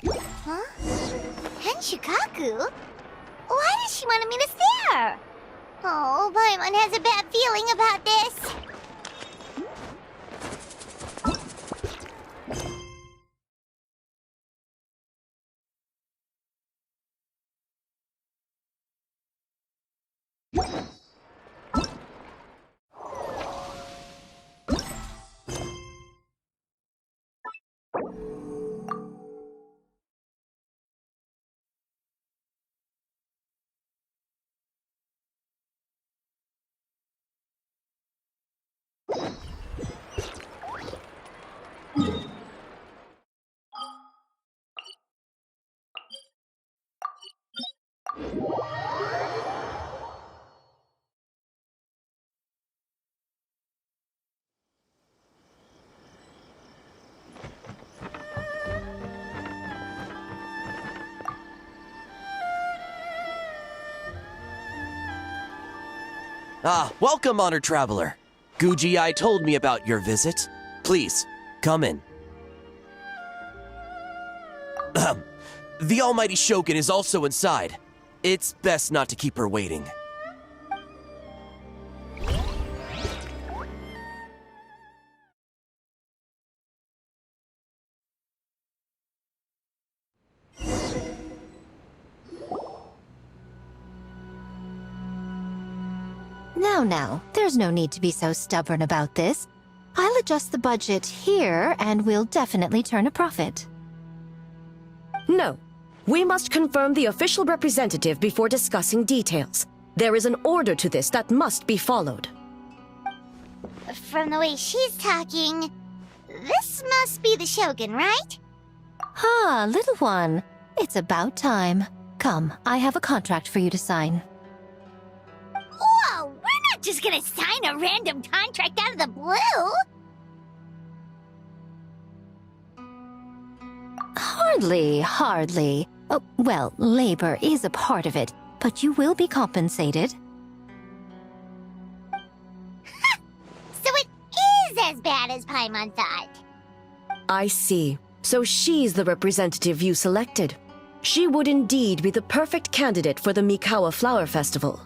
Huh? Henshikaku? Why does she want me to stare? Oh, Paimon has a bad feeling about this. Welcome, honored traveler. Guji-ai told me about your visit. Please, come in. The almighty Shogun is also inside. It's best not to keep her waiting. Now, there's no need to be so stubborn about this. I'll adjust the budget here, and we'll definitely turn a profit. No. We must confirm the official representative before discussing details. There is an order to this that must be followed. From the way she's talking, this must be the Shogun, right? Ah, little one. It's about time. Come, I have a contract for you to sign. Whoa, we're not just gonna sign a random contract out of the blue! Hardly. Oh, well, labor is a part of it, but you will be compensated. So it is as bad as Paimon thought. I see. So she's the representative you selected. She would indeed be the perfect candidate for the Mikawa Flower Festival.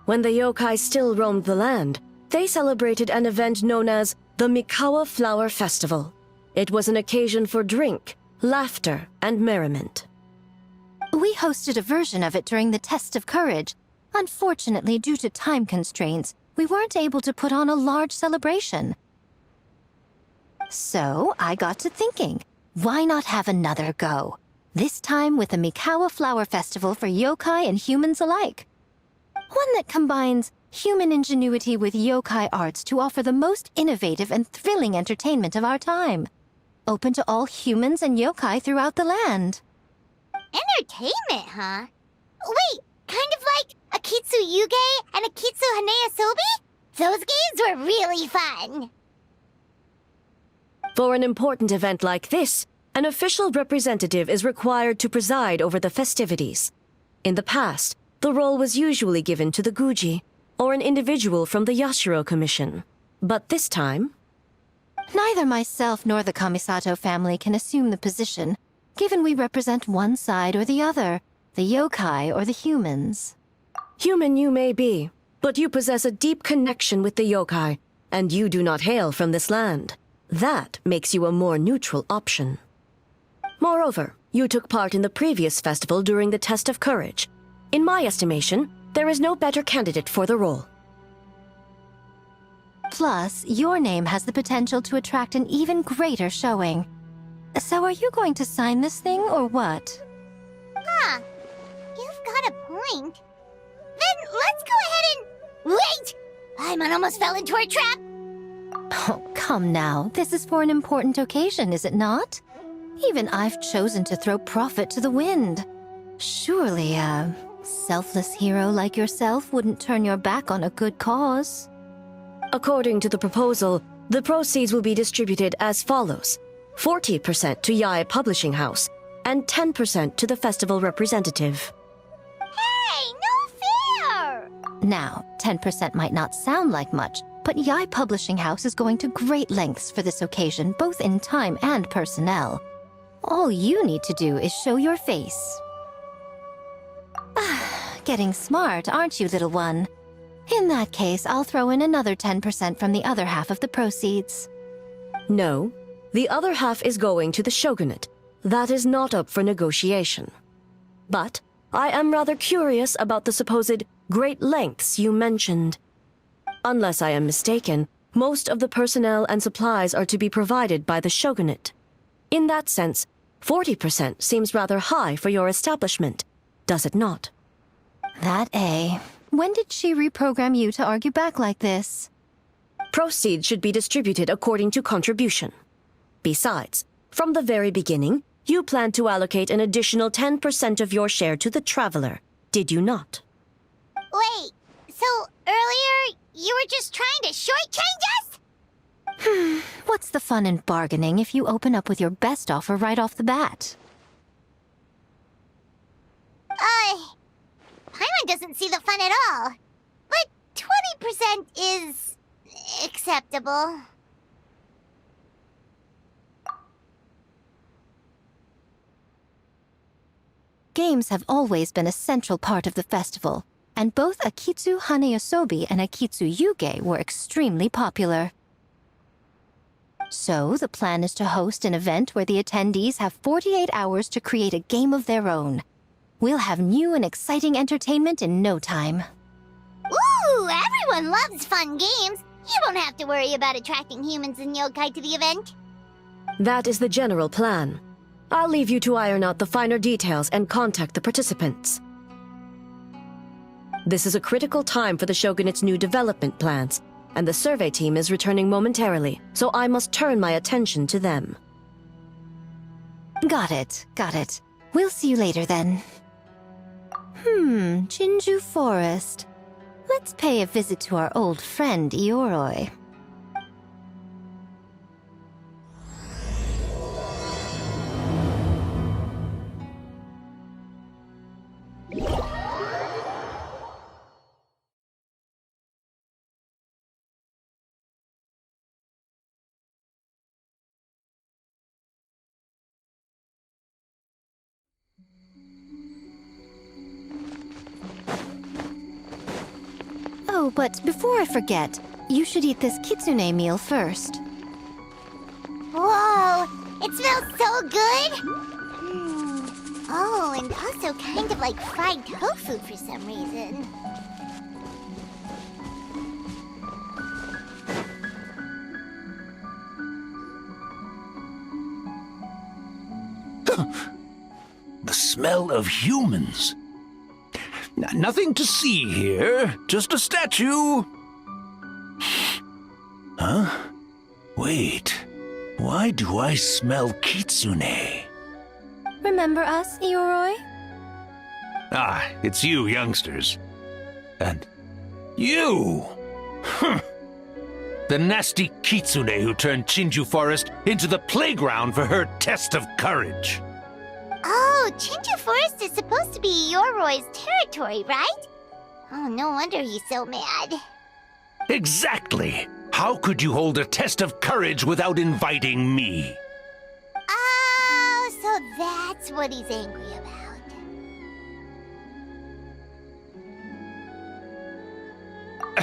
When the yokai still roamed the land, they celebrated an event known as the Mikawa Flower Festival. It was an occasion for drink, laughter, and merriment. We hosted a version of it during the Test of Courage. Unfortunately, due to time constraints, we weren't able to put on a large celebration. So, I got to thinking, why not have another go? This time with the Mikawa Flower Festival for yokai and humans alike. One that combines human ingenuity with yokai arts to offer the most innovative and thrilling entertainment of our time. Open to all humans and yokai throughout the land. Entertainment, huh? Wait, kind of like Akitsu Yuge and Akitsu Hanea Sobi? Those games were really fun. For an important event like this, an official representative is required to preside over the festivities. In the past, the role was usually given to the Guji, or an individual from the Yashiro Commission. But this time... Neither myself nor the Kamisato family can assume the position, given we represent one side or the other, the yokai or the humans. Human you may be, but you possess a deep connection with the yokai, and you do not hail from this land. That makes you a more neutral option. Moreover, you took part in the previous festival during the Test of Courage. In my estimation, there is no better candidate for the role. Plus, your name has the potential to attract an even greater showing. So are you going to sign this thing, or what? Huh. You've got a point. Then let's go ahead and... Wait! Paimon almost fell into our trap! Oh, come now. This is for an important occasion, is it not? Even I've chosen to throw profit to the wind. Surely a selfless hero like yourself wouldn't turn your back on a good cause. According to the proposal, the proceeds will be distributed as follows. 40% to Yae Publishing House, and 10% to the festival representative. Hey, no fair! Now, 10% might not sound like much, but Yai Publishing House is going to great lengths for this occasion, both in time and personnel. All you need to do is show your face. Getting smart, aren't you, little one? In that case, I'll throw in another 10% from the other half of the proceeds. No, the other half is going to the shogunate. That is not up for negotiation. But I am rather curious about the supposed great lengths you mentioned. Unless I am mistaken, most of the personnel and supplies are to be provided by the shogunate. In that sense, 40% seems rather high for your establishment, does it not? When did she reprogram you to argue back like this? Proceeds should be distributed according to contribution. Besides, from the very beginning, you planned to allocate an additional 10% of your share to the Traveler, did you not? Wait, so earlier you were just trying to shortchange us? What's the fun in bargaining if you open up with your best offer right off the bat? Paimon doesn't see the fun at all. But 20% is acceptable. Games have always been a central part of the festival, and both Akitsu Haneasobi and Akitsu Yuge were extremely popular. So, the plan is to host an event where the attendees have 48 hours to create a game of their own. We'll have new and exciting entertainment in no time. Ooh, everyone loves fun games. You won't have to worry about attracting humans and yokai to the event. That is the general plan. I'll leave you to iron out the finer details and contact the participants. This is a critical time for the Shogunate's new development plans, and the survey team is returning momentarily, so I must turn my attention to them. Got it. We'll see you later then. Jinju Forest. Let's pay a visit to our old friend Ioroi. Oh, but before I forget, you should eat this kitsune meal first. Whoa, it smells so good! Oh, and also kind of like fried tofu for some reason. The smell of humans. Nothing to see here, just a statue. Huh? Wait, why do I smell kitsune? Remember us, Ioroi? Ah, it's you youngsters. And you! The nasty kitsune who turned Chinju Forest into the playground for her test of courage. Oh, Chinju Forest is supposed to be Yoroi's territory, right? Oh, no wonder he's so mad. Exactly! How could you hold a test of courage without inviting me? Oh, so that's what he's angry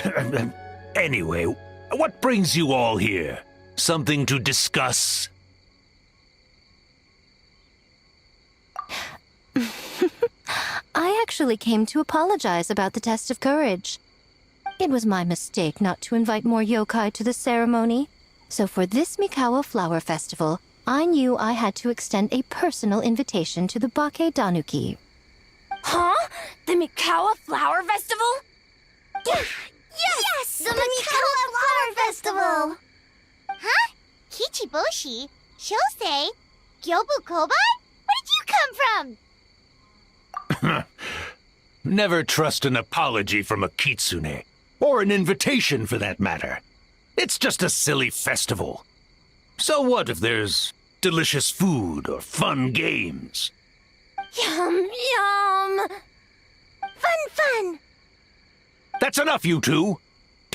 about. Anyway, what brings you all here? Something to discuss? I actually came to apologize about the test of courage. It was my mistake not to invite more yokai to the ceremony. So for this Mikawa Flower Festival, I knew I had to extend a personal invitation to the Bake Danuki. Huh? The Mikawa Flower Festival? Yes! The Mikawa Flower Festival! Huh? Kichiboshi? Shosei? Gyobu Koban? Where did you come from? Never trust an apology from a kitsune, or an invitation for that matter. It's just a silly festival. So what if there's delicious food or fun games? Yum, yum! Fun! That's enough, you two!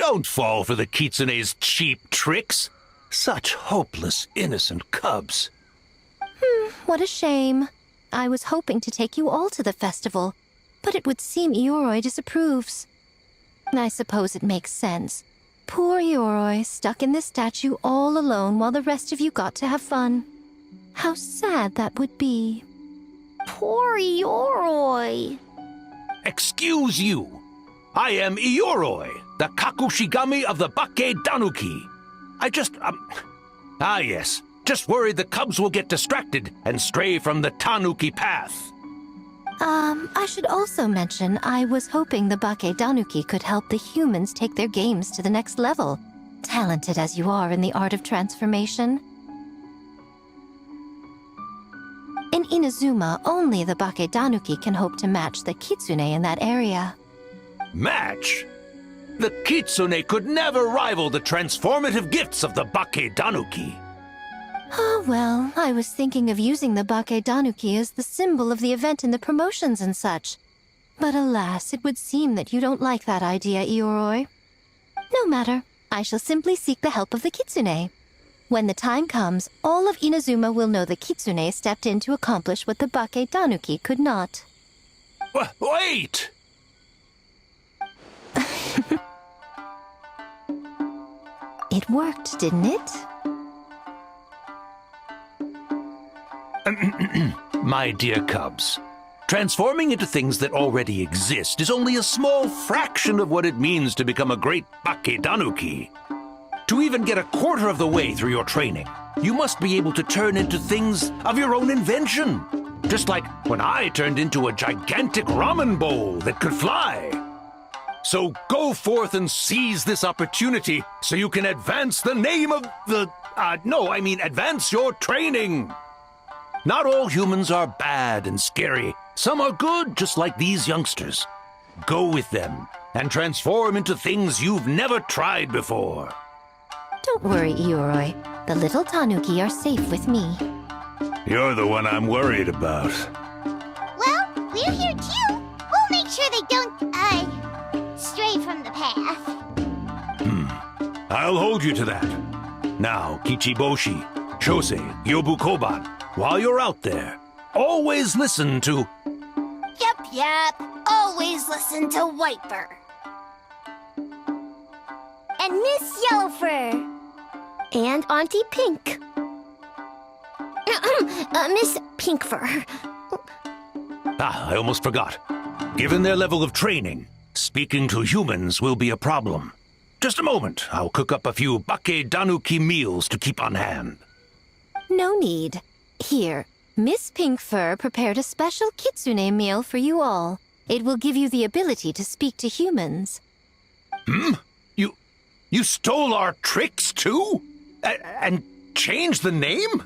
Don't fall for the Kitsune's cheap tricks. Such hopeless, innocent cubs. What a shame. I was hoping to take you all to the festival, but it would seem Ioroi disapproves. I suppose it makes sense. Poor Ioroi, stuck in this statue all alone while the rest of you got to have fun. How sad that would be. Poor Ioroi. Excuse you. I am Ioroi, the Kakushigami of the Bakke Danuki. Yes. Just worried the cubs will get distracted and stray from the Tanuki path. I should also mention I was hoping the Bakke Danuki could help the humans take their games to the next level, talented as you are in the art of transformation. In Inazuma, only the Bakke Danuki can hope to match the Kitsune in that area. Match? The Kitsune could never rival the transformative gifts of the Bakke Danuki. Oh, well, I was thinking of using the Bakke Danuki as the symbol of the event in the promotions and such. But alas, it would seem that you don't like that idea, Ioroi. No matter. I shall simply seek the help of the Kitsune. When the time comes, all of Inazuma will know the Kitsune stepped in to accomplish what the Bakke Danuki could not. Wait! It worked, didn't it? My dear cubs, transforming into things that already exist is only a small fraction of what it means to become a great Bakke Danuki. To even get a quarter of the way through your training, you must be able to turn into things of your own invention. Just like when I turned into a gigantic ramen bowl that could fly. So go forth and seize this opportunity so you can advance the name of the... advance your training. Not all humans are bad and scary. Some are good, just like these youngsters. Go with them and transform into things you've never tried before. Don't worry, Ioroi. The little Tanuki are safe with me. You're the one I'm worried about. Well, we're here too. We'll make sure they don't, stray from the path. I'll hold you to that. Now, Kichiboshi, Chose, Yobukoban, while you're out there, always listen to... Yep. Always listen to Wiper. And Miss Yellowfur. And Auntie Pink. Miss Pinkfur. I almost forgot. Given their level of training, speaking to humans will be a problem. Just a moment, I'll cook up a few Bakke Danuki meals to keep on hand. No need. Here, Miss Pinkfur prepared a special Kitsune meal for you all. It will give you the ability to speak to humans. You stole our tricks too? And changed the name?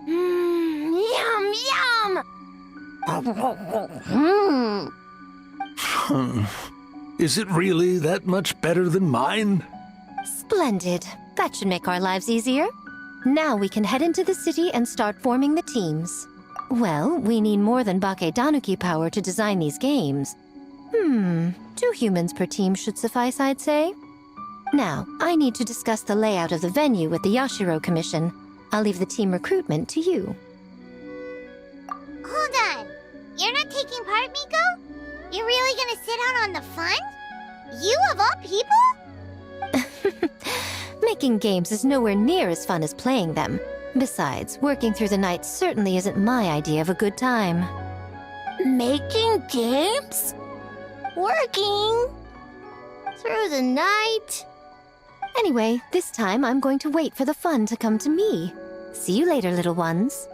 Yum! Is it really that much better than mine? Splendid. That should make our lives easier. Now we can head into the city and start forming the teams. Well, we need more than Bakke Danuki power to design these games. 2 humans per team should suffice, I'd say. Now, I need to discuss the layout of the venue with the Yashiro Commission. I'll leave the team recruitment to you. Hold on. You're not taking part, Miko? You're really gonna sit out on the fun? You of all people? Making games is nowhere near as fun as playing them. Besides, working through the night certainly isn't my idea of a good time. Making games? Working? Through the night? Anyway, this time I'm going to wait for the fun to come to me. See you later, little ones.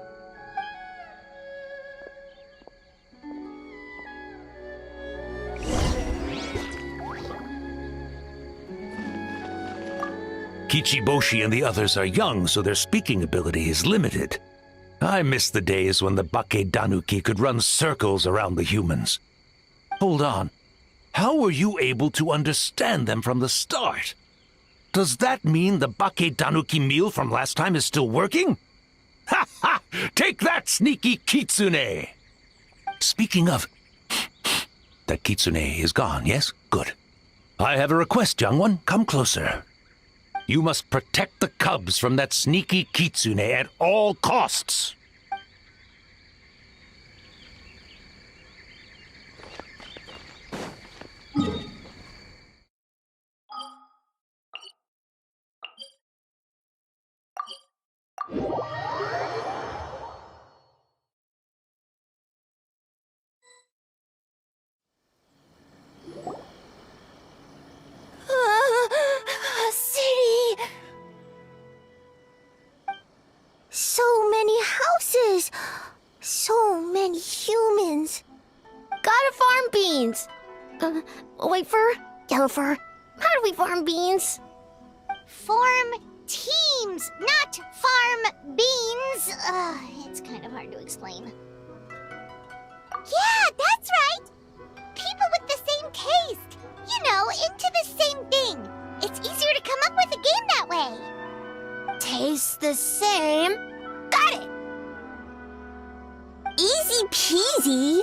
Kichiboshi and the others are young, so their speaking ability is limited. I miss the days when the Bakke Danuki could run circles around the humans. Hold on. How were you able to understand them from the start? Does that mean the Bakke Danuki meal from last time is still working? Ha ha! Take that, sneaky Kitsune! Speaking of, that Kitsune is gone, yes? Good. I have a request, young one. Come closer. You must protect the cubs from that sneaky Kitsune at all costs. City! So many houses! So many humans! Gotta farm beans! Whitefur? Yellowfur? How do we farm beans? Farm teams, not farm beans! It's kind of hard to explain. Yeah, that's right! People with the same taste! You know, into the same thing. It's easier to come up with a game that way. Tastes the same? Got it! Easy peasy.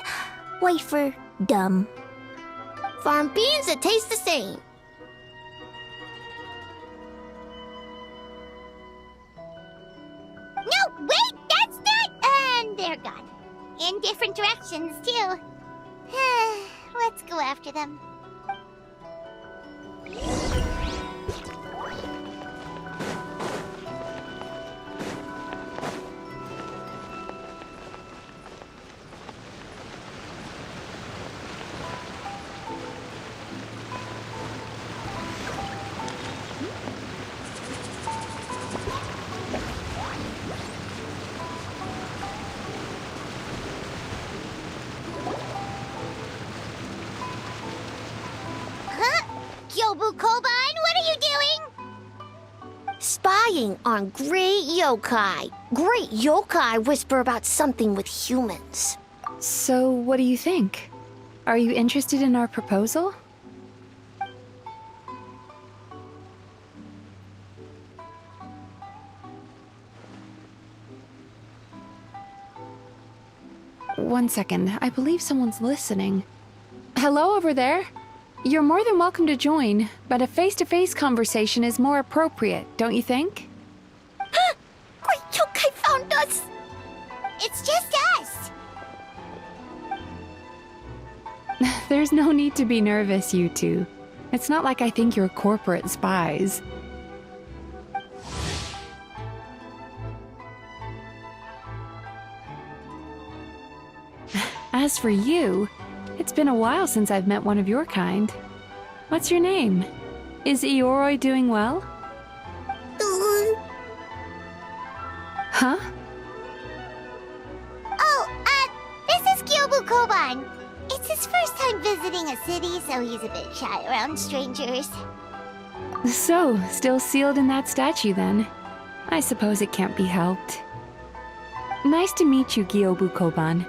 Wait for dumb. Farm beans that taste the same. No, wait, that's not... And they're gone. In different directions, too. Let's go after them. Yobu Koban, what are you doing? Spying on great yokai. Great yokai whisper about something with humans. So, what do you think? Are you interested in our proposal? One second, I believe someone's listening. Hello over there? You're more than welcome to join, but a face-to-face conversation is more appropriate, don't you think? Great yokai found us! It's just us! There's no need to be nervous, you two. It's not like I think you're corporate spies. As for you, it's been a while since I've met one of your kind. What's your name? Is Ioroi doing well? Huh? This is Kyobu Koban. It's his first time visiting a city, so he's a bit shy around strangers. So, still sealed in that statue then. I suppose it can't be helped. Nice to meet you, Gyobu Koban.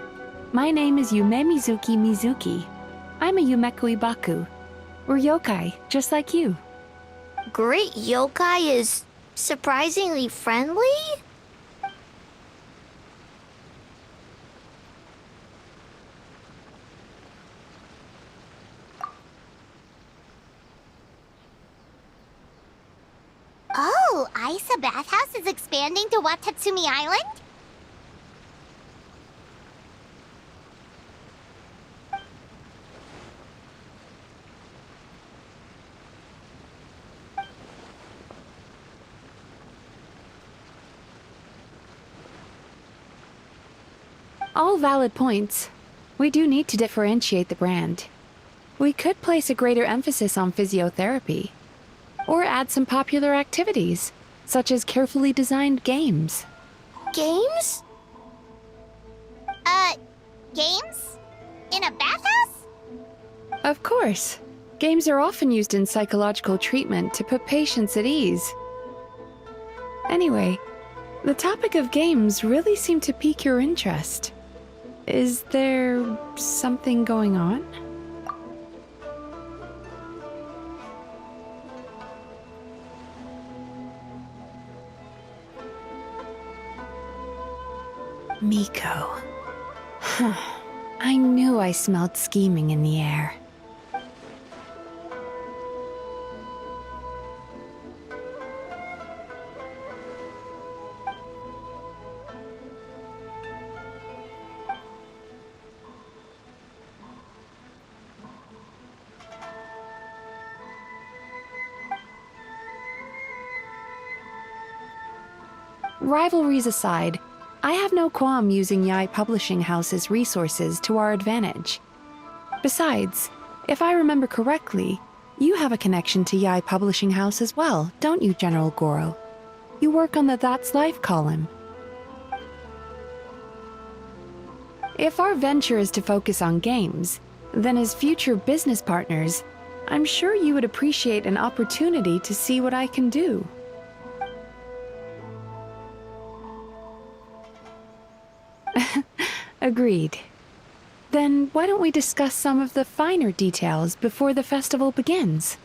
My name is Yume Mizuki. I'm a Yumeku Ibaku. We're yokai, just like you. Great yokai is surprisingly friendly? Oh, Isa Bathhouse is expanding to Watatsumi Island? All valid points. We do need to differentiate the brand. We could place a greater emphasis on physiotherapy, or add some popular activities, such as carefully designed games. Games? Games? In a bathhouse? Of course. Games are often used in psychological treatment to put patients at ease. Anyway, the topic of games really seemed to pique your interest. Is there something going on? Miko. Huh. I knew I smelled scheming in the air. Rivalries aside, I have no qualm using Yai Publishing House's resources to our advantage. Besides, if I remember correctly, you have a connection to Yai Publishing House as well, don't you, General Goro? You work on the That's Life column. If our venture is to focus on games, then as future business partners, I'm sure you would appreciate an opportunity to see what I can do. Agreed. Then why don't we discuss some of the finer details before the festival begins?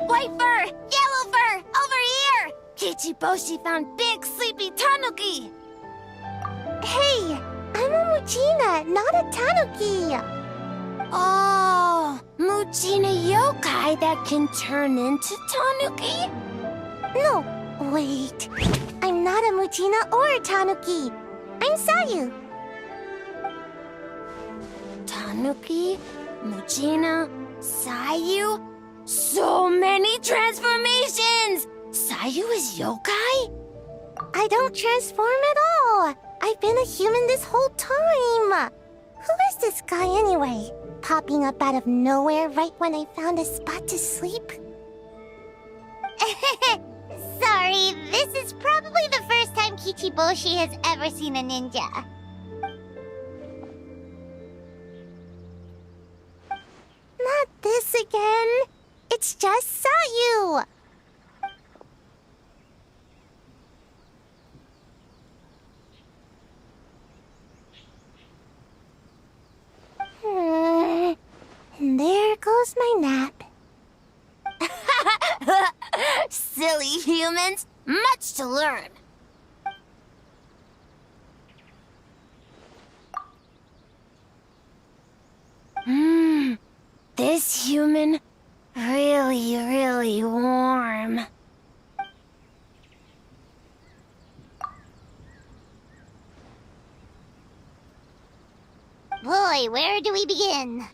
White fur! Yellow fur! Over here! Kichiboshi found big sleepy tanuki! Hey, I'm a Muchina, not a Tanuki. Oh, Muchina yokai that can turn into tanuki? No, wait. I'm not a Muchina or a Tanuki. I'm Sayu. Tanuki, Muchina, Sayu. So many transformations! Sayu is yokai? I don't transform at all. I've been a human this whole time. Who is this guy anyway? Popping up out of nowhere right when I found a spot to sleep? Sorry, this is probably the first time Kichiboshi has ever seen a ninja. Not this again. It's just Sayu. There goes my nap. Silly humans, much to learn. This human, really warm. Boy, where do we begin?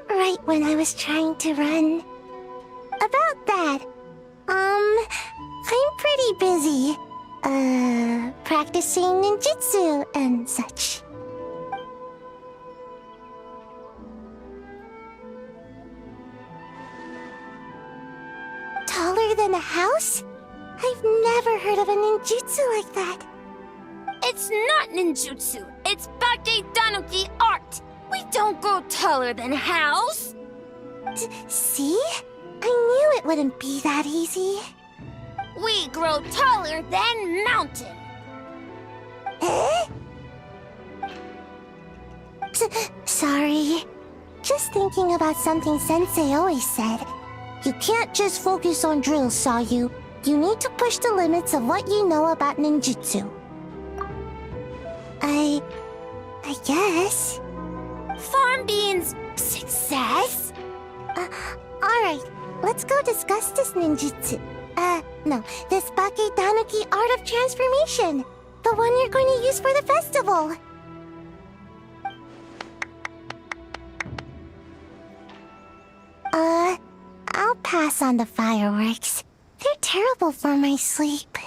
Right when I was trying to run. About that, I'm pretty busy. Practicing ninjutsu and such. Taller than a house? I've never heard of a ninjutsu like that. It's not ninjutsu, it's Bake Tanuki art. We don't grow taller than house. See? I knew it wouldn't be that easy. We grow taller than mountain. Eh? Sorry. Just thinking about something Sensei always said. You can't just focus on drills, Sayu. You need to push the limits of what you know about ninjutsu. I guess. Farm beans, success? Alright. Let's go discuss this ninjutsu. No, this Bake Tanuki Art of Transformation. The one you're going to use for the festival. I'll pass on the fireworks. They're terrible for my sleep.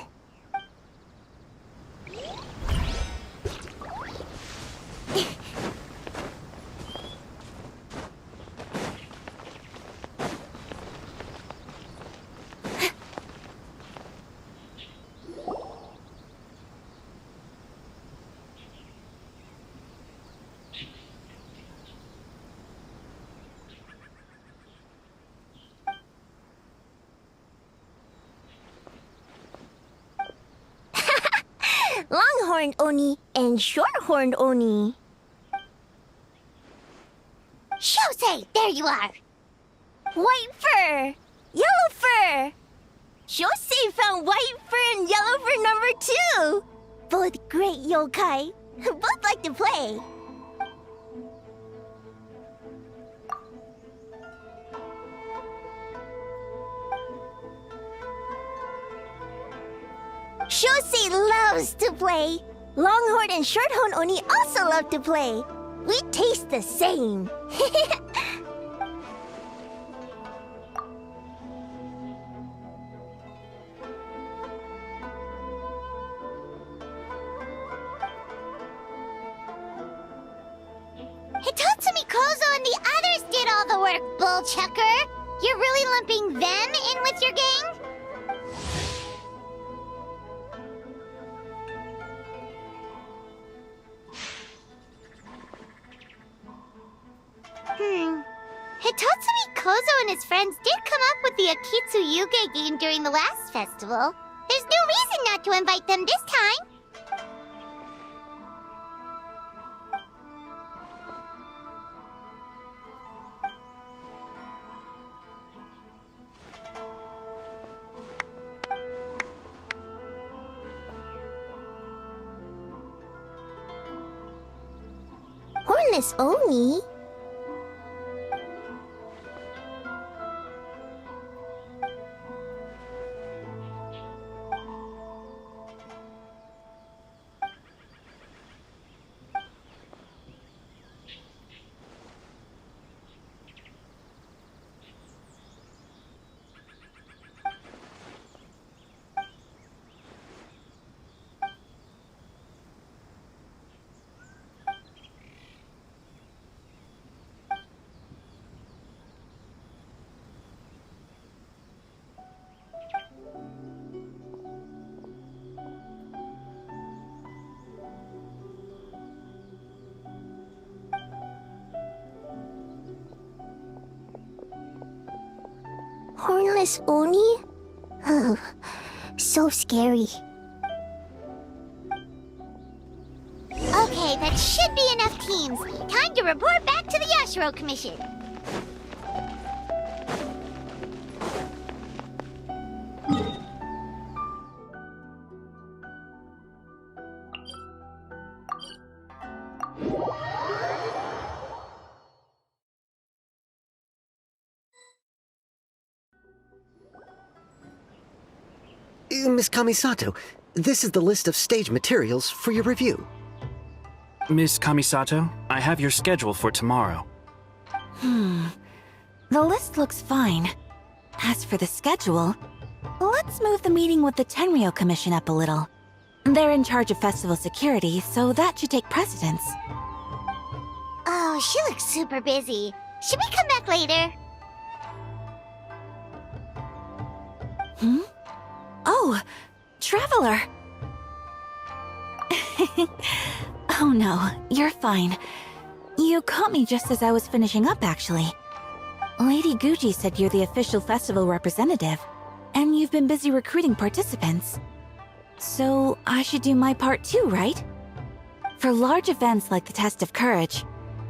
Longhorned Oni and Shorthorned Oni. Shosei, there you are! White fur! Yellow fur! Shosei found white fur and yellow fur number 2! Both great yokai. Both like to play. Shosei loves to play. Longhorn and Shorthorn Oni also love to play. We taste the same. Hitatsumi Kozo and the others did all the work, Bullchucker. You're really lumping them in with your gang? Hitatsumi Kozo and his friends did come up with the Akitsu Yuge game during the last festival. There's no reason not to invite them this time. Hornless Oni? Hornless Oni? Oh, so scary. Okay, that should be enough teams. Time to report back to the Yashiro Commission. Miss Kamisato, this is the list of stage materials for your review. Miss Kamisato, I have your schedule for tomorrow. The list looks fine. As for the schedule, let's move the meeting with the Tenryo Commission up a little. They're in charge of festival security, so that should take precedence. Oh, she looks super busy. Should we come back later? Oh, Traveler! Oh no, you're fine. You caught me just as I was finishing up, actually. Lady Guji said you're the official festival representative, and you've been busy recruiting participants. So I should do my part too, right? For large events like the Test of Courage,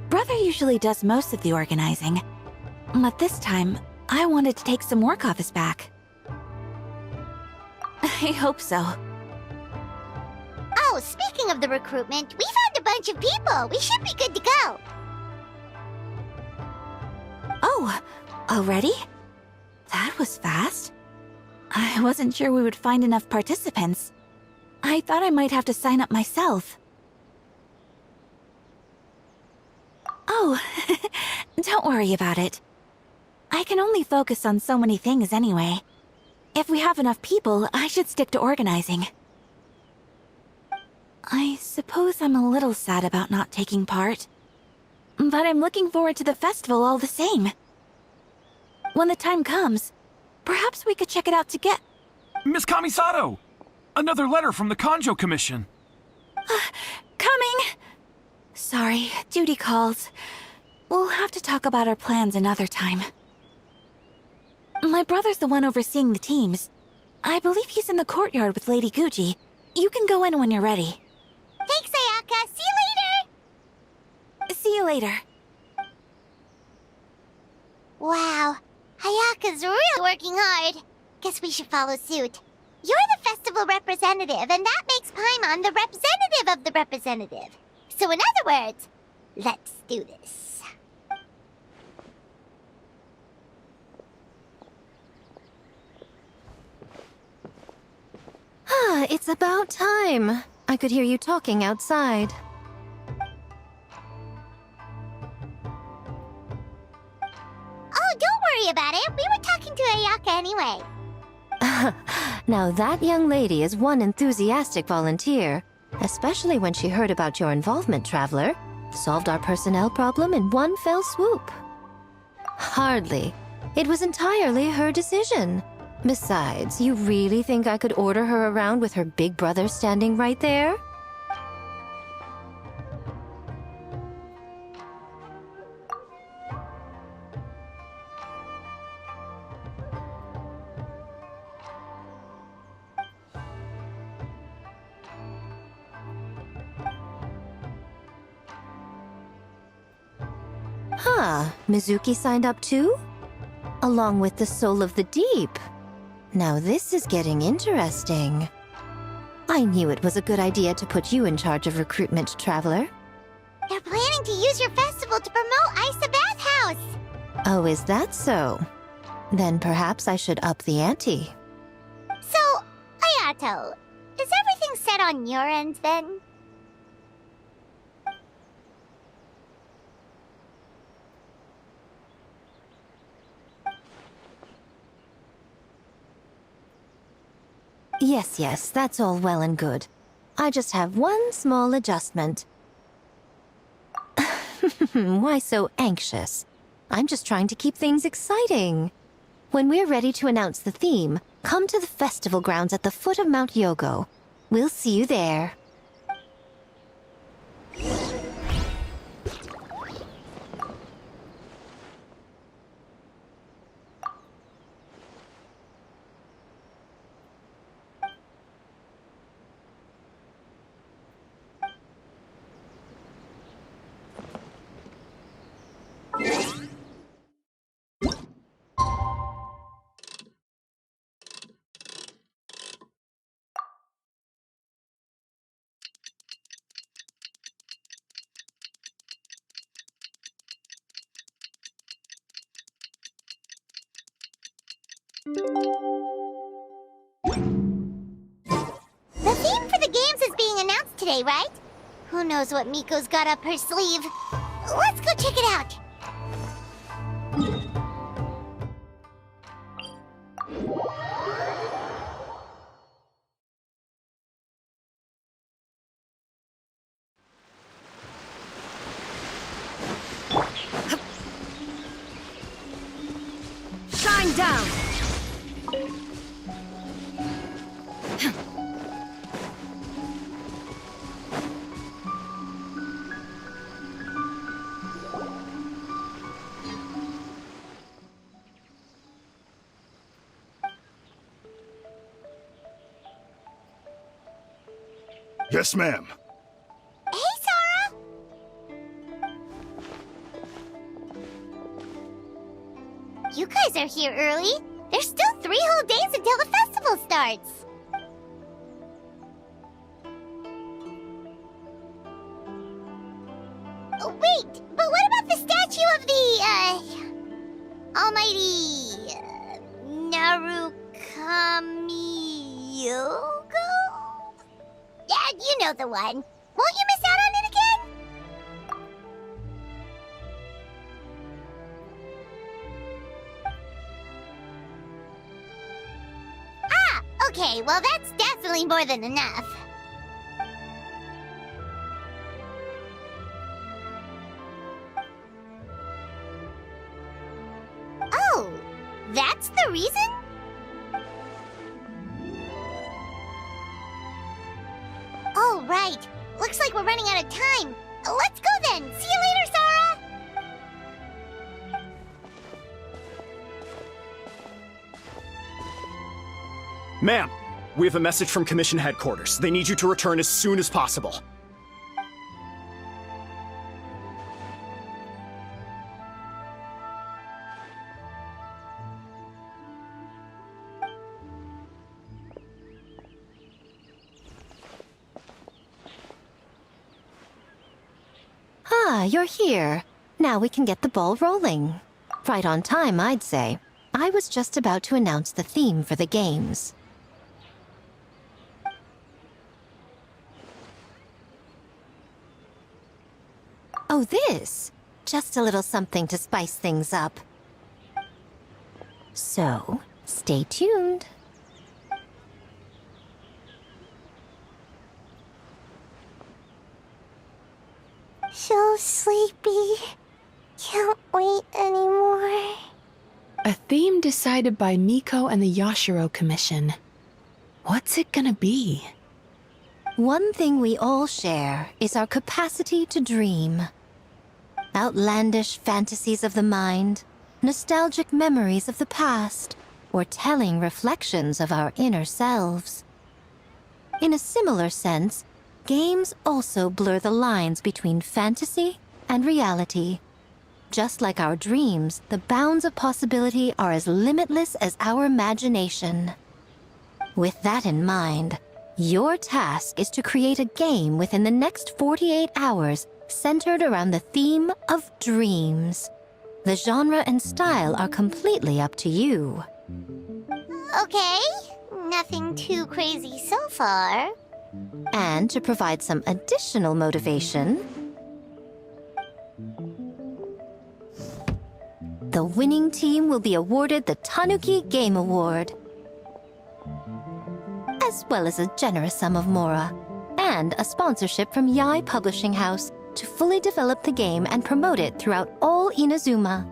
Brother usually does most of the organizing. But this time, I wanted to take some work off his back. I hope so. Oh, speaking of the recruitment, we found a bunch of people. We should be good to go. Oh, already? That was fast. I wasn't sure we would find enough participants. I thought I might have to sign up myself. Oh, don't worry about it. I can only focus on so many things anyway. If we have enough people, I should stick to organizing. I suppose I'm a little sad about not taking part. But I'm looking forward to the festival all the same. When the time comes, perhaps we could check it out together. Miss Kamisato! Another letter from the Kanjo Commission. Coming! Sorry, duty calls. We'll have to talk about our plans another time. My brother's the one overseeing the teams. I believe he's in the courtyard with Lady Guji. You can go in when you're ready. Thanks, Ayaka. See you later! See you later. Wow. Ayaka's really working hard. Guess we should follow suit. You're the festival representative, and that makes Paimon the representative of the representative. So in other words, let's do this. It's about time. I could hear you talking outside. Oh, don't worry about it. We were talking to Ayaka anyway. Now that young lady is one enthusiastic volunteer, especially when she heard about your involvement, Traveler. Solved our personnel problem in one fell swoop. Hardly. It was entirely her decision. Besides, you really think I could order her around with her big brother standing right there? Huh, Mizuki signed up too? Along with the Soul of the Deep. Now this is getting interesting. I knew it was a good idea to put you in charge of recruitment, Traveler. They're planning to use your festival to promote Isa Bathhouse. Oh, is that so? Then perhaps I should up the ante. So, Ayato, is everything set on your end then? Yes, that's all well and good. I just have one small adjustment. Why so anxious? I'm just trying to keep things exciting. When we're ready to announce the theme, come to the festival grounds at the foot of Mount Yogo. We'll see you there. The theme for the games is being announced today, right? Who knows what Miko's got up her sleeve? Let's go check it out. Shine down! Yes, ma'am. Hey, Sora! You guys are here early. There's still 3 whole days until the festival starts. Oh, wait, but what about the statue of the, almighty... Naruka... Yeah, you know the one. Won't you miss out on it again? Ah, okay, well that's definitely more than enough. Oh, that's the reason? Oh, right. Looks like we're running out of time. Let's go then. See you later, Sora! Ma'am, we have a message from Commission Headquarters. They need you to return as soon as possible. Ah, you're here. Now we can get the ball rolling. Right on time, I'd say. I was just about to announce the theme for the games. Oh, this? Just a little something to spice things up. So, stay tuned. So sleepy. Can't wait anymore. A theme decided by Miko and the Yashiro Commission. What's it gonna be? One thing we all share is our capacity to dream. Outlandish fantasies of the mind, nostalgic memories of the past, or telling reflections of our inner selves. In a similar sense, games also blur the lines between fantasy and reality. Just like our dreams, the bounds of possibility are as limitless as our imagination. With that in mind, your task is to create a game within the next 48 hours centered around the theme of dreams. The genre and style are completely up to you. Okay, nothing too crazy so far. And to provide some additional motivation, the winning team will be awarded the Tanuki Game Award, as well as a generous sum of mora, and a sponsorship from Yai Publishing House to fully develop the game and promote it throughout all Inazuma.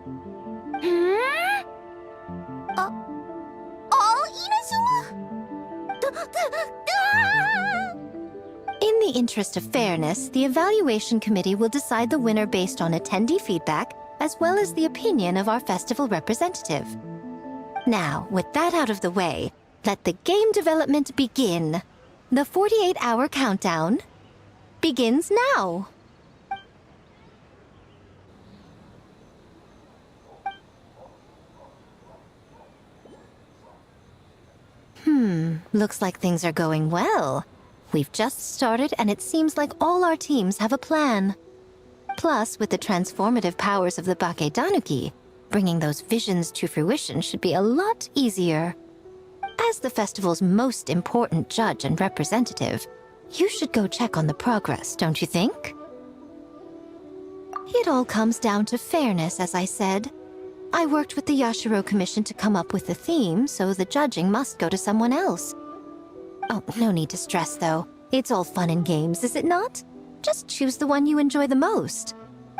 All Inazuma? In the interest of fairness, the evaluation committee will decide the winner based on attendee feedback, as well as the opinion of our festival representative. Now, with that out of the way, let the game development begin. The 48-hour countdown begins now. Looks like things are going well. We've just started and it seems like all our teams have a plan. Plus, with the transformative powers of the Bakedanuki, bringing those visions to fruition should be a lot easier. As the festival's most important judge and representative, you should go check on the progress, don't you think? It all comes down to fairness, as I said. I worked with the Yashiro Commission to come up with the theme, so the judging must go to someone else. Oh, no need to stress, though. It's all fun and games, is it not? Just choose the one you enjoy the most.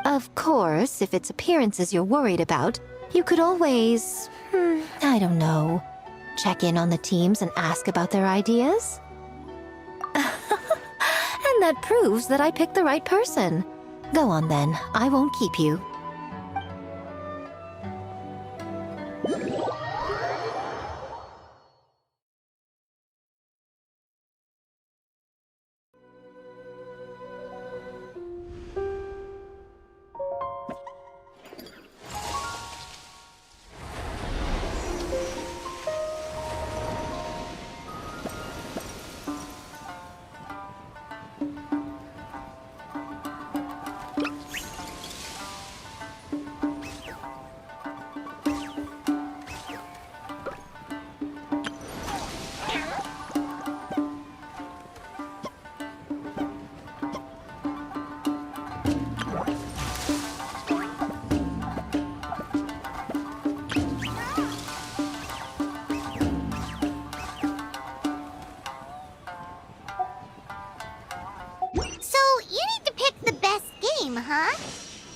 Of course, if it's appearances you're worried about, you could always... I don't know. Check in on the teams and ask about their ideas? And that proves that I picked the right person. Go on then, I won't keep you. Uh-huh.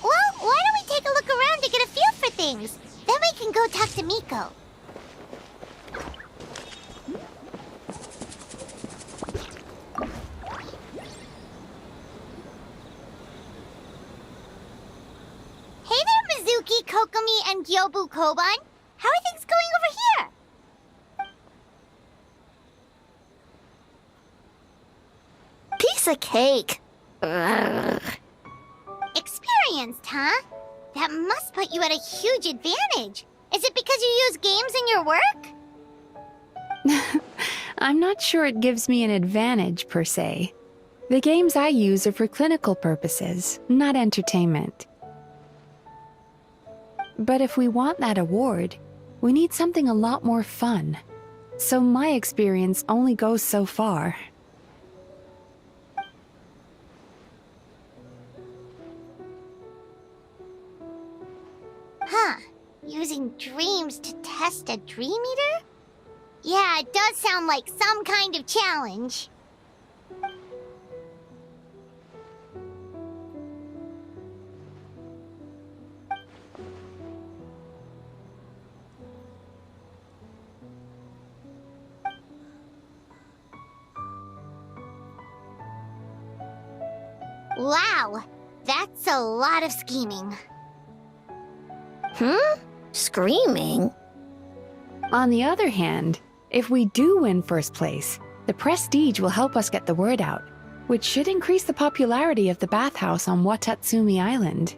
Well, why don't we take a look around to get a feel for things? Then we can go talk to Miko. Hey there, Mizuki, Kokomi, and Gyobu Koban. How are things going over here? Piece of cake. Experienced, huh? That must put you at a huge advantage. Is it because you use games in your work? I'm not sure it gives me an advantage, per se. The games I use are for clinical purposes, not entertainment. But if we want that award, we need something a lot more fun. So my experience only goes so far. Huh. Using dreams to test a dream eater? Yeah, it does sound like some kind of challenge. Wow, that's a lot of scheming. Screaming? On the other hand, if we do win first place, the prestige will help us get the word out, which should increase the popularity of the bathhouse on Watatsumi Island.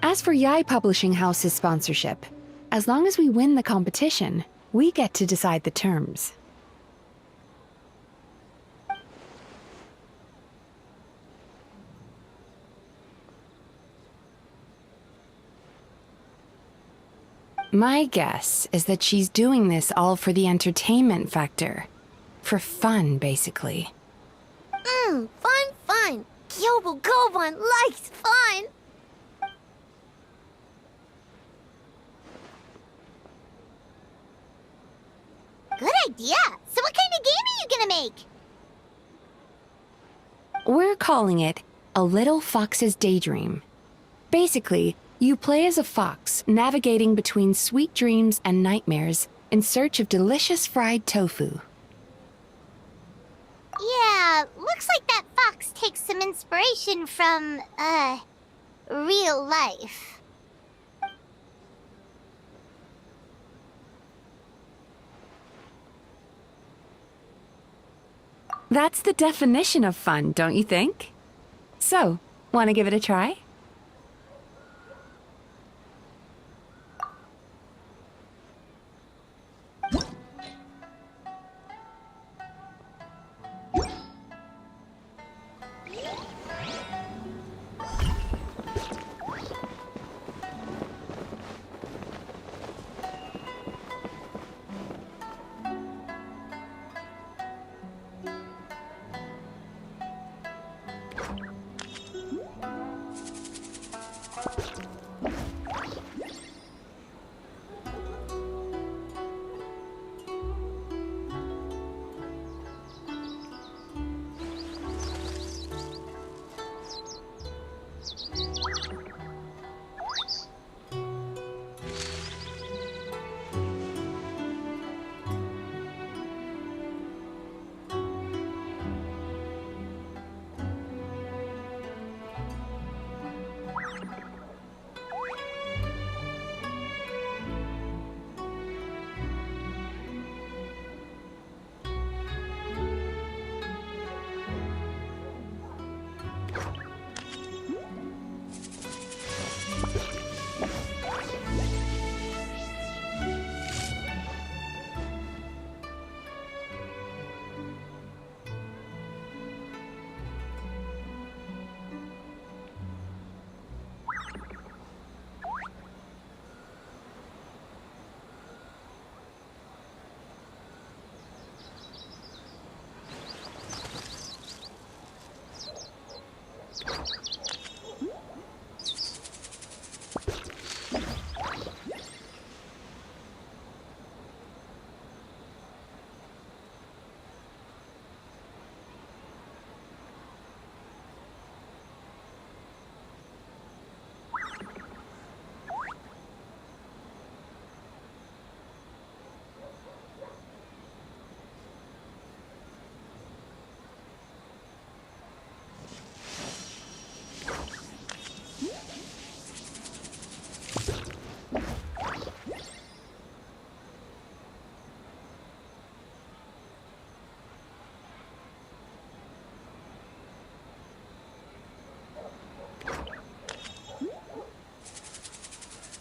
As for Yai Publishing House's sponsorship, as long as we win the competition, we get to decide the terms. My guess is that she's doing this all for the entertainment factor. For fun, basically. Fun. Gyobu Koban likes fun. Good idea. So what kind of game are you gonna make? We're calling it A Little Fox's Daydream. Basically, you play as a fox navigating between sweet dreams and nightmares in search of delicious fried tofu. Yeah, looks like that fox takes some inspiration from, real life. That's the definition of fun, don't you think? So, want to give it a try?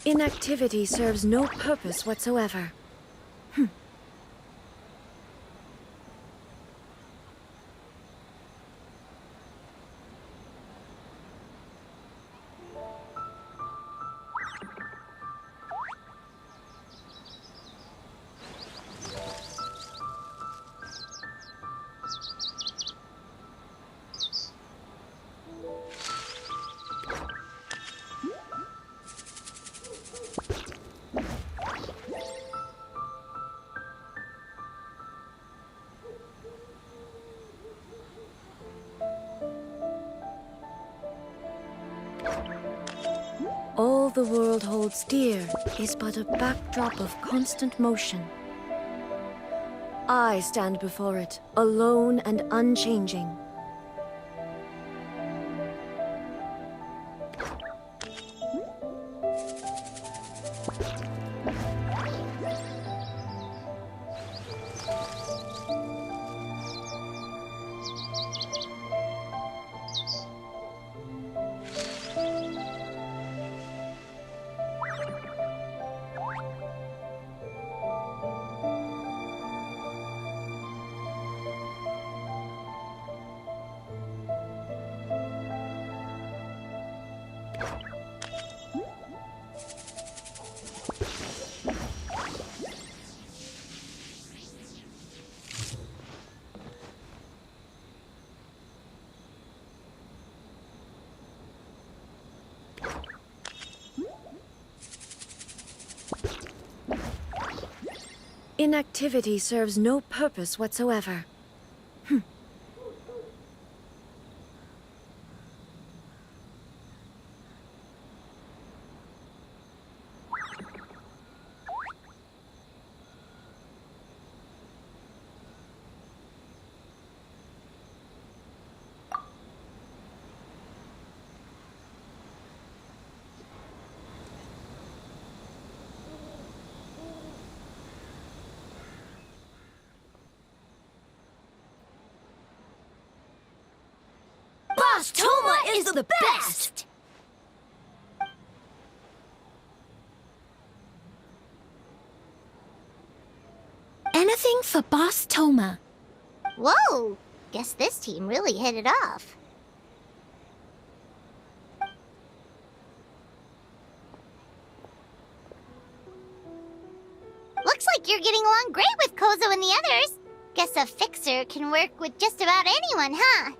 Inactivity serves no purpose whatsoever. All the world holds dear is but a backdrop of constant motion. I stand before it, alone and unchanging. Inactivity serves no purpose whatsoever. Boss Toma is the best! Anything for Boss Toma. Whoa! Guess this team really hit it off. Looks like you're getting along great with Kozo and the others. Guess a fixer can work with just about anyone, huh?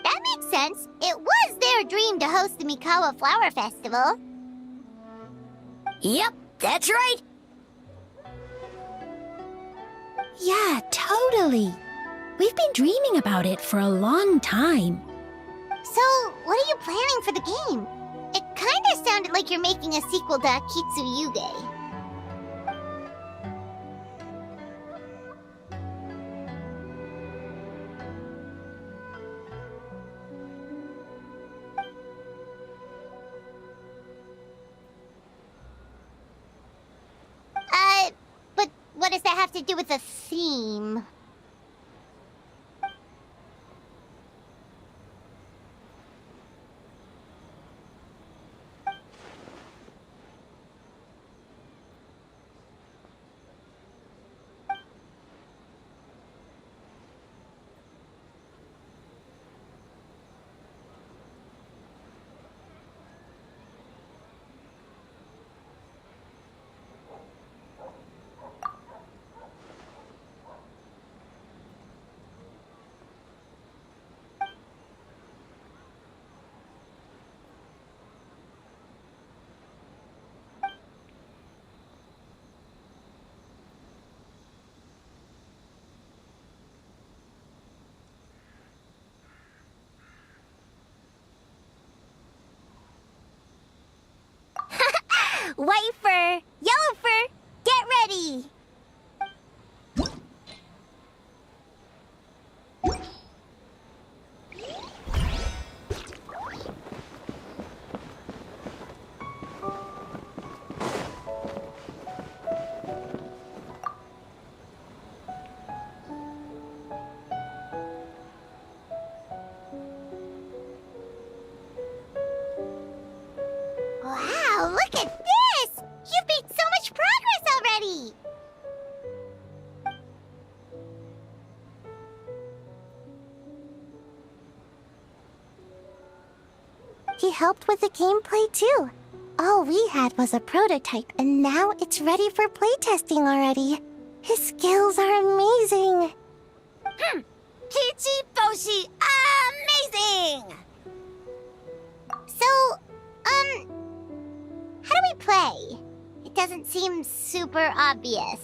That makes sense. It was their dream to host the Mikawa Flower Festival. Yep, that's right. Yeah, totally. We've been dreaming about it for a long time. So, what are you planning for the game? It kinda sounded like you're making a sequel to Akitsu Yuge. But what does that have to do with the theme? White fur, yellow fur, get ready! He helped with the gameplay too. All we had was a prototype, and now it's ready for playtesting already. His skills are amazing. Kichi Boshi, amazing! So, how do we play? It doesn't seem super obvious.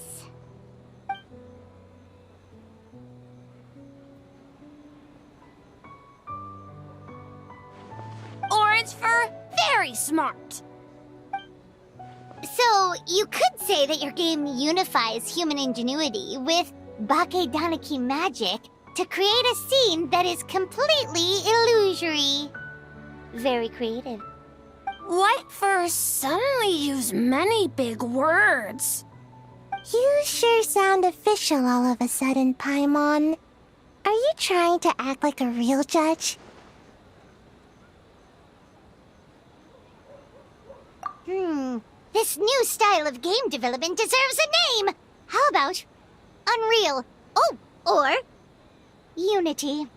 Orange for very smart. So, you could say that your game unifies human ingenuity with Bakedanaki magic to create a scene that is completely illusory. Very creative. What for suddenly use many big words? You sure sound official all of a sudden, Paimon. Are you trying to act like a real judge? This new style of game development deserves a name! How about Unreal? Oh, or Unity.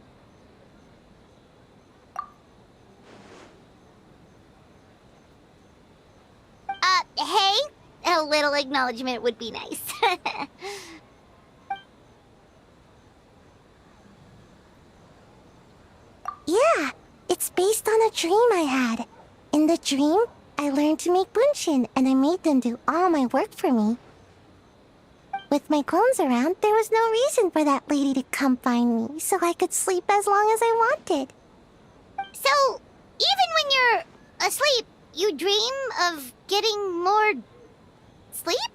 Hey? A little acknowledgement would be nice. Yeah, it's based on a dream I had. In the dream, I learned to make bunshin, and I made them do all my work for me. With my clones around, there was no reason for that lady to come find me, so I could sleep as long as I wanted. So, even when you're asleep, you dream of getting more sleep?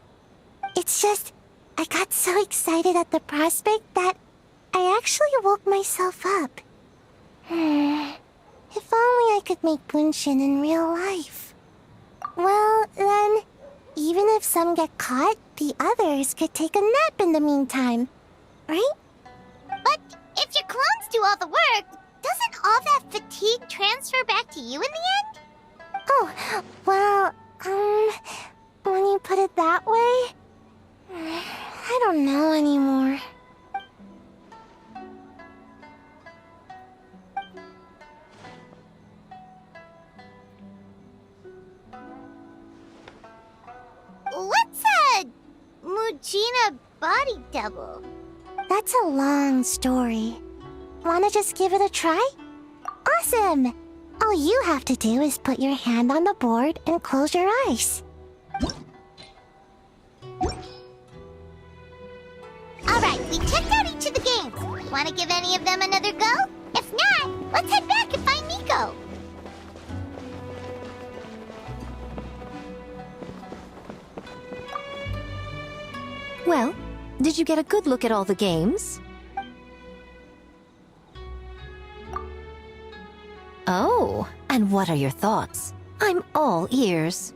It's just, I got so excited at the prospect that I actually woke myself up. If only I could make bunshin in real life. Well, then, even if some get caught, the others could take a nap in the meantime, right? But if your clones do all the work, doesn't all that fatigue transfer back to you in the end? Oh, well, when you put it that way, I don't know anymore. What's a Mujina body double? That's a long story. Wanna just give it a try? Awesome! All you have to do is put your hand on the board and close your eyes. Alright, we checked out each of the games. Wanna give any of them another go? If not, let's head back and find Nico. Well, did you get a good look at all the games? Oh, and what are your thoughts? I'm all ears.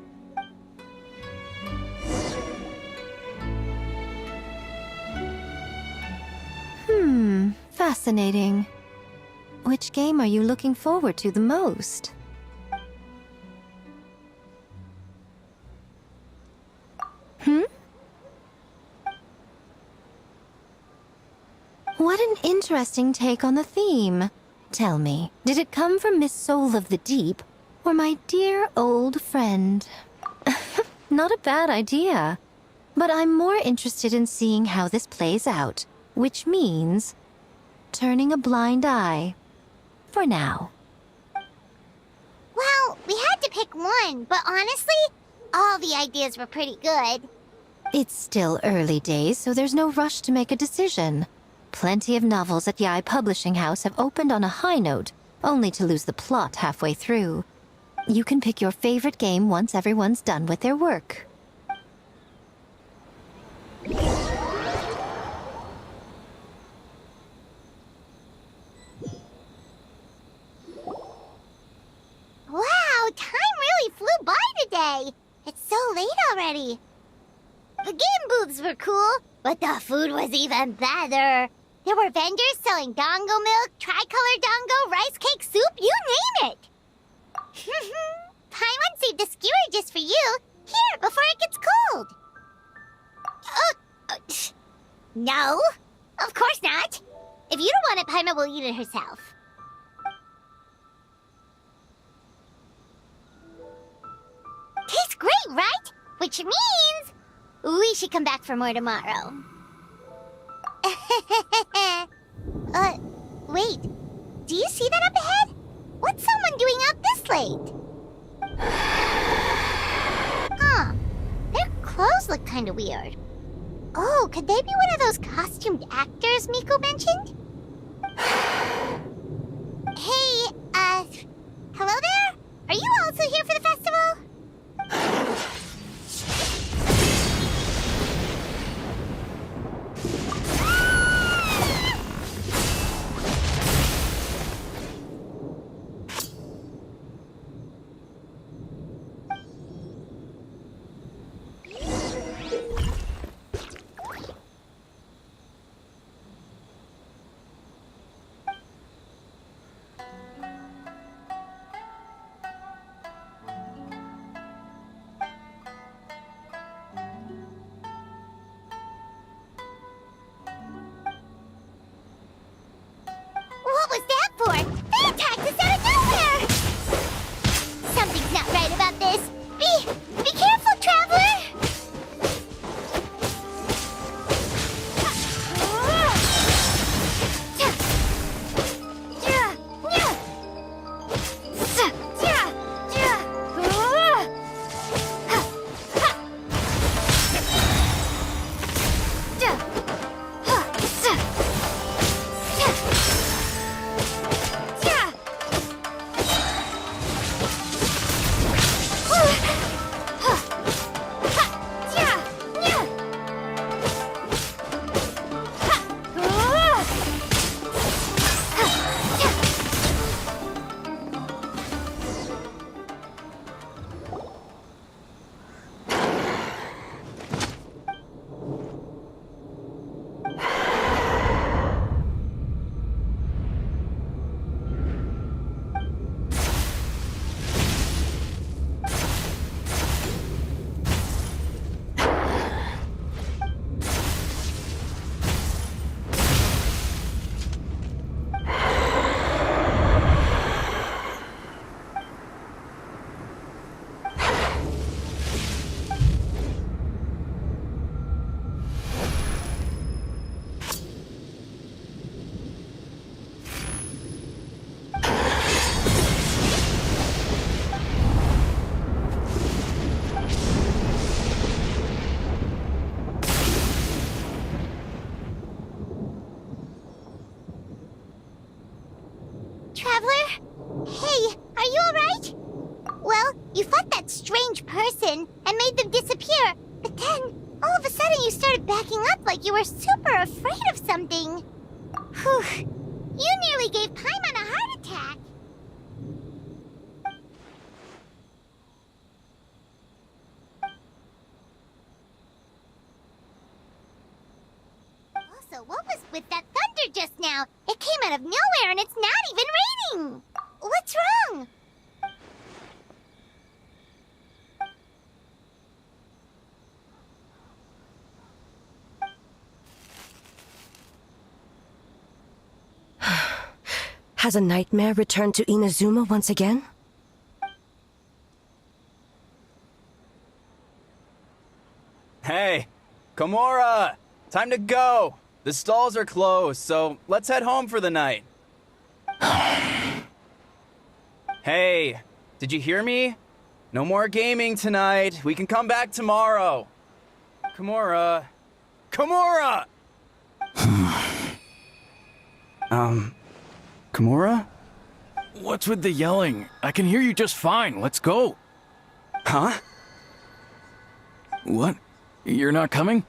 Fascinating. Which game are you looking forward to the most? What an interesting take on the theme. Tell me, did it come from Miss Soul of the Deep, or my dear old friend? Not a bad idea. But I'm more interested in seeing how this plays out, which means turning a blind eye. For now. Well, we had to pick one, but honestly, all the ideas were pretty good. It's still early days, so there's no rush to make a decision. Plenty of novels at Yai Publishing House have opened on a high note, only to lose the plot halfway through. You can pick your favorite game once everyone's done with their work. Wow, time really flew by today. It's so late already. The game booths were cool, but the food was even better. There were vendors selling dango milk, tricolor dango, rice cake soup, you name it. Paimon saved a skewer just for you. Here, before it gets cold. No, of course not. If you don't want it, Paimon will eat it herself. Which means we should come back for more tomorrow. Wait. Do you see that up ahead? What's someone doing out this late? Huh. Their clothes look kind of weird. Oh, could they be one of those costumed actors Miko mentioned? Hey, hello there? Are you also here for the festival? What was that for? They attacked us out of nowhere! Something's not right about this. Be careful, traveler! Traveler? Hey, are you alright? Well, you fought that strange person and made them disappear, but then, all of a sudden you started backing up like you were super afraid of something. Whew. You nearly gave Paimon a heart attack. Also, what was with that thunder just now? It came out of nowhere and it's not even raining! What's wrong? Has a nightmare returned to Inazuma once again? Hey, Komura! Time to go! The stalls are closed, so let's head home for the night. Hey, did you hear me? No more gaming tonight. We can come back tomorrow. Komura. Komura! Komura? What's with the yelling? I can hear you just fine. Let's go. Huh? What? You're not coming?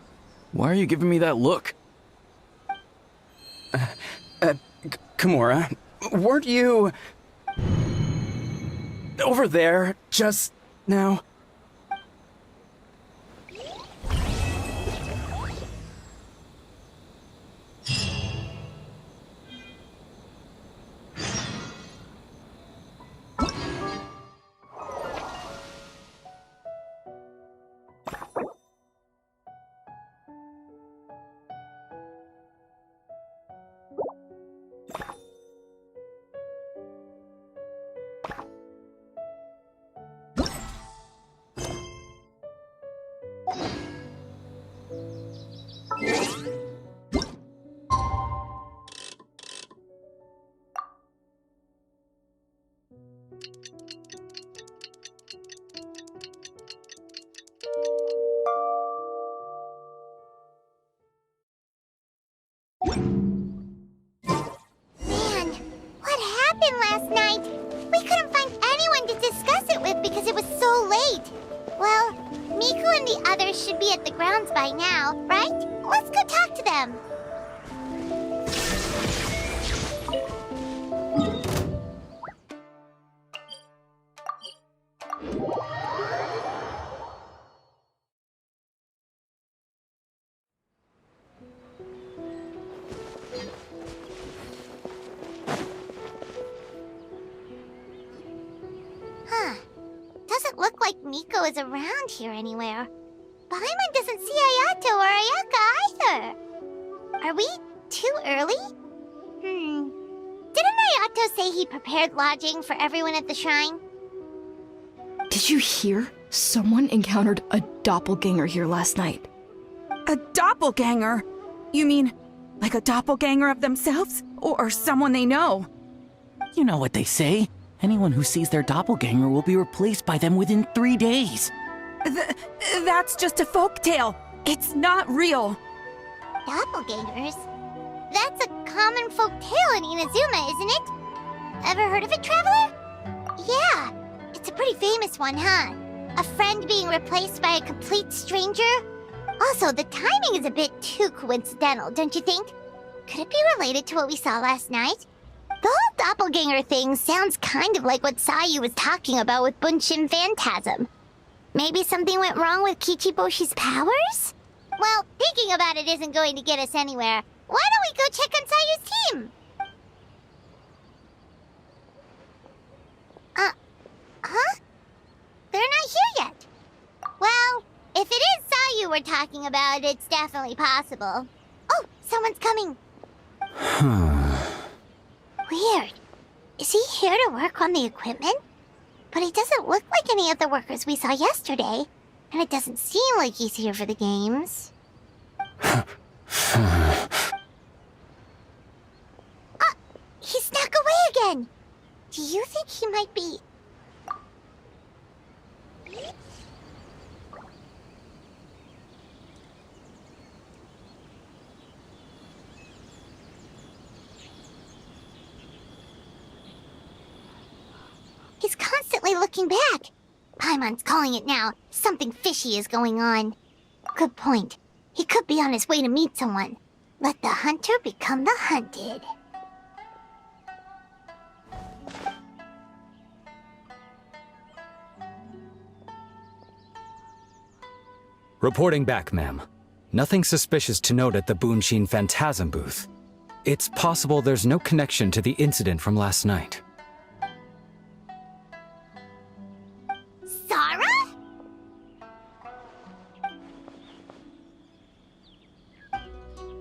Why are you giving me that look? Komura, weren't you over there just now? Man, what happened last night? We couldn't find anyone to discuss it with because it was so late. Well, Miku and the others should be at the grounds by now, right? Let's go talk to them. Huh. Doesn't look like Miko is around here anywhere. Paimon doesn't see Ayato or Ayaka either. Are we too early? Didn't Ayato say he prepared lodging for everyone at the shrine? Did you hear? Someone encountered a doppelganger here last night. A doppelganger? You mean like a doppelganger of themselves? Or someone they know? You know what they say. Anyone who sees their doppelganger will be replaced by them within 3 days. That's just a folktale. It's not real. Doppelgangers? That's a common folk tale in Inazuma, isn't it? Ever heard of it, Traveler? Yeah, it's a pretty famous one, huh? A friend being replaced by a complete stranger? Also, the timing is a bit too coincidental, don't you think? Could it be related to what we saw last night? The whole doppelganger thing sounds kind of like what Sayu was talking about with Bunshin Phantasm. Maybe something went wrong with Kichiboshi's powers? Well, thinking about it isn't going to get us anywhere. Why don't we go check on Sayu's team? Huh? They're not here yet. Well, if it is Sayu we're talking about, it's definitely possible. Oh, someone's coming. Weird. Is he here to work on the equipment? But he doesn't look like any of the workers we saw yesterday. And it doesn't seem like he's here for the games. He snuck away again! Do you think he might be... He's constantly looking back. Paimon's calling it now. Something fishy is going on. Good point. He could be on his way to meet someone. Let the hunter become the hunted. Reporting back, ma'am. Nothing suspicious to note at the Bunshin Phantasm booth. It's possible there's no connection to the incident from last night. Zara?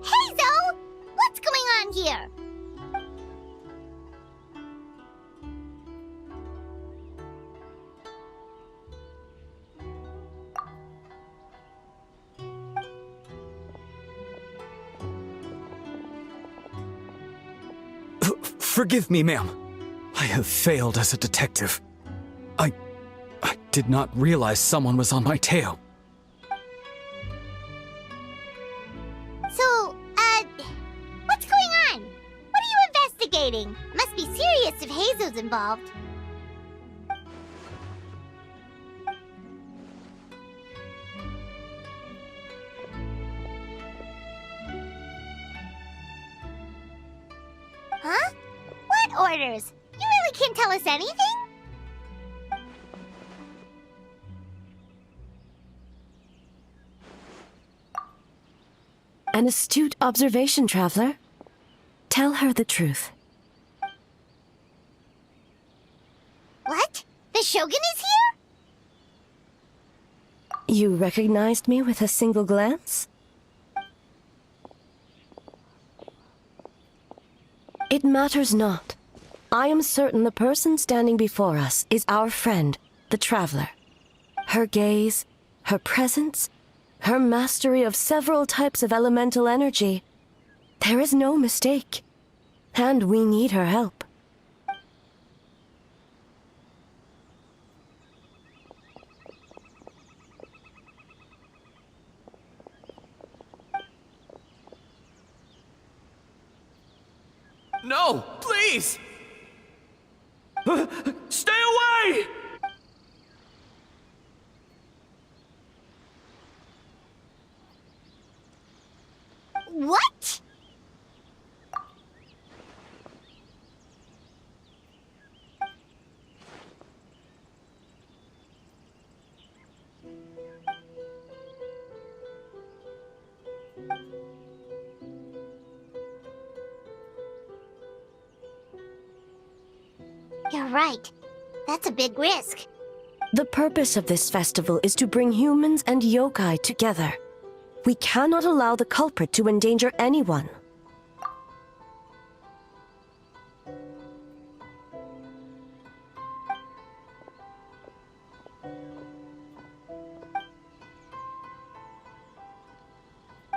Hey, Zo! What's going on here? Forgive me, ma'am. I have failed as a detective. I did not realize someone was on my tail. So, what's going on? What are you investigating? Must be serious if Heizo's involved. Huh? What orders? You really can't tell us anything? An astute observation, Traveler. Tell her the truth. What? The Shogun is here? You recognized me with a single glance? It matters not. I am certain the person standing before us is our friend, the Traveler. Her gaze, her presence, her mastery of several types of elemental energy. There is no mistake. And we need her help. Please! Stay away! What? You're right. That's a big risk. The purpose of this festival is to bring humans and yokai together. We cannot allow the culprit to endanger anyone.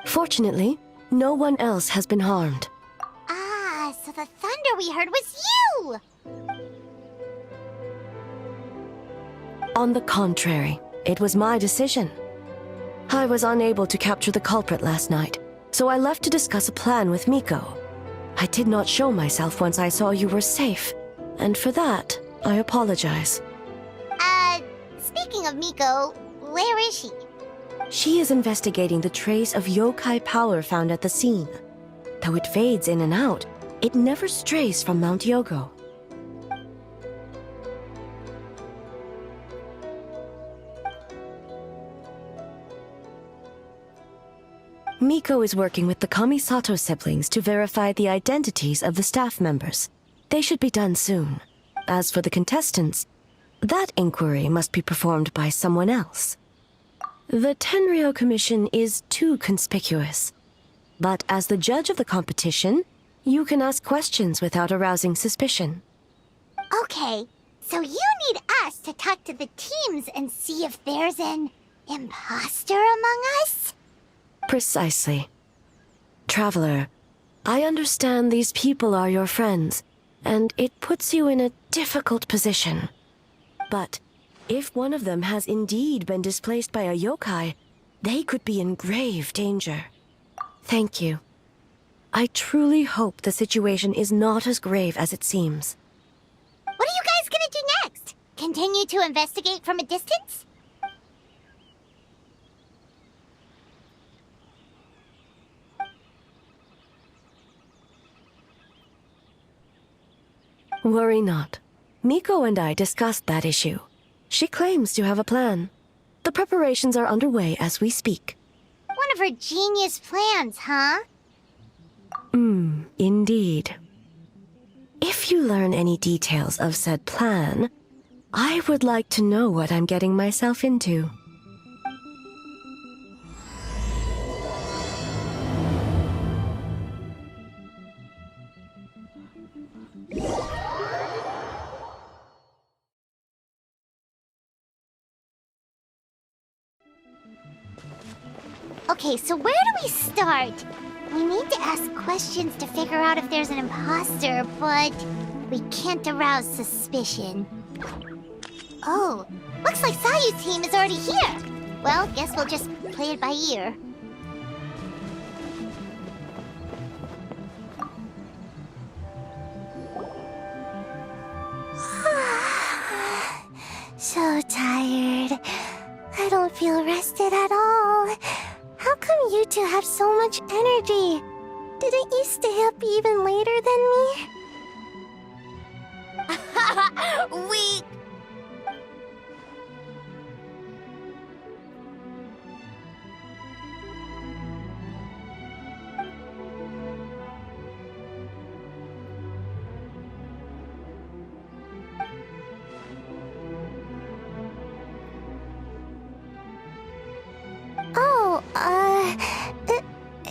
Fortunately, no one else has been harmed. Ah, so the thunder we heard was you! On the contrary, it was my decision. I was unable to capture the culprit last night, so I left to discuss a plan with Miko. I did not show myself once I saw you were safe, and for that, I apologize. Speaking of Miko, where is she? She is investigating the trace of yokai power found at the scene. Though it fades in and out, it never strays from Mount Yogo. Miko is working with the Kamisato siblings to verify the identities of the staff members. They should be done soon. As for the contestants, that inquiry must be performed by someone else. The Tenryo Commission is too conspicuous. But as the judge of the competition, you can ask questions without arousing suspicion. Okay, so you need us to talk to the teams and see if there's an imposter among us? Precisely. Traveler, I understand these people are your friends, and it puts you in a difficult position. But if one of them has indeed been displaced by a yokai, they could be in grave danger. Thank you. I truly hope the situation is not as grave as it seems. What are you guys gonna do next? Continue to investigate from a distance? Worry not. Miko and I discussed that issue. She claims to have a plan. The preparations are underway as we speak. One of her genius plans, huh? Indeed. If you learn any details of said plan, I would like to know what I'm getting myself into. Okay, so where do we start? We need to ask questions to figure out if there's an imposter, but we can't arouse suspicion. Oh, looks like Sayu's team is already here. Well, guess we'll just play it by ear. So tired. I don't feel rested at all. How come you two have so much energy? Didn't you stay up even later than me? Weak!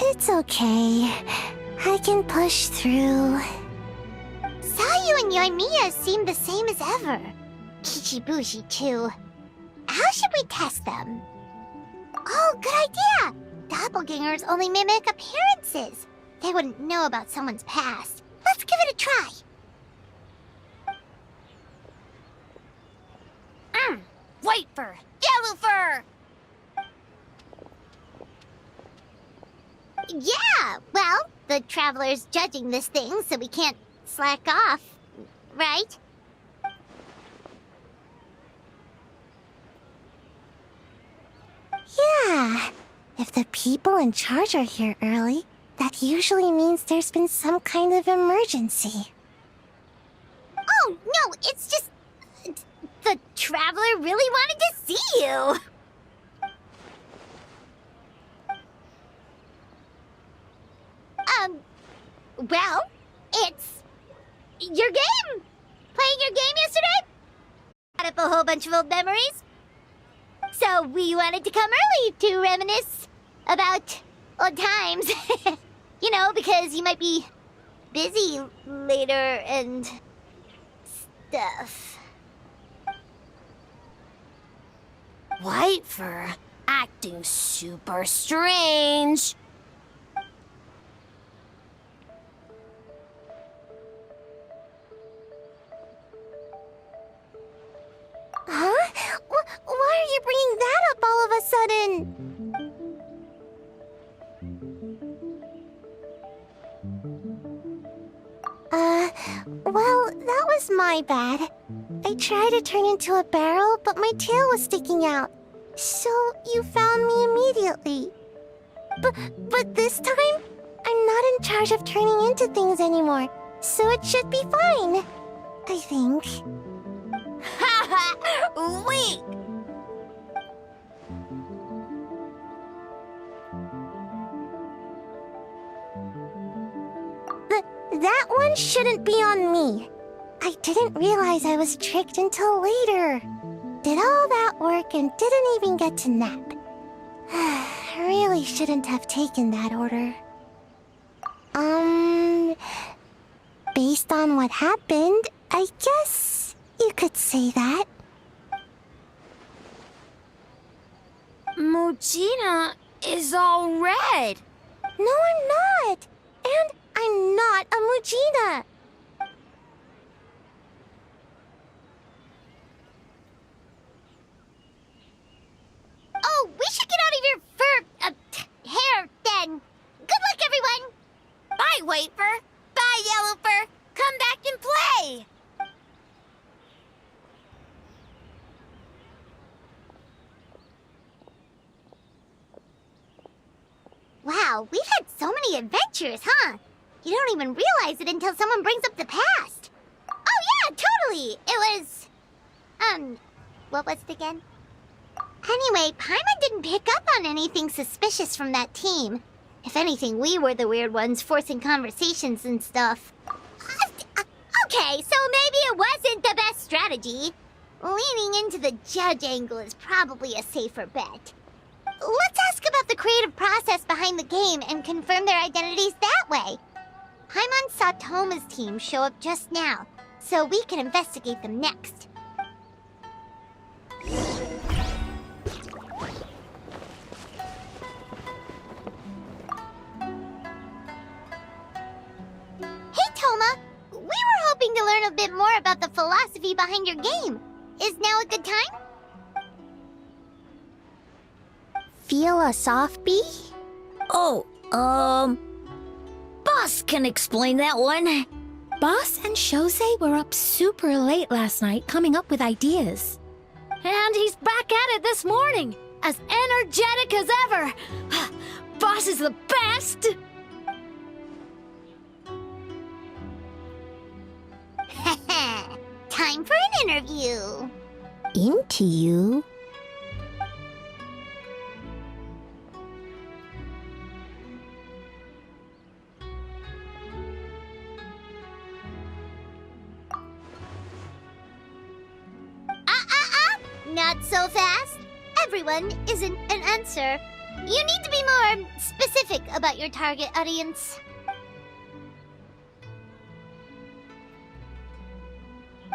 It's okay. I can push through. Sayu and Yoimiya seem the same as ever. Kichibushi, too. How should we test them? Oh, good idea! Doppelgangers only mimic appearances. They wouldn't know about someone's past. Let's give it a try. White fur! Yellow fur! Yeah, well, the Traveler's judging this thing, so we can't slack off, right? Yeah. If the people in charge are here early, that usually means there's been some kind of emergency. Oh, no, it's just... the Traveler really wanted to see you. Well, it's... your game! Playing your game yesterday? Got up a whole bunch of old memories. So we wanted to come early to reminisce about old times. You know, because you might be busy later and stuff. White fur acting super strange. Huh? Why are you bringing that up all of a sudden? Well, that was my bad. I tried to turn into a barrel, but my tail was sticking out. So you found me immediately. But this time, I'm not in charge of turning into things anymore, so it should be fine. I think. Wait! That one shouldn't be on me. I didn't realize I was tricked until later. Did all that work and didn't even get to nap. Really shouldn't have taken that order. Based on what happened, I guess you could say that. Mujina is all red. No, I'm not. And I'm not a Mujina. Oh, we should get out of your fur, hair, then. Good luck, everyone. Bye, White Fur. Bye, Yellow Fur. Come back and play. Wow, we've had so many adventures, huh? You don't even realize it until someone brings up the past. Oh yeah, totally! It was... what was it again? Anyway, Paimon didn't pick up on anything suspicious from that team. If anything, we were the weird ones forcing conversations and stuff. Okay, so maybe it wasn't the best strategy. Leaning into the judge angle is probably a safer bet. Let's ask about the creative process behind the game and confirm their identities that way. Paimon saw Toma's team show up just now, so we can investigate them next. Hey, Toma! We were hoping to learn a bit more about the philosophy behind your game. Is now a good time? Feel us off, B? Oh, Boss can explain that one. Boss and Shosei were up super late last night coming up with ideas. And he's back at it this morning, as energetic as ever. Boss is the best! Time for an interview. Into you? Not so fast. Everyone isn't an answer. You need to be more specific about your target audience.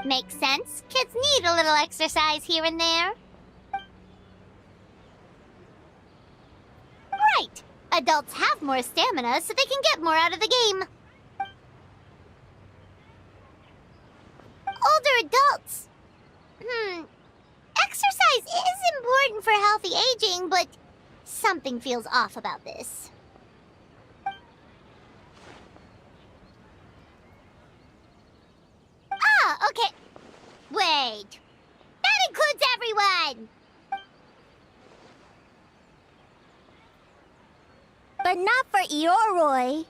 Makes sense. Kids need a little exercise here and there. Right. Adults have more stamina, so they can get more out of the game. Older adults. Exercise is important for healthy aging, but something feels off about this. Okay. Wait. That includes everyone! But not for Ioroi.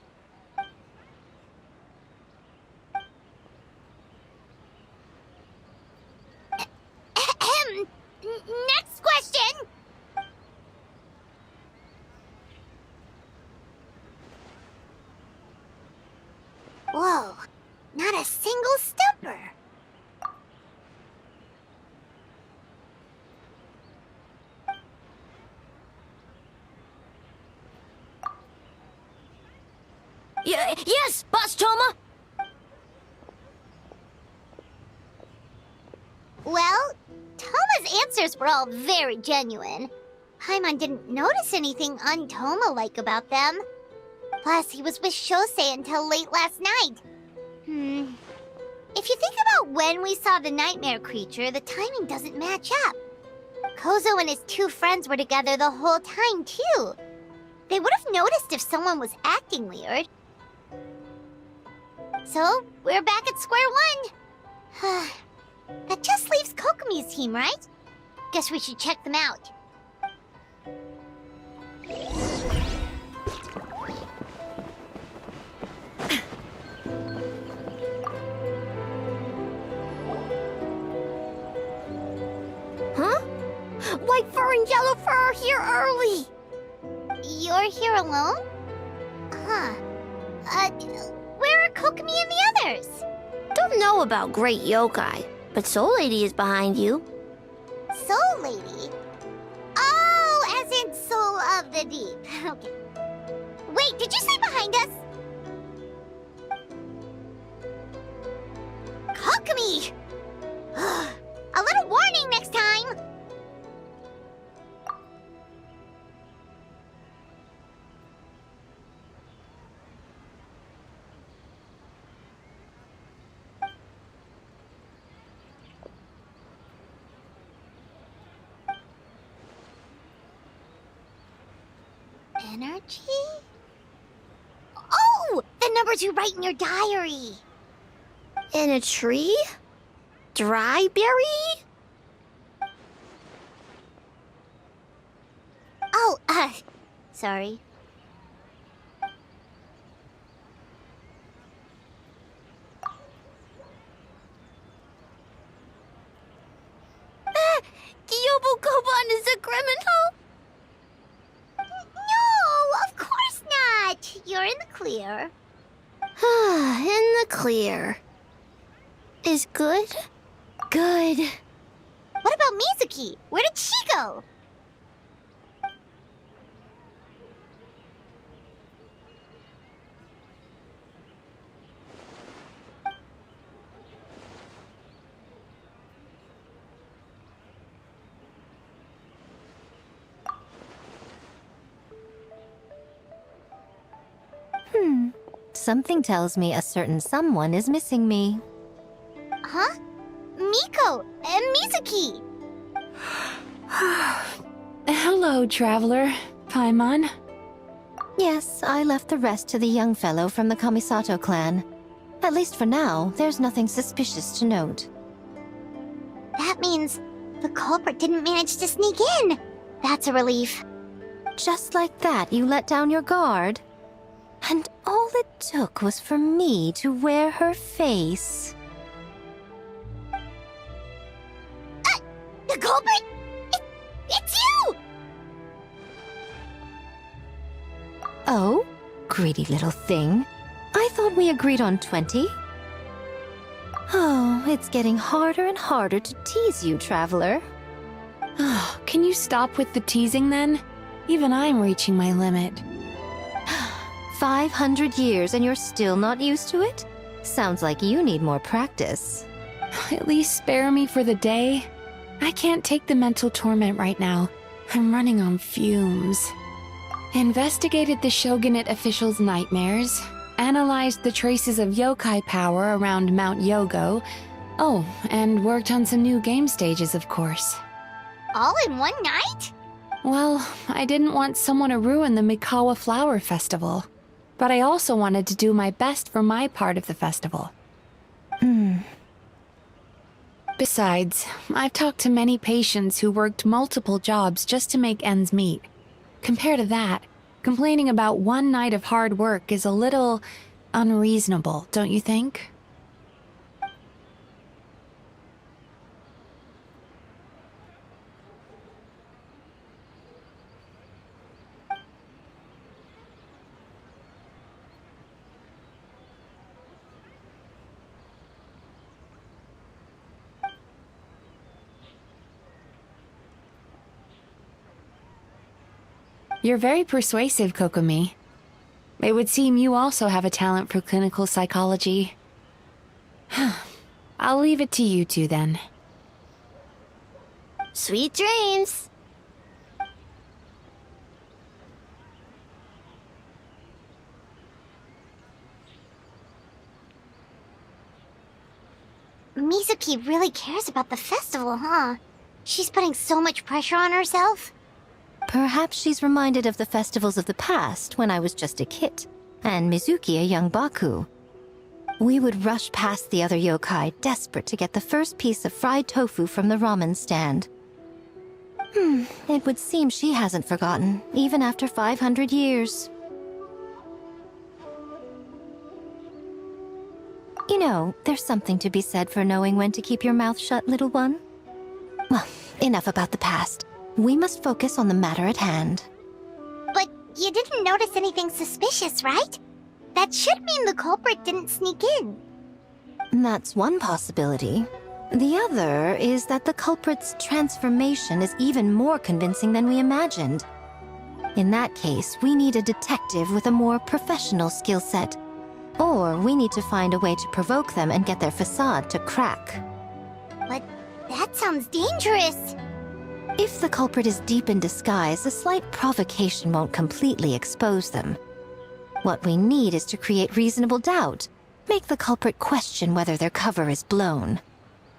Next question! Whoa, not a single stumper. Yes, Boss Toma! Well, Toma's answers were all very genuine. Paimon didn't notice anything un-Toma-like about them. Plus, he was with Shosei until late last night. If you think about when we saw the nightmare creature, the timing doesn't match up. Kozo and his two friends were together the whole time, too. They would have noticed if someone was acting weird. So, we're back at square one. That just leaves Kokomi's team, right? Guess we should check them out. Huh? White fur and yellow fur are here early! You're here alone? Huh. Where are Kokomi and the others? Don't know about Great Yokai, but Soul Lady is behind you. Soul Lady? Oh, as in Soul of the Deep. Okay. Wait, did you say behind us? Kokomi! A little warning next time! Energy? Oh! The numbers you write in your diary! In a tree? Dry berry? Oh, sorry. Kyobu Koban is a criminal? No, of course not! You're in the clear. In the clear. Is good? Good. What about Mizuki? Where did she go? Something tells me a certain someone is missing me. Huh? Miko and Mizuki! Hello, traveler. Paimon. Yes, I left the rest to the young fellow from the Kamisato clan. At least for now, there's nothing suspicious to note. That means the culprit didn't manage to sneak in. That's a relief. Just like that, you let down your guard? And all it took was for me to wear her face. The culprit? It's you! Oh? Greedy little thing. I thought we agreed on 20. Oh, it's getting harder and harder to tease you, traveler. Can you stop with the teasing then? Even I'm reaching my limit. 500 years and you're still not used to it? Sounds like you need more practice. At least spare me for the day. I can't take the mental torment right now. I'm running on fumes. Investigated the Shogunate officials' nightmares, analyzed the traces of yokai power around Mount Yogo. Oh, and worked on some new game stages, of course. All in one night? Well, I didn't want someone to ruin the Mikawa Flower Festival. But I also wanted to do my best for my part of the festival. Besides, I've talked to many patients who worked multiple jobs just to make ends meet. Compared to that, complaining about one night of hard work is a little unreasonable, don't you think? You're very persuasive, Kokomi. It would seem you also have a talent for clinical psychology. I'll leave it to you two then. Sweet dreams! Mizuki really cares about the festival, huh? She's putting so much pressure on herself. Perhaps she's reminded of the festivals of the past when I was just a kid, and Mizuki a young Baku. We would rush past the other yokai, desperate to get the first piece of fried tofu from the ramen stand. It would seem she hasn't forgotten, even after 500 years. You know, there's something to be said for knowing when to keep your mouth shut, little one. Well, enough about the past. We must focus on the matter at hand. But you didn't notice anything suspicious, right? That should mean the culprit didn't sneak in. That's one possibility. The other is that the culprit's transformation is even more convincing than we imagined. In that case, we need a detective with a more professional skill set. Or we need to find a way to provoke them and get their facade to crack. But that sounds dangerous. If the culprit is deep in disguise, a slight provocation won't completely expose them. What we need is to create reasonable doubt, make the culprit question whether their cover is blown.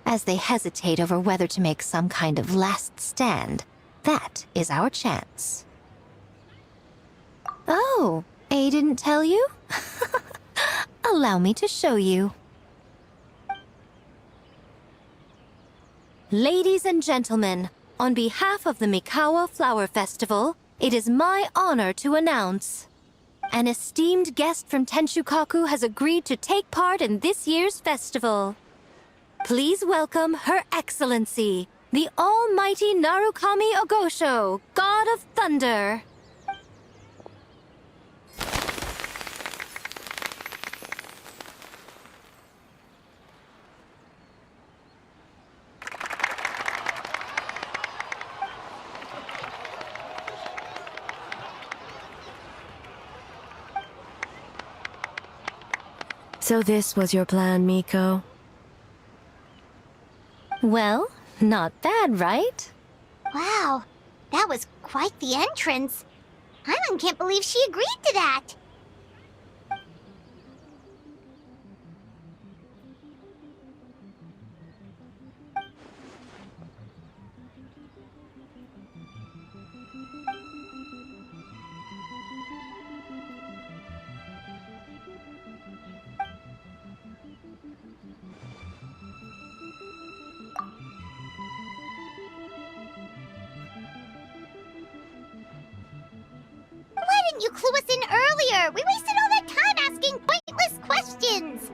As they hesitate over whether to make some kind of last stand, that is our chance. Oh, A didn't tell you? Allow me to show you. Ladies and gentlemen, on behalf of the Mikawa Flower Festival, it is my honor to announce an esteemed guest from Tenshukaku has agreed to take part in this year's festival. Please welcome Her Excellency, the Almighty Narukami Ogosho, God of Thunder. So this was your plan, Miko? Well, not bad, right? Wow, that was quite the entrance. Paimon can't believe she agreed to that. Why didn't you clue us in earlier? We wasted all that time asking pointless questions.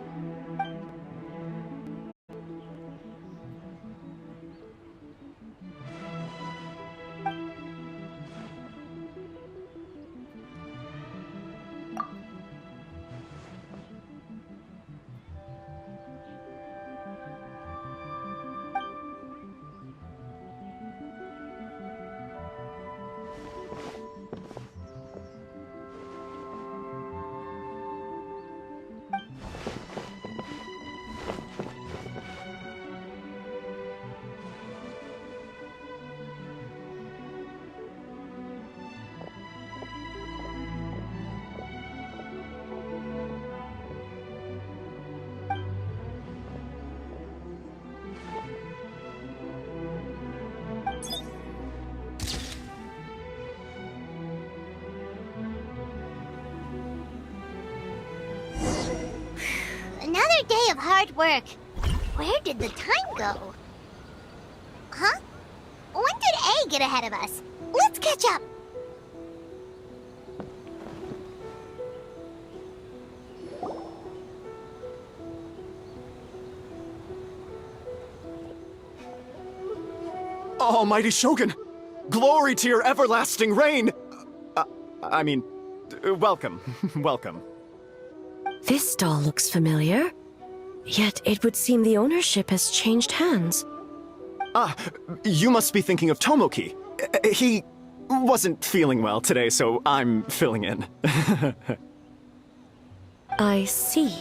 Another day of hard work. Where did the time go? Huh? When did A get ahead of us? Let's catch up. Almighty Shogun! Glory to your everlasting reign! Welcome. Welcome. This stall looks familiar. Yet it would seem the ownership has changed hands. Ah, you must be thinking of Tomoki. He wasn't feeling well today, so I'm filling in. I see.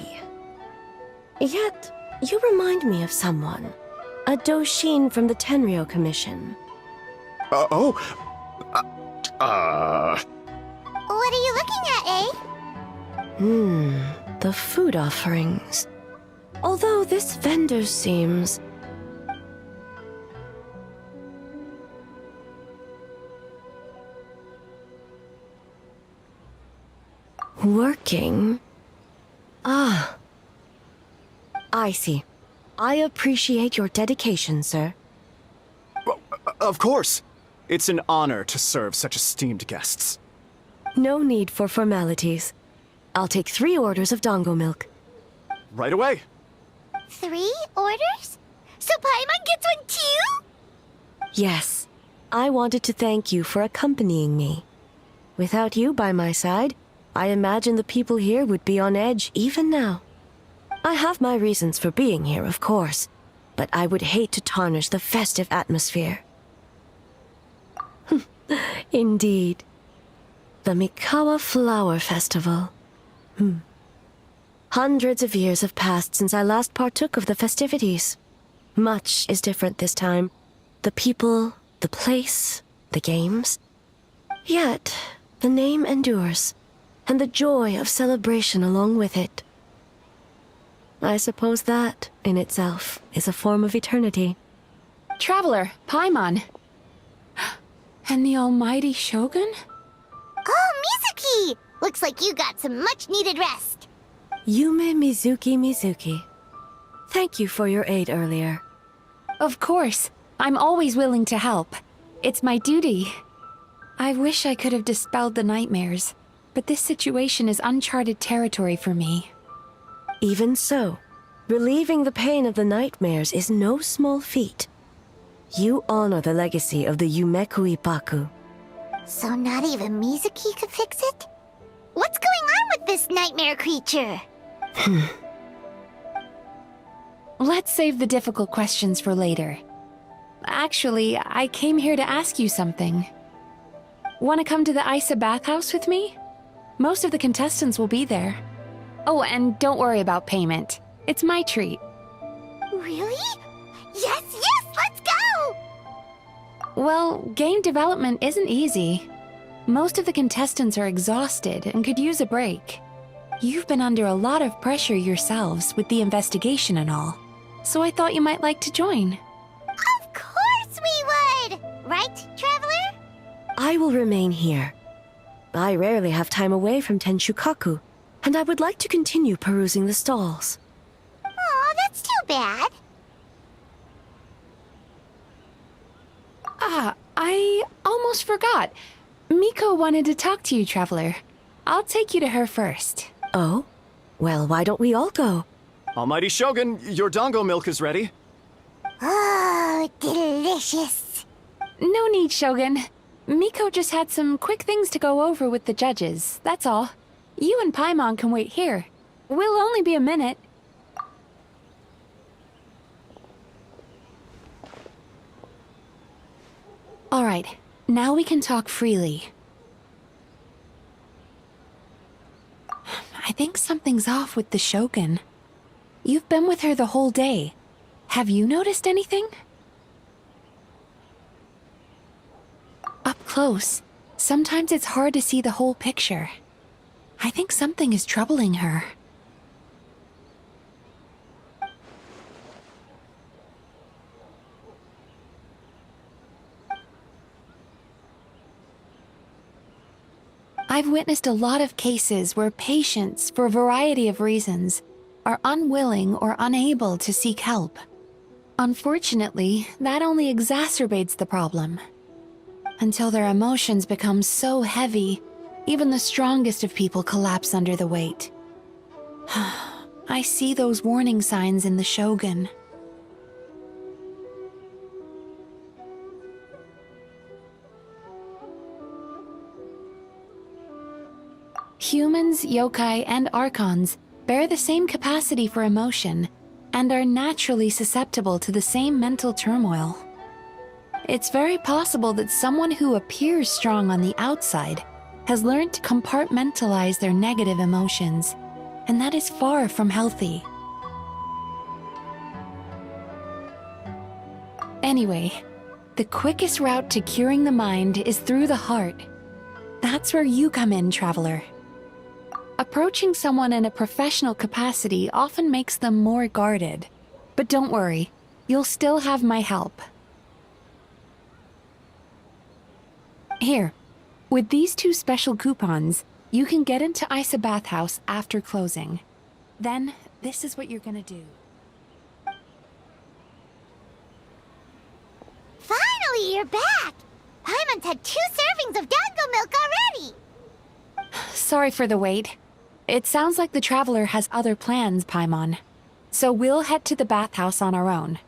Yet, you remind me of someone. A Doshin from the Tenryo Commission. What are you looking at, eh? The food offerings. Although this vendor seems... working. Ah. I see. I appreciate your dedication, sir. Of course. It's an honor to serve such esteemed guests. No need for formalities. I'll take 3 orders of dango milk. Right away. 3 orders? So Paimon gets one too? Yes. I wanted to thank you for accompanying me. Without you by my side, I imagine the people here would be on edge even now. I have my reasons for being here, of course, but I would hate to tarnish the festive atmosphere. Indeed. The Mikawa Flower Festival. Hundreds of years have passed since I last partook of the festivities. Much is different this time. The people, the place, the games. Yet, the name endures, and the joy of celebration along with it. I suppose that, in itself, is a form of eternity. Traveler, Paimon. And the almighty Shogun? Oh, Mizuki! Looks like you got some much-needed rest. Yume Mizuki. Thank you for your aid earlier. Of course. I'm always willing to help. It's my duty. I wish I could have dispelled the nightmares, but this situation is uncharted territory for me. Even so, relieving the pain of the nightmares is no small feat. You honor the legacy of the Yumeku Ippaku. So not even Mizuki could fix it? What's going on with this nightmare creature? Let's save the difficult questions for later. Actually, I came here to ask you something. Want to come to the Isa bathhouse with me? Most of the contestants will be there. Oh, and don't worry about payment. It's my treat. Really? Yes, let's go! Well, game development isn't easy. Most of the contestants are exhausted and could use a break. You've been under a lot of pressure yourselves with the investigation and all, so I thought you might like to join. Of course we would! Right, Traveler? I will remain here. I rarely have time away from Tenshukaku, and I would like to continue perusing the stalls. Aw, that's too bad. I almost forgot. Miko wanted to talk to you, Traveler. I'll take you to her first. Oh? Well, why don't we all go? Almighty Shogun, your dango milk is ready. Oh, delicious. No need, Shogun. Miko just had some quick things to go over with the judges, that's all. You and Paimon can wait here. We'll only be a minute. All right, now we can talk freely. I think something's off with the Shogun. You've been with her the whole day. Have you noticed anything? Up close, sometimes it's hard to see the whole picture. I think something is troubling her. I've witnessed a lot of cases where patients, for a variety of reasons, are unwilling or unable to seek help. Unfortunately, that only exacerbates the problem. Until their emotions become so heavy, even the strongest of people collapse under the weight. I see those warning signs in the Shogun. Humans, yokai, and archons bear the same capacity for emotion and are naturally susceptible to the same mental turmoil. It's very possible that someone who appears strong on the outside has learned to compartmentalize their negative emotions, and that is far from healthy. Anyway, the quickest route to curing the mind is through the heart. That's where you come in, traveler. Approaching someone in a professional capacity often makes them more guarded. But don't worry, you'll still have my help. Here, with these 2 special coupons, you can get into Isa Bathhouse after closing. Then, this is what you're gonna do. Finally, you're back! Paimon's had 2 servings of dango milk already! Sorry for the wait. It sounds like the traveler has other plans, Paimon. So we'll head to the bathhouse on our own.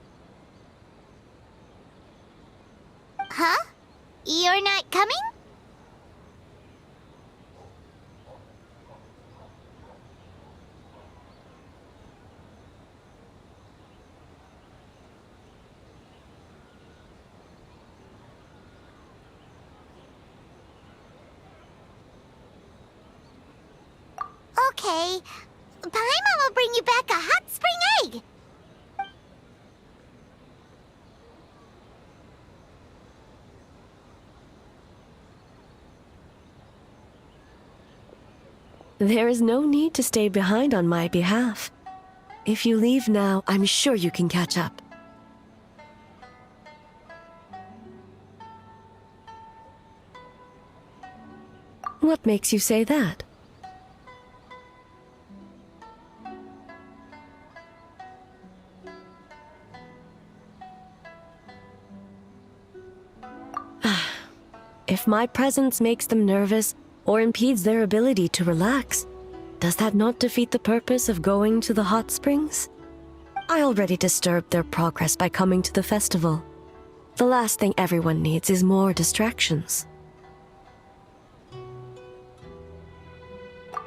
Huh? You're not coming? Okay. Paimon will bring you back a hot spring egg! There is no need to stay behind on my behalf. If you leave now, I'm sure you can catch up. What makes you say that? If my presence makes them nervous or impedes their ability to relax, does that not defeat the purpose of going to the hot springs? I already disturbed their progress by coming to the festival. The last thing everyone needs is more distractions.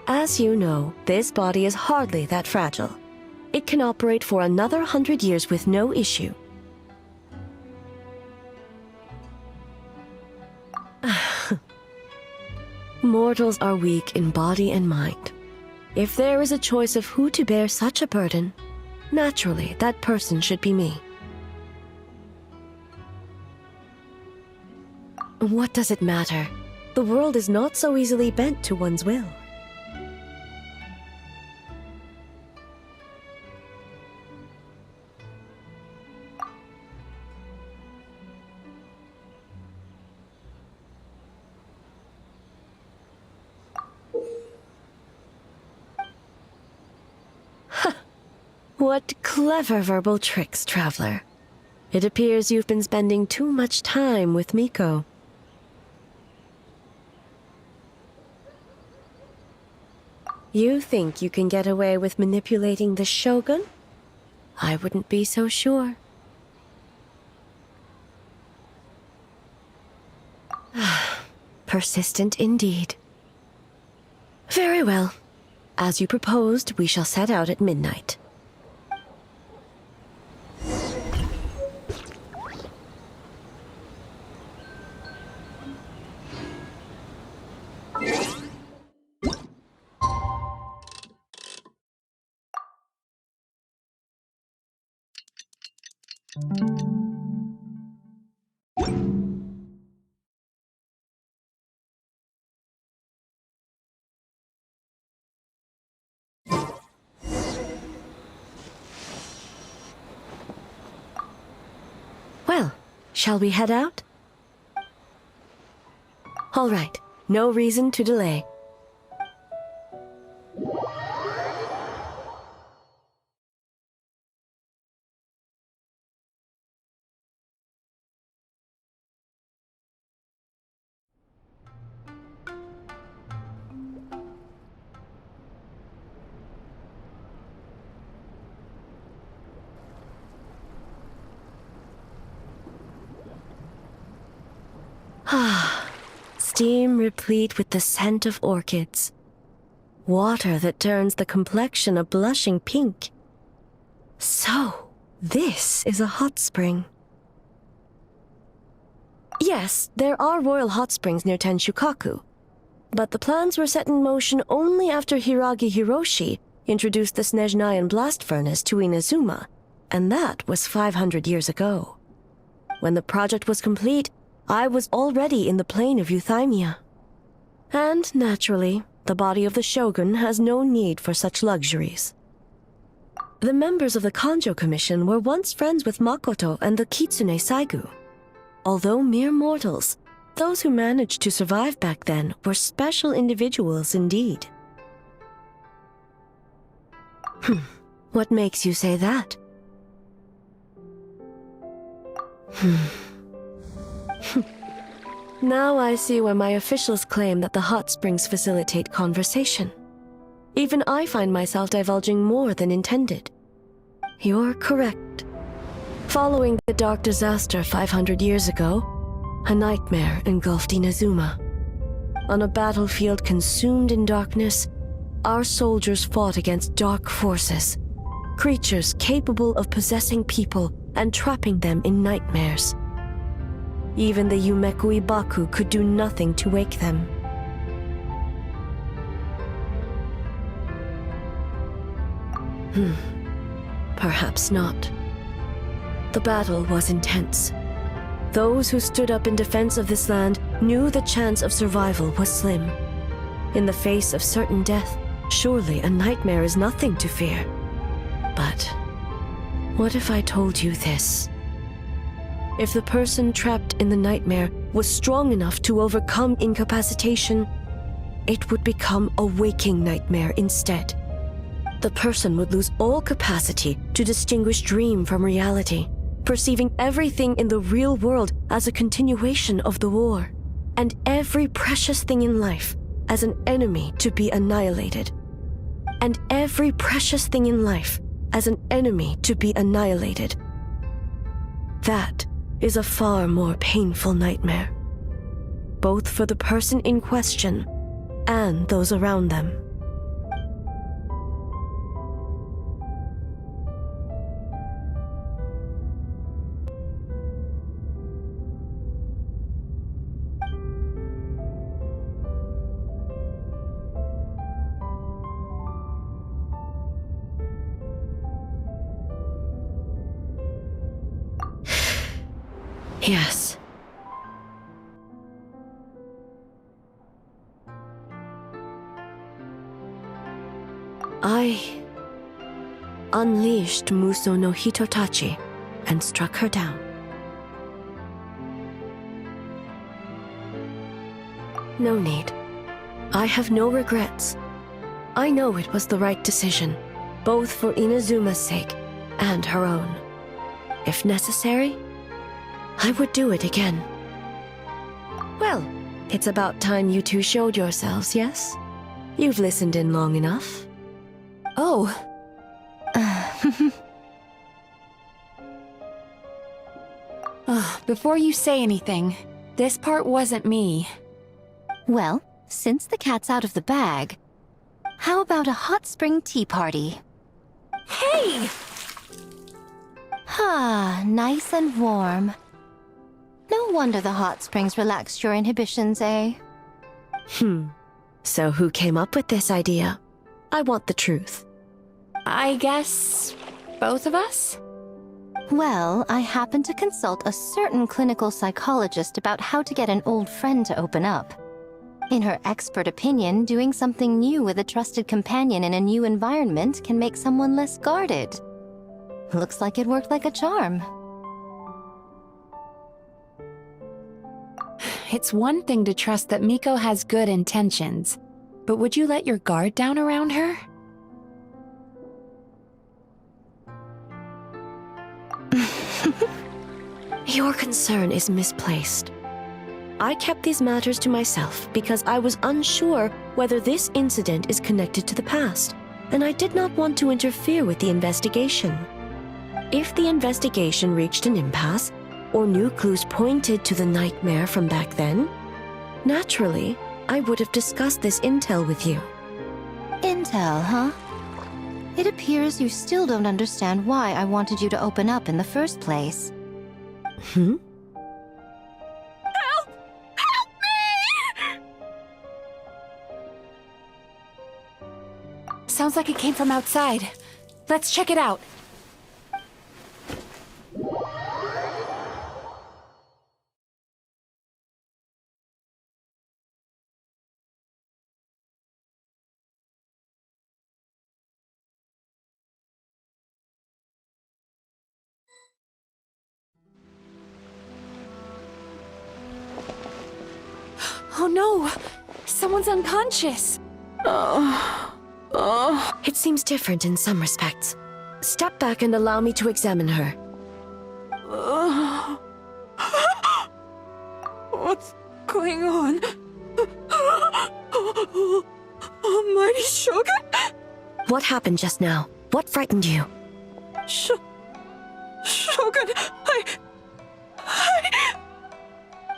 As you know, this body is hardly that fragile. It can operate for another 100 years with no issue. Mortals are weak in body and mind. If there is a choice of who to bear such a burden, naturally that person should be me. What does it matter? The world is not so easily bent to one's will. What clever verbal tricks, traveler. It appears you've been spending too much time with Miko. You think you can get away with manipulating the Shogun? I wouldn't be so sure. Persistent indeed. Very well. As you proposed, we shall set out at midnight. Well, shall we head out? All right, no reason to delay. steam replete with the scent of orchids. Water that turns the complexion a blushing pink. So, this is a hot spring. Yes, there are royal hot springs near Tenshukaku, but the plans were set in motion only after Hiragi Hiroshi introduced the Snezhnayan blast furnace to Inazuma, and that was 500 years ago. When the project was complete, I was already in the plain of Euthymia. And, naturally, the body of the shogun has no need for such luxuries. The members of the Kanjo Commission were once friends with Makoto and the Kitsune Saigu. Although mere mortals, those who managed to survive back then were special individuals indeed. What makes you say that? Now I see why my officials claim that the hot springs facilitate conversation. Even I find myself divulging more than intended. You're correct. Following the dark disaster 500 years ago, a nightmare engulfed Inazuma. On a battlefield consumed in darkness, our soldiers fought against dark forces, creatures capable of possessing people and trapping them in nightmares. Even the Yumeku Ibaku could do nothing to wake them. Perhaps not. The battle was intense. Those who stood up in defense of this land knew the chance of survival was slim. In the face of certain death, surely a nightmare is nothing to fear. But what if I told you this? If the person trapped in the nightmare was strong enough to overcome incapacitation, it would become a waking nightmare instead. The person would lose all capacity to distinguish dream from reality, perceiving everything in the real world as a continuation of the war, and every precious thing in life as an enemy to be annihilated. And every precious thing in life as an enemy to be annihilated. That is a far more painful nightmare, both for the person in question and those around them. Yes. I unleashed Muso no Hitotachi and struck her down. No need. I have no regrets. I know it was the right decision, both for Inazuma's sake and her own. If necessary, I would do it again. Well, it's about time you two showed yourselves, yes? You've listened in long enough. Oh. Before you say anything, this part wasn't me. Well, since the cat's out of the bag, how about a hot spring tea party? Hey! Ah, nice and warm. No wonder the hot springs relaxed your inhibitions, eh? So who came up with this idea? I want the truth. I guess both of us? Well, I happened to consult a certain clinical psychologist about how to get an old friend to open up. In her expert opinion, doing something new with a trusted companion in a new environment can make someone less guarded. Looks like it worked like a charm. It's one thing to trust that Miko has good intentions, but would you let your guard down around her? Your concern is misplaced. I kept these matters to myself because I was unsure whether this incident is connected to the past, and I did not want to interfere with the investigation. If the investigation reached an impasse, or new clues pointed to the nightmare from back then, Naturally, I would have discussed this intel with you. Intel, huh? It appears you still don't understand why I wanted you to open up in the first place. Hmm? Help! Help me! Sounds like it came from outside. Let's check it out. Oh no! Someone's unconscious! It seems different in some respects. Step back and allow me to examine her. What's going on? Almighty Shogun? What happened just now? What frightened you? Shogun,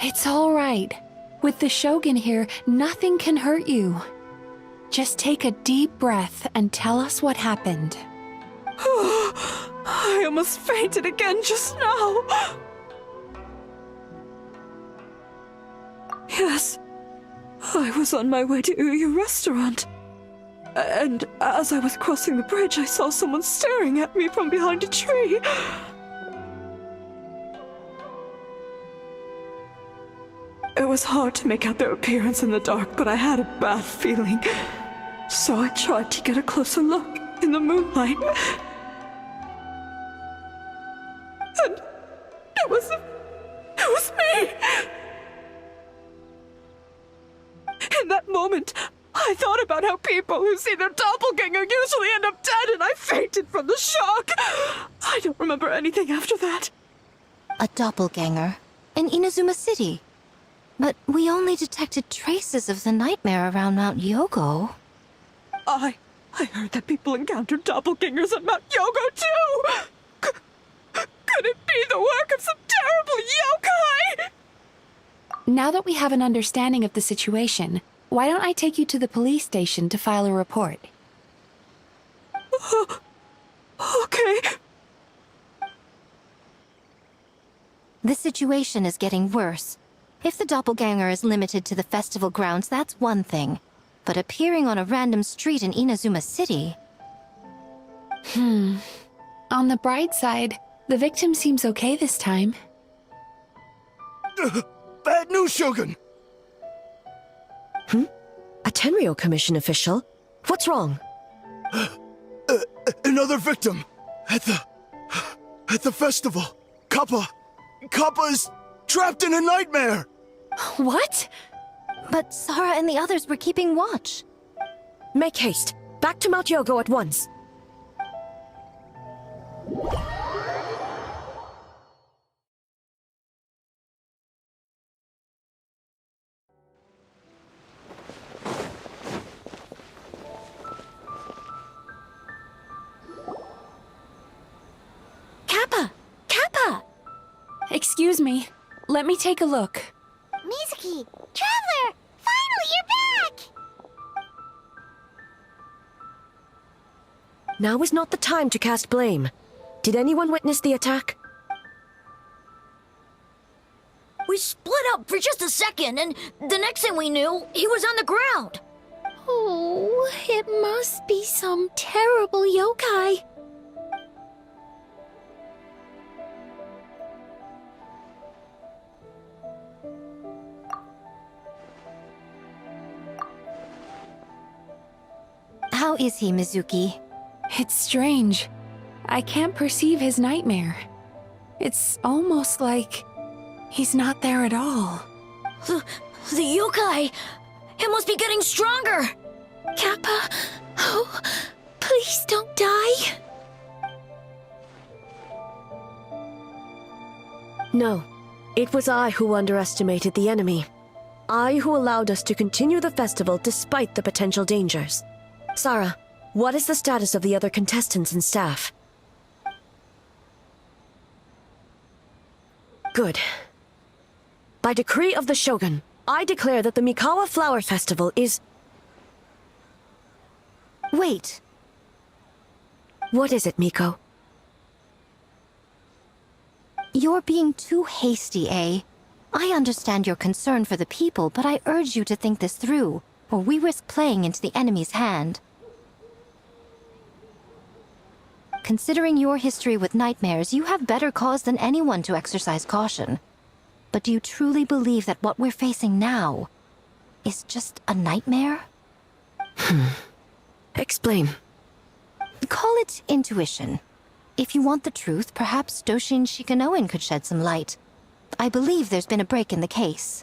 It's all right. With the Shogun here, nothing can hurt you. Just take a deep breath and tell us what happened. I almost fainted again just now. Yes, I was on my way to Uyu restaurant. And as I was crossing the bridge, I saw someone staring at me from behind a tree. It was hard to make out their appearance in the dark, but I had a bad feeling. So I tried to get a closer look in the moonlight. And it was me! In that moment, I thought about how people who see their doppelganger usually end up dead, and I fainted from the shock. I don't remember anything after that. A doppelganger? In Inazuma City? But we only detected traces of the nightmare around Mount Yogo. I heard that people encountered doppelgangers at Mount Yogo too! Could it be the work of some terrible yokai? Now that we have an understanding of the situation, why don't I take you to the police station to file a report? Okay. The situation is getting worse. If the doppelganger is limited to the festival grounds, that's one thing. But appearing on a random street in Inazuma City... On the bright side, the victim seems okay this time. Bad news, Shogun! A Tenryo Commission official? What's wrong? Another victim! At the festival! Kappa is trapped in a nightmare! What? But Sara and the others were keeping watch. Make haste. Back to Mount Yogo at once. Kappa! Kappa! Excuse me. Let me take a look. Mizuki! Traveler! Finally, you're back! Now is not the time to cast blame. Did anyone witness the attack? We split up for just a second, and the next thing we knew, he was on the ground. Oh, it must be some terrible yokai. How is he, Mizuki? It's strange. I can't perceive his nightmare. It's almost like he's not there at all. The yokai! It must be getting stronger! Kappa, oh, please don't die. No. It was I who underestimated the enemy. I who allowed us to continue the festival despite the potential dangers. Sara, what is the status of the other contestants and staff? Good. By decree of the Shogun, I declare that the Mikawa Flower Festival is... Wait. What is it, Miko? You're being too hasty, eh? I understand your concern for the people, but I urge you to think this through, or we risk playing into the enemy's hand. Considering your history with nightmares, you have better cause than anyone to exercise caution. But do you truly believe that what we're facing now is just a nightmare? Explain. Call it intuition. If you want the truth, perhaps Doshin Shikanoin could shed some light. I believe there's been a break in the case.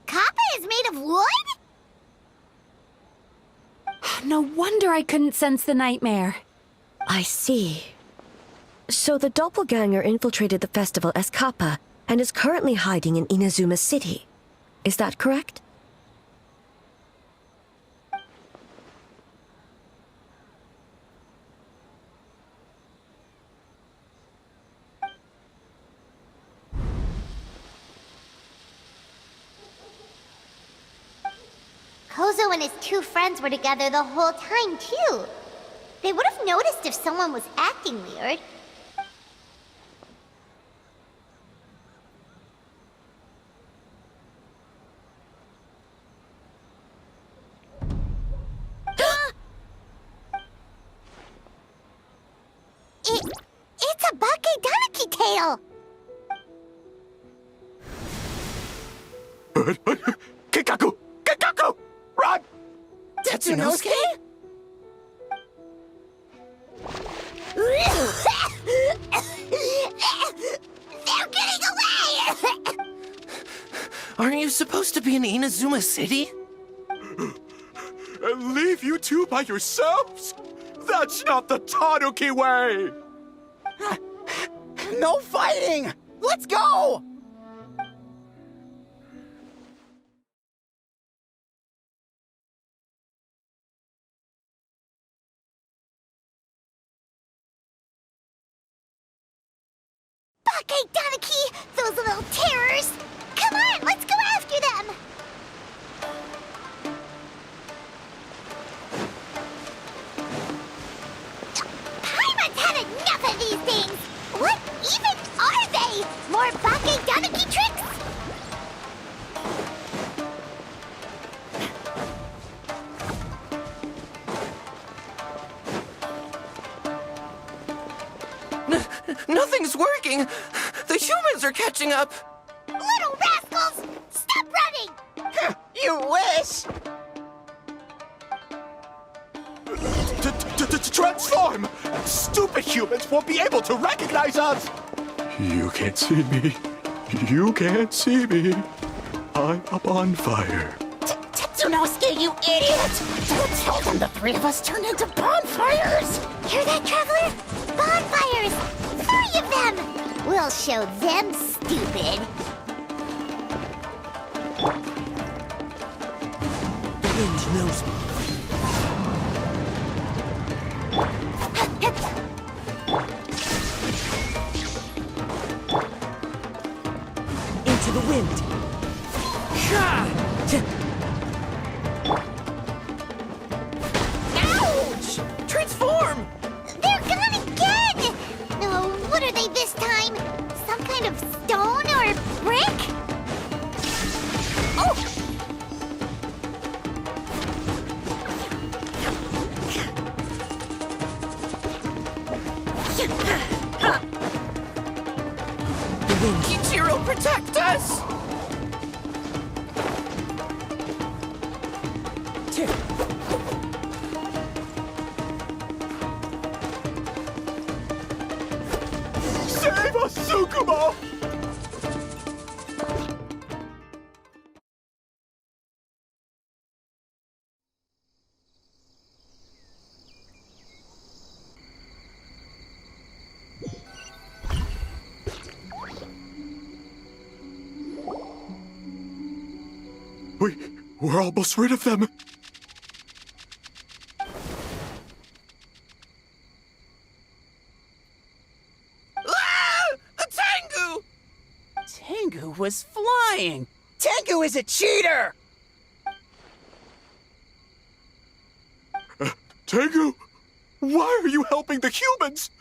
Kappa is made of wood? No wonder I couldn't sense the nightmare. I see. So the doppelganger infiltrated the festival as Kappa and is currently hiding in Inazuma City. Is that correct? Kozo and his two friends were together the whole time, too. They would have noticed if someone was acting weird. It's a Bakedaniki tail! Kikaku! Kikaku! Run! Tetsunosuke? They're getting away! Aren't you supposed to be in Inazuma City? And leave you two by yourselves? That's not the Tanuki way! No fighting! Let's go! Bakedaniki! Those little terrors! Come on, let's go after them! Paimon's had enough of these things! What even are they? More Bakedaniki tricks? Nothing's working. The humans are catching up. Little rascals! Stop running! You wish! Transform! Stupid humans won't be able to recognize us! You can't see me. You can't see me. I'm up on fire. Tetsunosuke, you idiot! Don't tell them the three of us turned into bonfires! Hear that, Traveler? Bonfires! 3 of them! We'll show them, stupid. The wind knows me. Into the wind. Ouch! Transform! They're gone again! No, what are they this time? Some kind of stone or brick? Oh! Kichiro, protect us! Save us, Tsukumo! We're almost rid of them. Ah! A Tengu! Tengu was flying! Tengu is a cheater! Tengu, why are you helping the humans?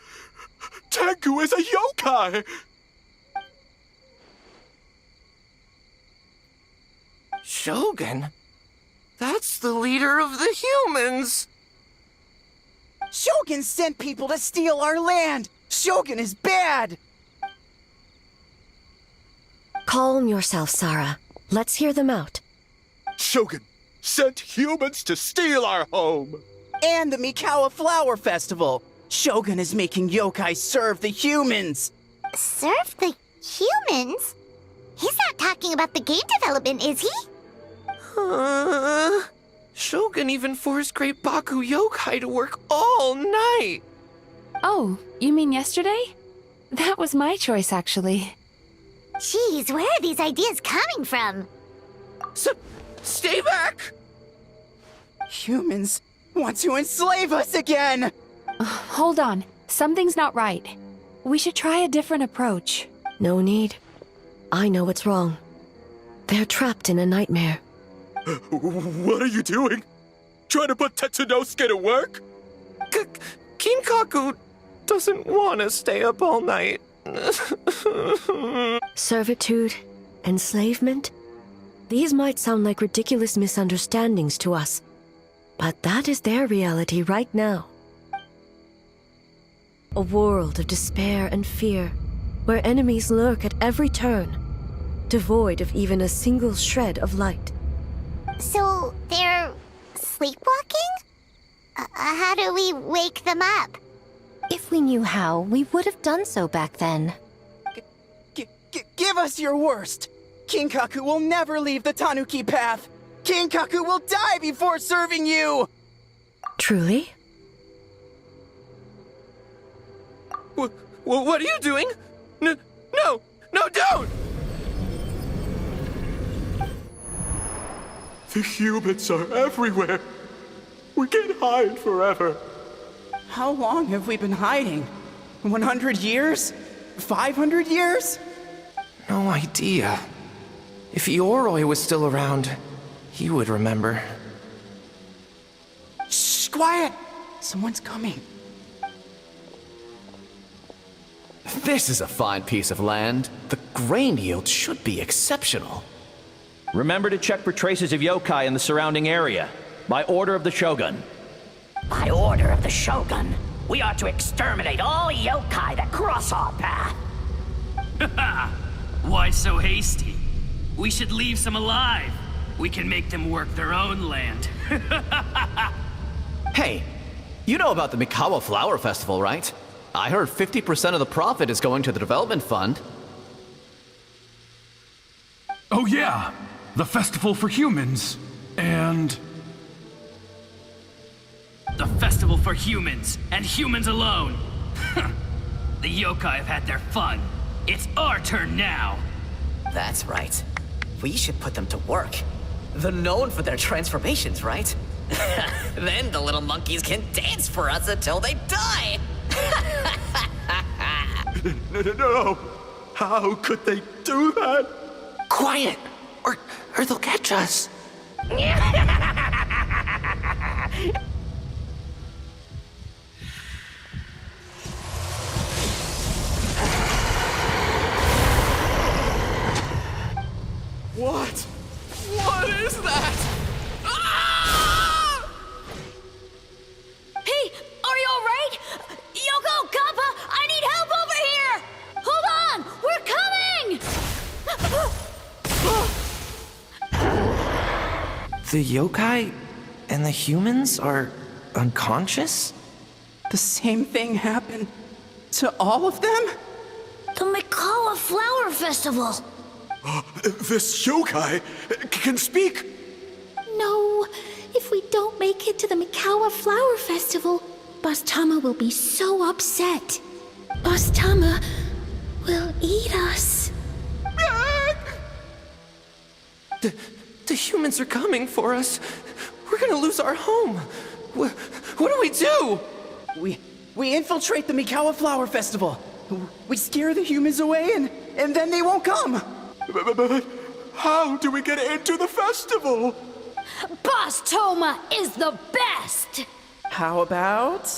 Tengu is a yokai! Shogun? That's the leader of the humans! Shogun sent people to steal our land! Shogun is bad! Calm yourself, Sarah. Let's hear them out. Shogun sent humans to steal our home! And the Mikawa Flower Festival! Shogun is making yokai serve the humans! Serve the humans? He's not talking about the game development, is he? Shogun even forced Great Baku Yokai to work all night! Oh, you mean yesterday? That was my choice, actually. Jeez, where are these ideas coming from? Stay back! Humans want to enslave us again! Hold on. Something's not right. We should try a different approach. No need. I know what's wrong. They're trapped in a nightmare. What are you doing? Trying to put Tetsunosuke to work? Kinkaku doesn't want to stay up all night. Servitude, enslavement? These might sound like ridiculous misunderstandings to us, but that is their reality right now. A world of despair and fear, where enemies lurk at every turn, devoid of even a single shred of light. So, they're sleepwalking? How do we wake them up? If we knew how, we would have done so back then. Give us your worst! Kinkaku will never leave the Tanuki path! Kinkaku will die before serving you! Truly? What are you doing? No, don't! The humans are everywhere. We can't hide forever. How long have we been hiding? 100 years? 500 years? No idea. If Yoroi was still around, he would remember. Shh, quiet! Someone's coming. This is a fine piece of land. The grain yield should be exceptional. Remember to check for traces of yokai in the surrounding area. By order of the Shogun. By order of the Shogun? We ought to exterminate all yokai that cross our path. Why so hasty? We should leave some alive. We can make them work their own land. Hey, you know about the Mikawa Flower Festival, right? I heard 50% of the profit is going to the development fund. Oh yeah, the festival for humans. And... The festival for humans, and humans alone. The yokai have had their fun. It's our turn now. That's right. We should put them to work. They're known for their transformations, right? Then the little monkeys can dance for us until they die! No! How could they do that? Quiet, or they'll catch us. What? What is that? Ah! Hey, are you alright? Yoko, Kappa, I need help over here! Hold on, we're coming! The yokai and the humans are unconscious? The same thing happened to all of them? The Mikawa Flower Festival! This yokai can speak! No, if we don't make it to the Mikawa Flower Festival, Boss Tama will be so upset. Boss Tama will eat us. The humans are coming for us. We're gonna lose our home. What do we do? We infiltrate the Mikawa Flower Festival. We scare the humans away and then they won't come. But how do we get into the festival? Boss Toma is the best! How about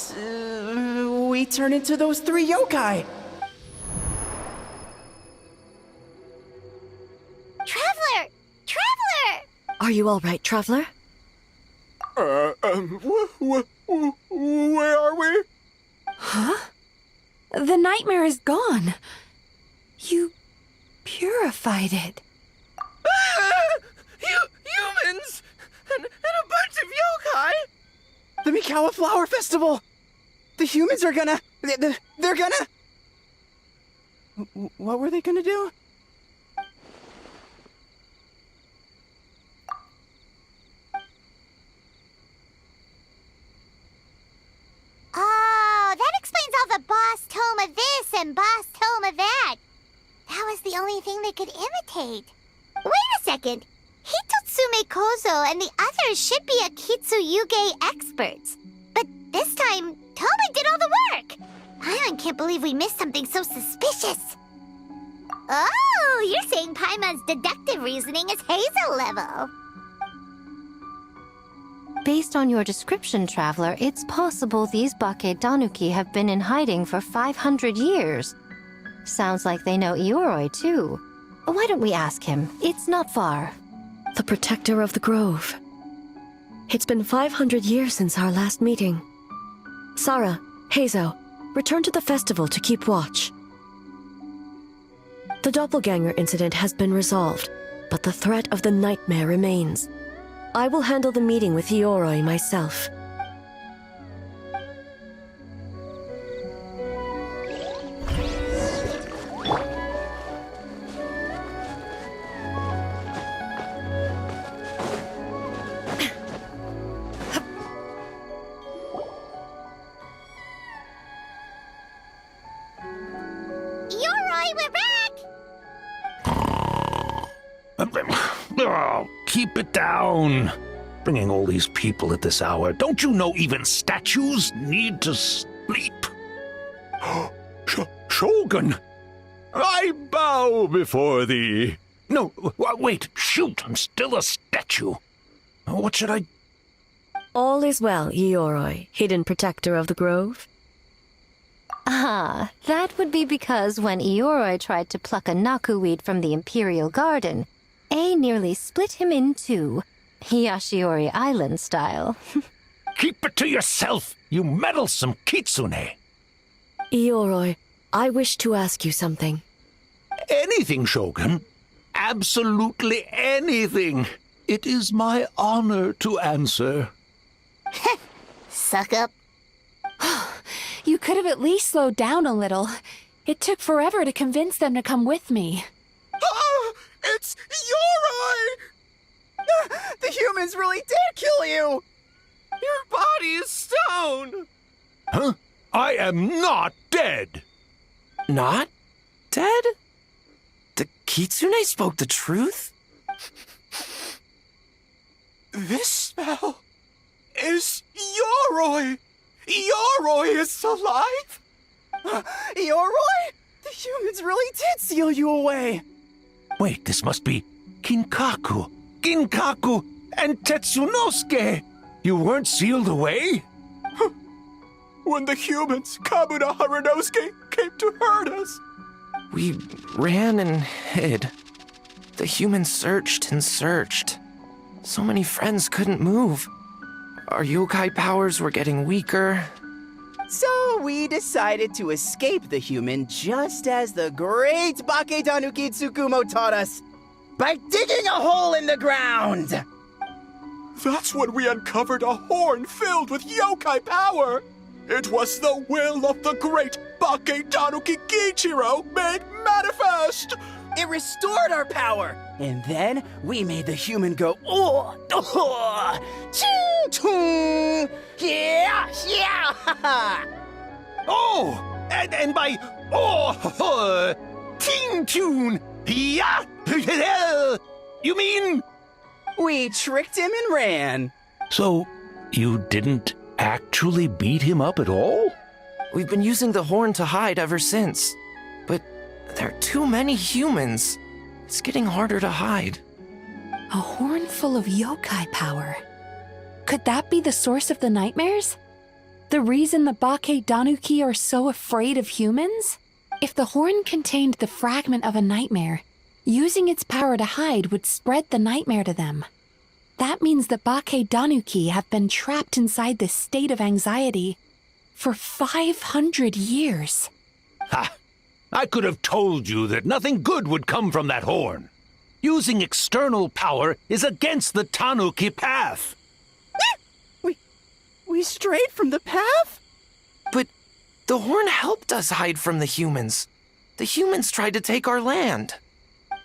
we turn into those 3 yokai? Traveler! Traveler! Are you all right, Traveler? Where are we? Huh? The nightmare is gone. You purified it. Humans! And a bunch of yokai! The Mikawa Flower Festival! The humans are gonna... They're gonna... What were they gonna do? Oh, that explains all the Boss Toma this and Boss Toma that. That was the only thing they could imitate. Wait a second. Hitotsume Kozo and the others should be Akitsuyuge experts. But this time, Toma did all the work. Paimon can't believe we missed something so suspicious. Oh, you're saying Paimon's deductive reasoning is Hazel level. Based on your description, Traveler, it's possible these Bake Danuki have been in hiding for 500 years. Sounds like they know Ioroi, too. Why don't we ask him? It's not far. The protector of the grove. It's been 500 years since our last meeting. Sara, Heizo, return to the festival to keep watch. The doppelganger incident has been resolved, but the threat of the nightmare remains. I will handle the meeting with Ioroi myself. Oh, keep it down. Bringing all these people at this hour. Don't you know even statues need to sleep? Shogun, I bow before thee. No, wait, shoot, I'm still a statue. What should I... All is well, Ioroi, hidden protector of the grove. Ah, that would be because when Ioroi tried to pluck a nakuweed from the Imperial Garden, A nearly split him in two, Yashiori Island style. Keep it to yourself, You meddlesome kitsune! Ioroi, I wish to ask you something. Anything, Shogun. Absolutely anything. It is my honor to answer. Suck up. You could have at least slowed down a little. It took forever to convince them to come with me. Oh, it's Yoroi! The humans really did kill you! Your body is stone! Huh? I am not dead! Not dead? The kitsune spoke the truth? This smell is Yoroi! Yoroi is alive! Yoroi? The humans really did seal you away! Wait, this must be Kinkaku, Ginkaku, and Tetsunosuke! You weren't sealed away? When the humans, Kabuna Harunosuke, came to hurt us! We ran and hid. The humans searched and searched. So many friends couldn't move. Our yokai powers were getting weaker. So we decided to escape the human just as the great Baketanuki Tsukumo taught us, by digging a hole in the ground! That's when we uncovered a horn filled with yokai power! It was the will of the great Baketanuki Kiichiro made manifest! It restored our power! And then we made the human go, oh, ching, tung, yeah, yeah, ha, ha. Oh, and by, ting tune, yeah, you mean? We tricked him and ran. So, you didn't actually beat him up at all? We've been using the horn to hide ever since. But there are too many humans. It's getting harder to hide. A horn full of yokai power. Could that be the source of the nightmares? The reason the Baketanuki are so afraid of humans? If the horn contained the fragment of a nightmare, using its power to hide would spread the nightmare to them. That means the Baketanuki have been trapped inside this state of anxiety for 500 years. Ha! I could have told you that nothing good would come from that horn. Using external power is against the Tanuki path. We strayed from the path? But the horn helped us hide from the humans. The humans tried to take our land.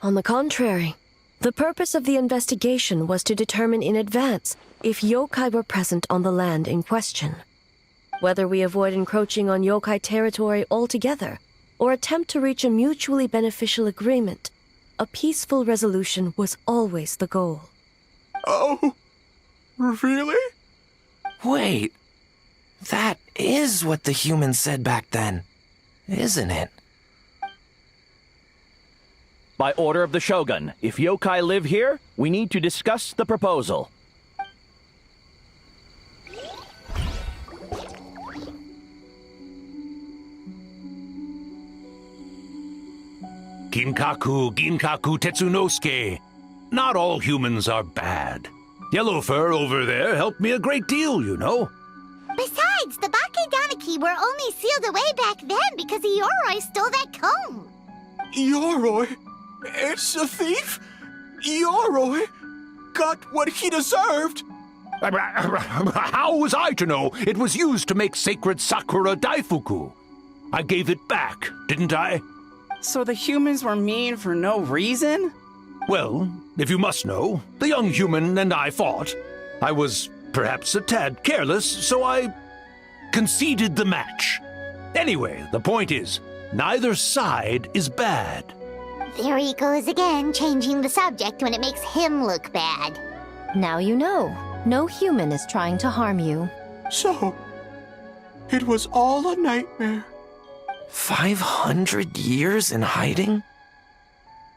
On the contrary, the purpose of the investigation was to determine in advance if yokai were present on the land in question. Whether we avoid encroaching on yokai territory altogether, or attempt to reach a mutually beneficial agreement, a peaceful resolution was always the goal. Oh, really? Wait, that is what the humans said back then, isn't it? By order of the Shogun, if yokai live here, we need to discuss the proposal. Ginkaku, Tetsunosuke. Not all humans are bad. Yellowfur over there helped me a great deal, you know. Besides, the Baketanuki were only sealed away back then because Ioroi stole that comb. Yoroi? It's a thief? Yoroi got what he deserved? How was I to know it was used to make sacred Sakura Daifuku? I gave it back, didn't I? So the humans were mean for no reason? Well, if you must know, the young human and I fought. I was perhaps a tad careless, so I conceded the match. Anyway, the point is, neither side is bad. There he goes again, changing the subject when it makes him look bad. Now you know. No human is trying to harm you. So, it was all a nightmare. 500 years in hiding?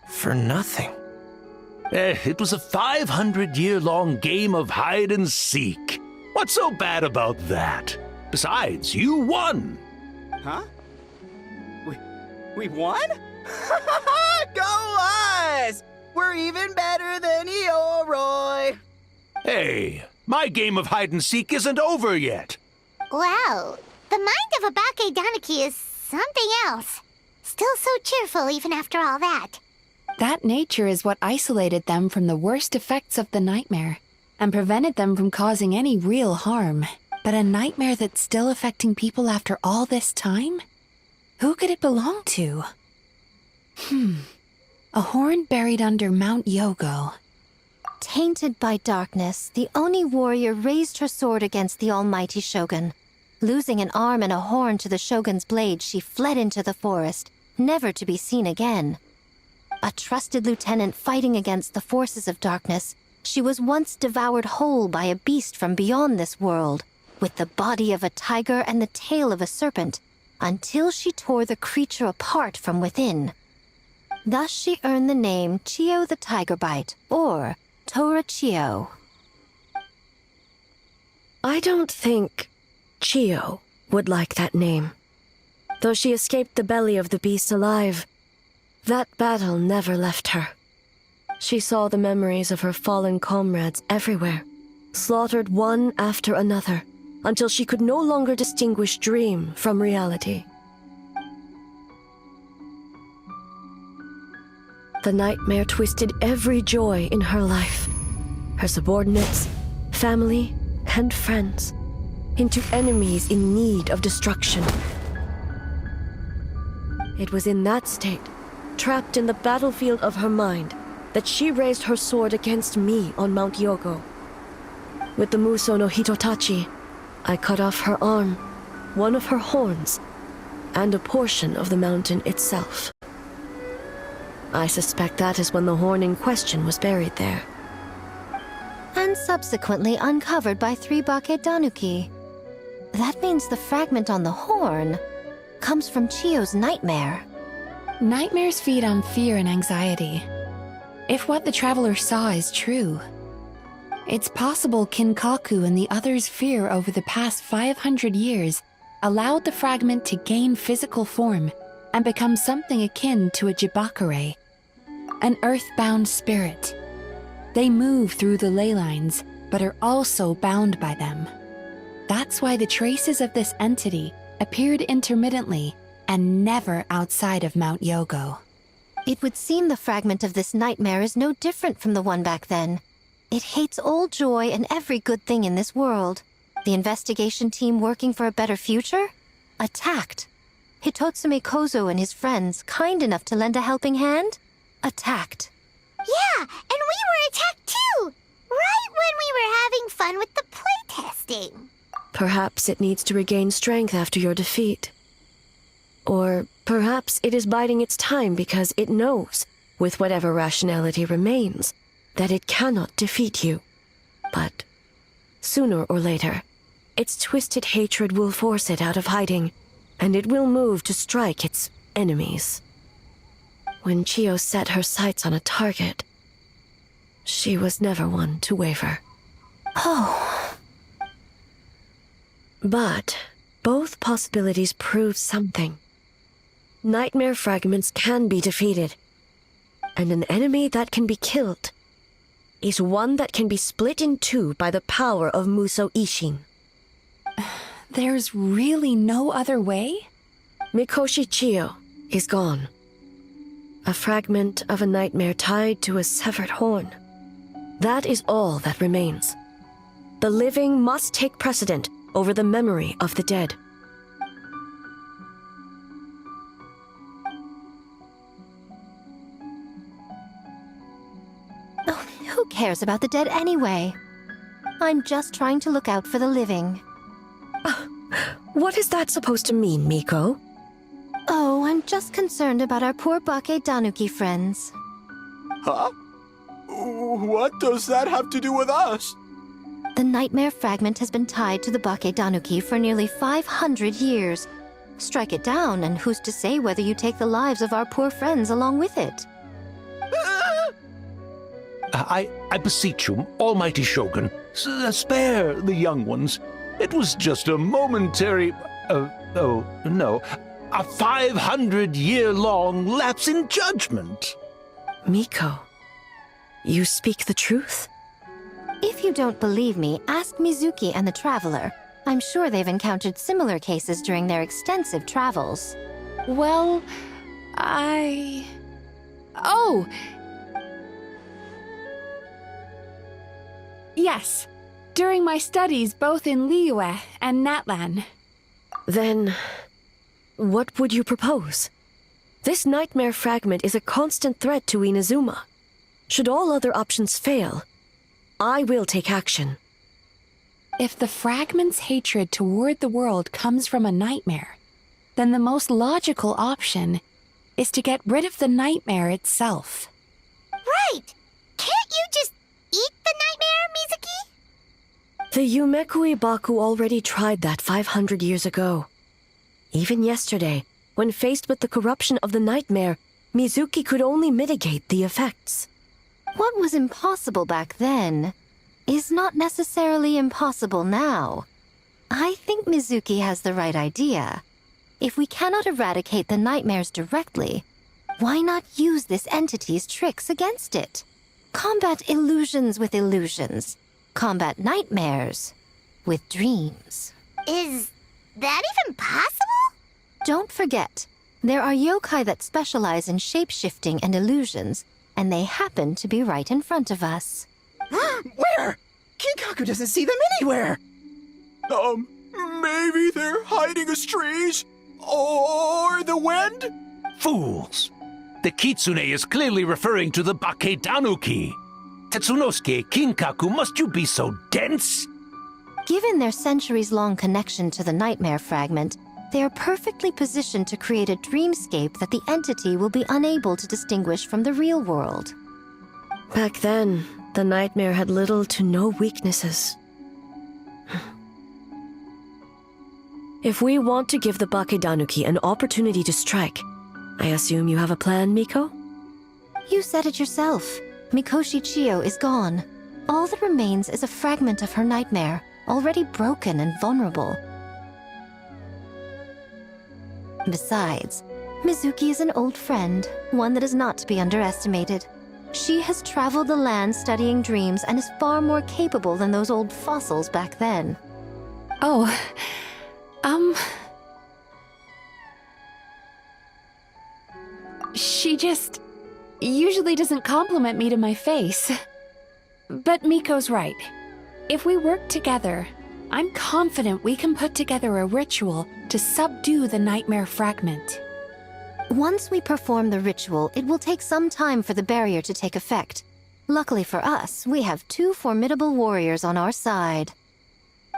For nothing. It was a 500-year-long game of hide and seek. What's so bad about that? Besides, you won. Huh? We won? Go us! We're even better than Ioroi! Hey, my game of hide and seek isn't over yet. Wow, the mind of a Bake Danuki is something else. Still so cheerful even after all that. That nature is what isolated them from the worst effects of the nightmare and prevented them from causing any real harm. But a nightmare that's still affecting people after all this time? Who could it belong to? A horn buried under Mount Yogo. Tainted by darkness, the Oni warrior raised her sword against the almighty shogun. Losing an arm and a horn to the shogun's blade, she fled into the forest, never to be seen again. A trusted lieutenant fighting against the forces of darkness, she was once devoured whole by a beast from beyond this world, with the body of a tiger and the tail of a serpent, until she tore the creature apart from within. Thus she earned the name Chiyo the Tiger Bite, or Tora Chiyo. I don't think Chiyo would like that name. Though she escaped the belly of the beast alive, that battle never left her. She saw the memories of her fallen comrades everywhere, slaughtered one after another, until she could no longer distinguish dream from reality. The nightmare twisted every joy in her life, her subordinates, family, and friends, into enemies in need of destruction. It was in that state, trapped in the battlefield of her mind, that she raised her sword against me on Mount Yogo. With the Muso no Hitotachi, I cut off her arm, one of her horns, and a portion of the mountain itself. I suspect that is when the horn in question was buried there. And subsequently uncovered by 3 Bake Danuki. That means the fragment on the horn comes from Chiyo's nightmare. Nightmares feed on fear and anxiety. If what the traveler saw is true, it's possible Kinkaku and the others' fear over the past 500 years allowed the fragment to gain physical form and become something akin to a jibakure, an earthbound spirit. They move through the ley lines, but are also bound by them. That's why the traces of this entity appeared intermittently and never outside of Mount Yogo. It would seem the fragment of this nightmare is no different from the one back then. It hates all joy and every good thing in this world. The investigation team working for a better future? Attacked. Hitotsume Kozo and his friends, kind enough to lend a helping hand? Attacked. Yeah, and we were attacked too! Right when we were having fun with the playtesting. Perhaps it needs to regain strength after your defeat. Or perhaps it is biding its time because it knows, with whatever rationality remains, that it cannot defeat you. But sooner or later, its twisted hatred will force it out of hiding, and it will move to strike its enemies. When Chiyo set her sights on a target, she was never one to waver. Oh. But both possibilities prove something. Nightmare fragments can be defeated, and an enemy that can be killed is one that can be split in two by the power of Muso Ishin. There's really no other way? Mikoshi Chiyo is gone. A fragment of a nightmare tied to a severed horn. That is all that remains. The living must take precedent over the memory of the dead. Oh, who cares about the dead anyway? I'm just trying to look out for the living. What is that supposed to mean, Miko? Oh, I'm just concerned about our poor Bake Danuki friends. Huh? What does that have to do with us? The nightmare fragment has been tied to the Bake Danuki for nearly 500 years. Strike it down, and who's to say whether you take the lives of our poor friends along with it? I beseech you, almighty Shogun, spare the young ones. It was just a momentary... oh, no. A 500-year-long lapse in judgment. Miko, you speak the truth? If you don't believe me, ask Mizuki and the Traveler. I'm sure they've encountered similar cases during their extensive travels. Well, Oh! Yes. During my studies both in Liyue and Natlan. Then, what would you propose? This nightmare fragment is a constant threat to Inazuma. Should all other options fail, I will take action. If the fragment's hatred toward the world comes from a nightmare, then the most logical option is to get rid of the nightmare itself. Right! Can't you just eat the nightmare, Mizuki? The Yumekui Baku already tried that 500 years ago. Even yesterday, when faced with the corruption of the nightmare, Mizuki could only mitigate the effects. What was impossible back then is not necessarily impossible now. I think Mizuki has the right idea. If we cannot eradicate the nightmares directly, why not use this entity's tricks against it? Combat illusions with illusions. Combat nightmares with dreams. Is that even possible? Don't forget, there are yokai that specialize in shape-shifting and illusions, and they happen to be right in front of us. Where? Kinkaku doesn't see them anywhere! Maybe they're hiding us trees? Or the wind? Fools! The kitsune is clearly referring to the Baketanuki. Tetsunosuke, Kinkaku, must you be so dense? Given their centuries-long connection to the nightmare fragment, they are perfectly positioned to create a dreamscape that the entity will be unable to distinguish from the real world. Back then, the nightmare had little to no weaknesses. If we want to give the Bakedanuki an opportunity to strike, I assume you have a plan, Miko? You said it yourself. Mikoshi Chiyo is gone. All that remains is a fragment of her nightmare, already broken and vulnerable. Besides, Mizuki is an old friend, one that is not to be underestimated. She has traveled the land studying dreams and is far more capable than those old fossils back then. Oh, She just usually doesn't compliment me to my face. But Miko's right. If we work together, I'm confident we can put together a ritual to subdue the nightmare fragment. Once we perform the ritual, it will take some time for the barrier to take effect. Luckily for us, we have two formidable warriors on our side.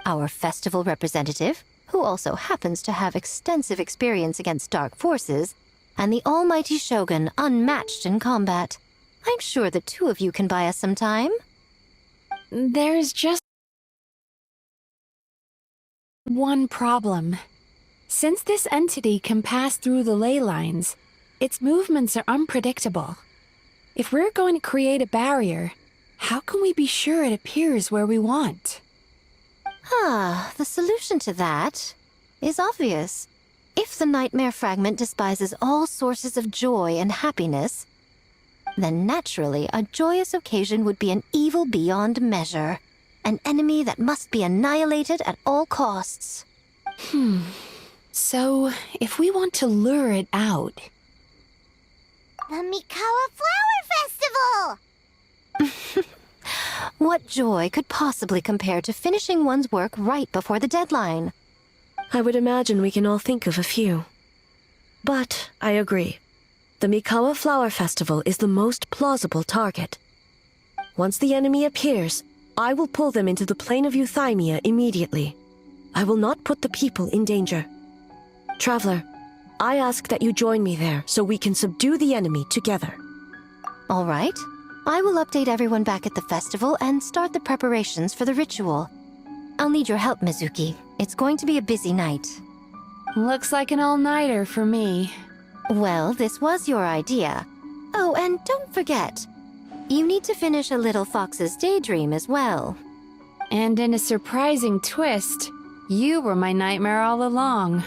Our festival representative, who also happens to have extensive experience against dark forces, and the almighty Shogun, unmatched in combat. I'm sure the two of you can buy us some time. There's just one problem. Since this entity can pass through the ley lines, its movements are unpredictable. If we're going to create a barrier, how can we be sure it appears where we want? The solution to that is obvious. If the nightmare fragment despises all sources of joy and happiness, then naturally a joyous occasion would be an evil beyond measure. An enemy that must be annihilated at all costs. So, if we want to lure it out... The Mikawa Flower Festival! What joy could possibly compare to finishing one's work right before the deadline? I would imagine we can all think of a few. But I agree. The Mikawa Flower Festival is the most plausible target. Once the enemy appears, I will pull them into the plane of Euthymia immediately. I will not put the people in danger. Traveler, I ask that you join me there so we can subdue the enemy together. All right. I will update everyone back at the festival and start the preparations for the ritual. I'll need your help, Mizuki. It's going to be a busy night. Looks like an all-nighter for me. Well, this was your idea. Oh, and don't forget, you need to finish a Little Fox's Daydream as well. And in a surprising twist, you were my nightmare all along.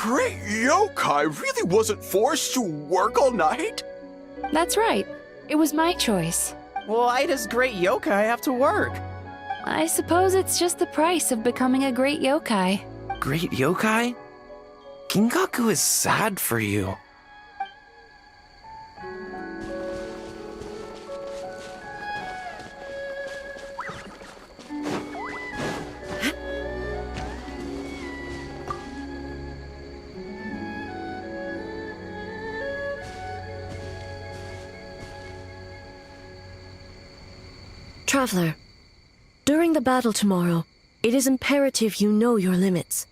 great yokai really wasn't forced to work all night? That's right. It was my choice. Why does great yokai have to work? I suppose it's just the price of becoming a great yokai. Great yokai? Gingaku is sad for you. Traveler, during the battle tomorrow, it is imperative you know your limits.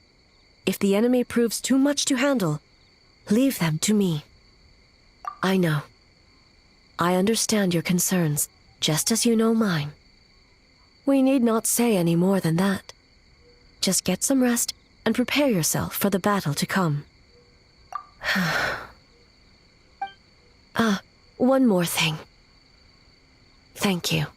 If the enemy proves too much to handle, leave them to me. I know. I understand your concerns, just as you know mine. We need not say any more than that. Just get some rest and prepare yourself for the battle to come. One more thing. Thank you.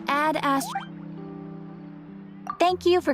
Ad Ast. Thank you for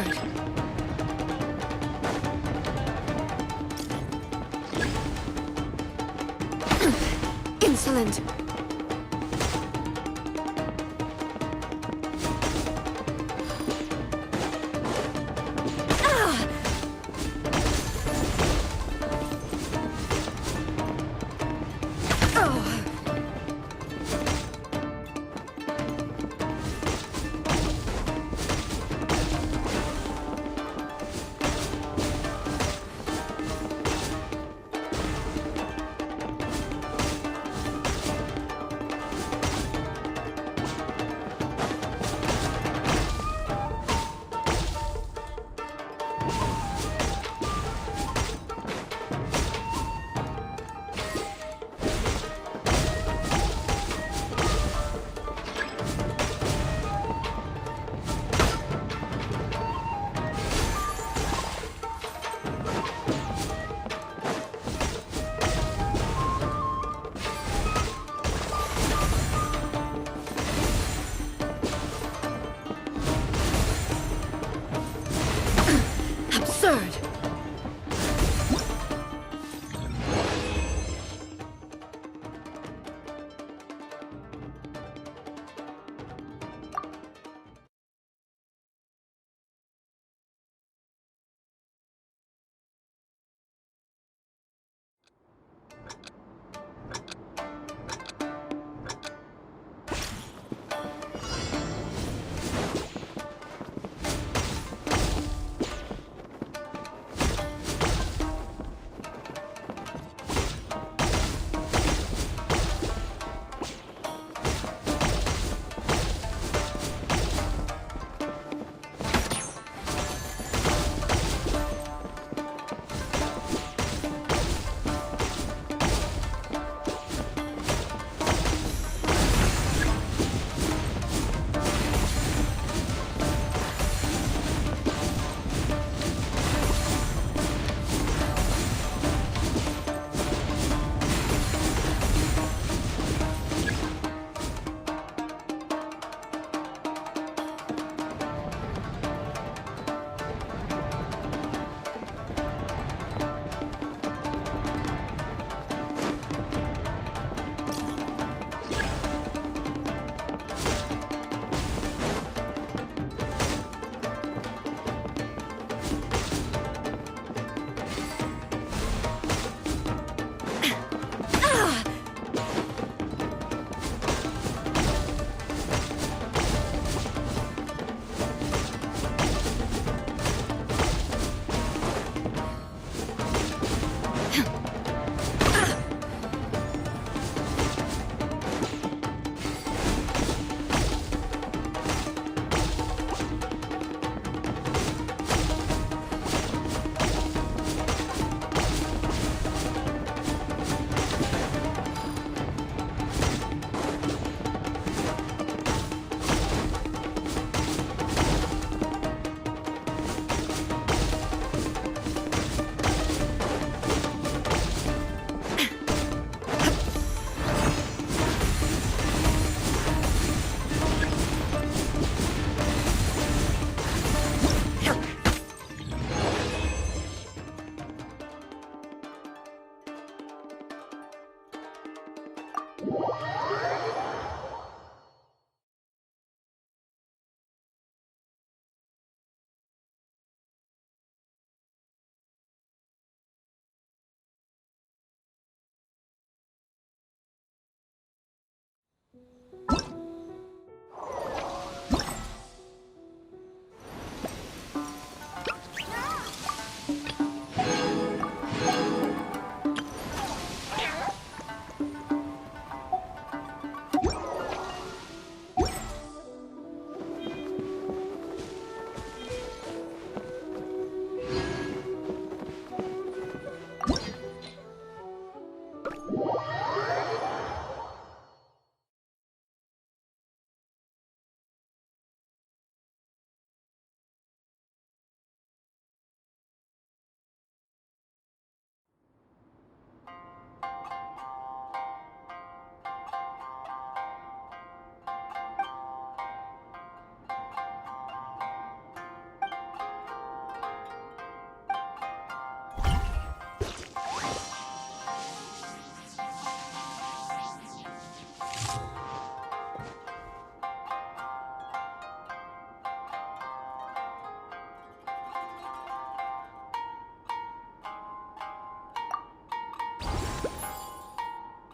hard. Insolent.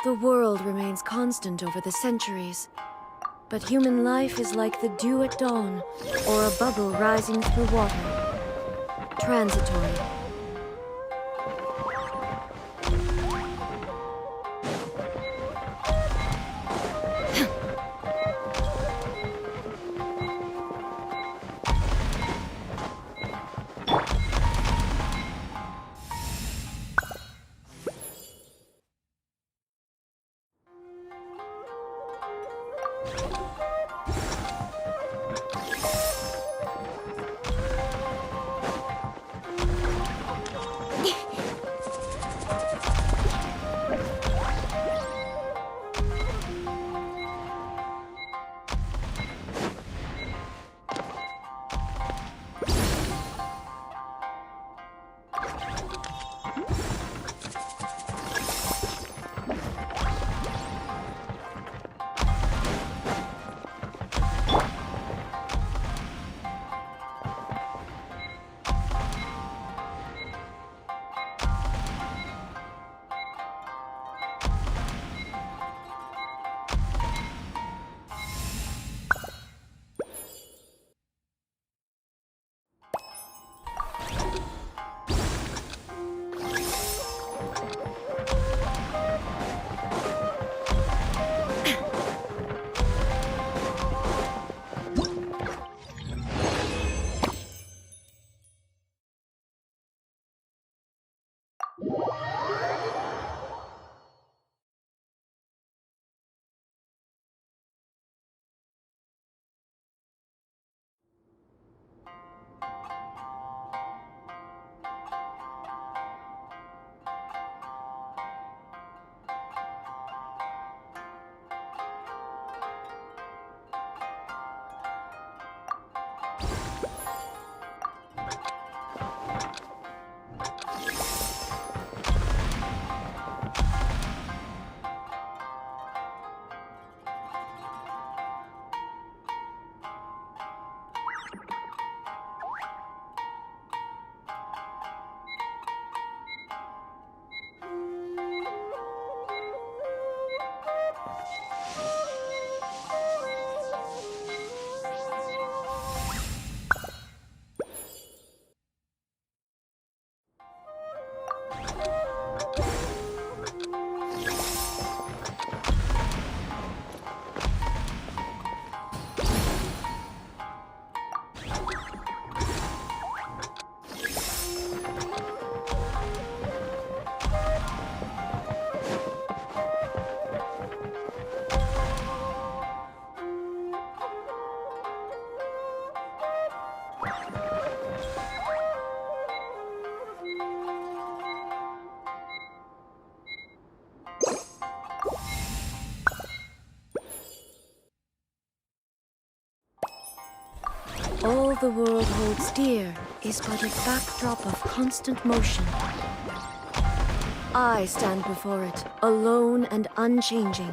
The world remains constant over the centuries, but human life is like the dew at dawn, or a bubble rising through water. Transitory. All the world holds dear is but a backdrop of constant motion. I stand before it, alone and unchanging.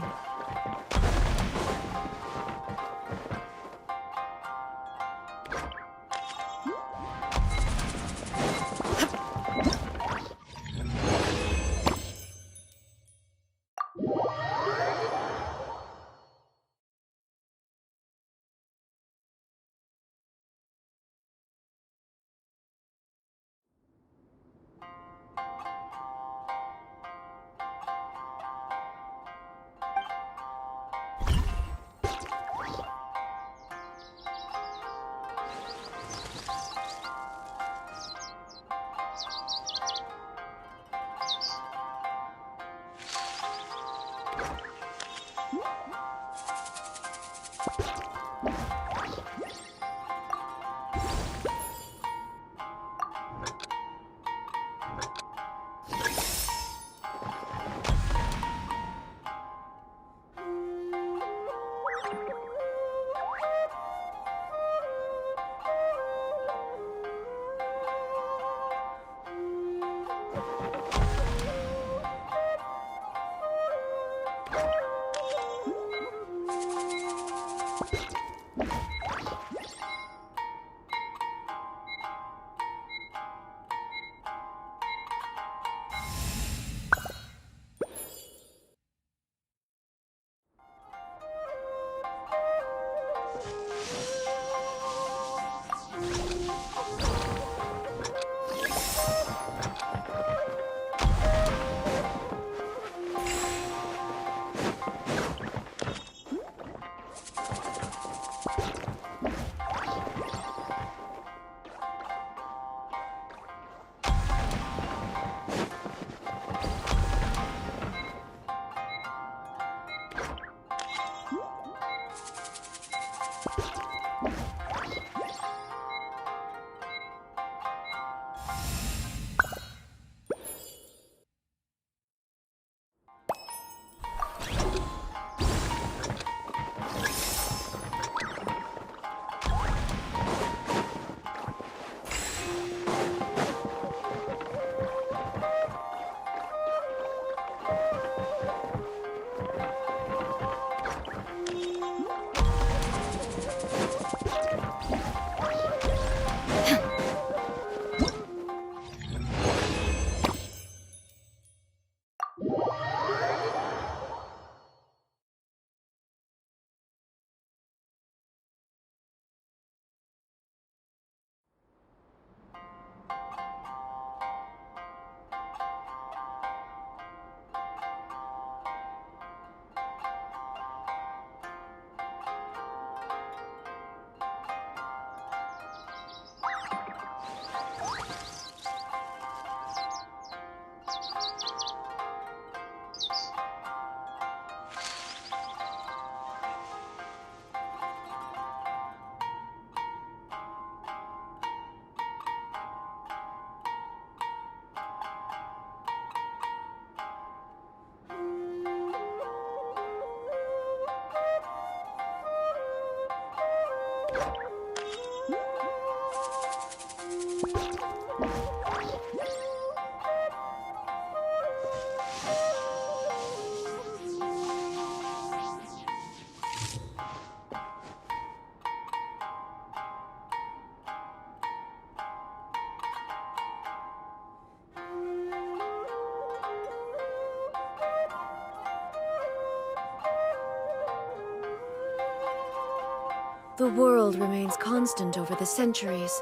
The world remains constant over the centuries,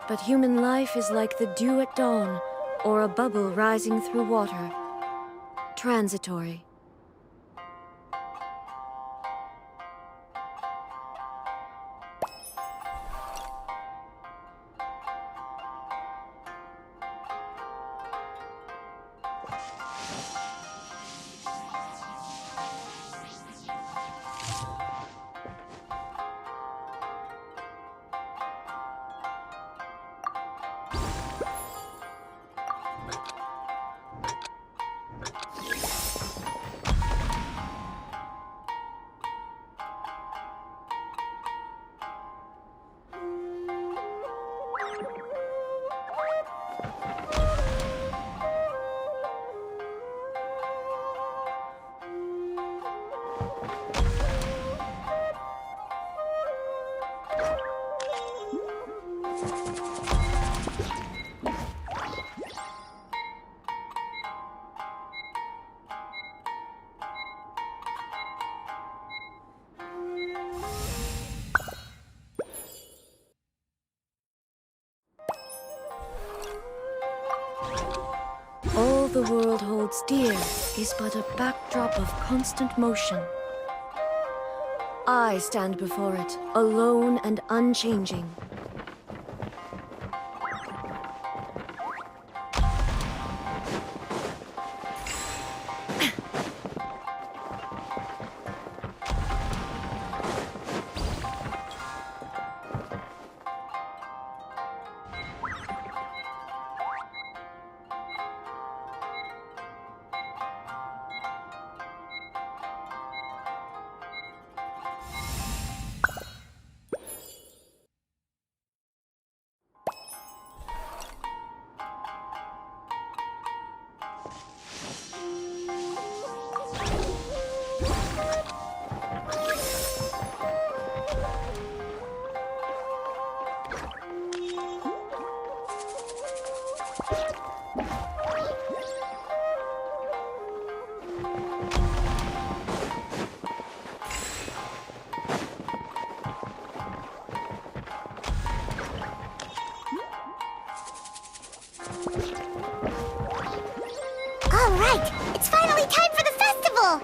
but human life is like the dew at dawn, or a bubble rising through water. Transitory. All the world holds dear is but a backdrop of constant motion. I stand before it, alone and unchanging. All right, it's finally time for the festival.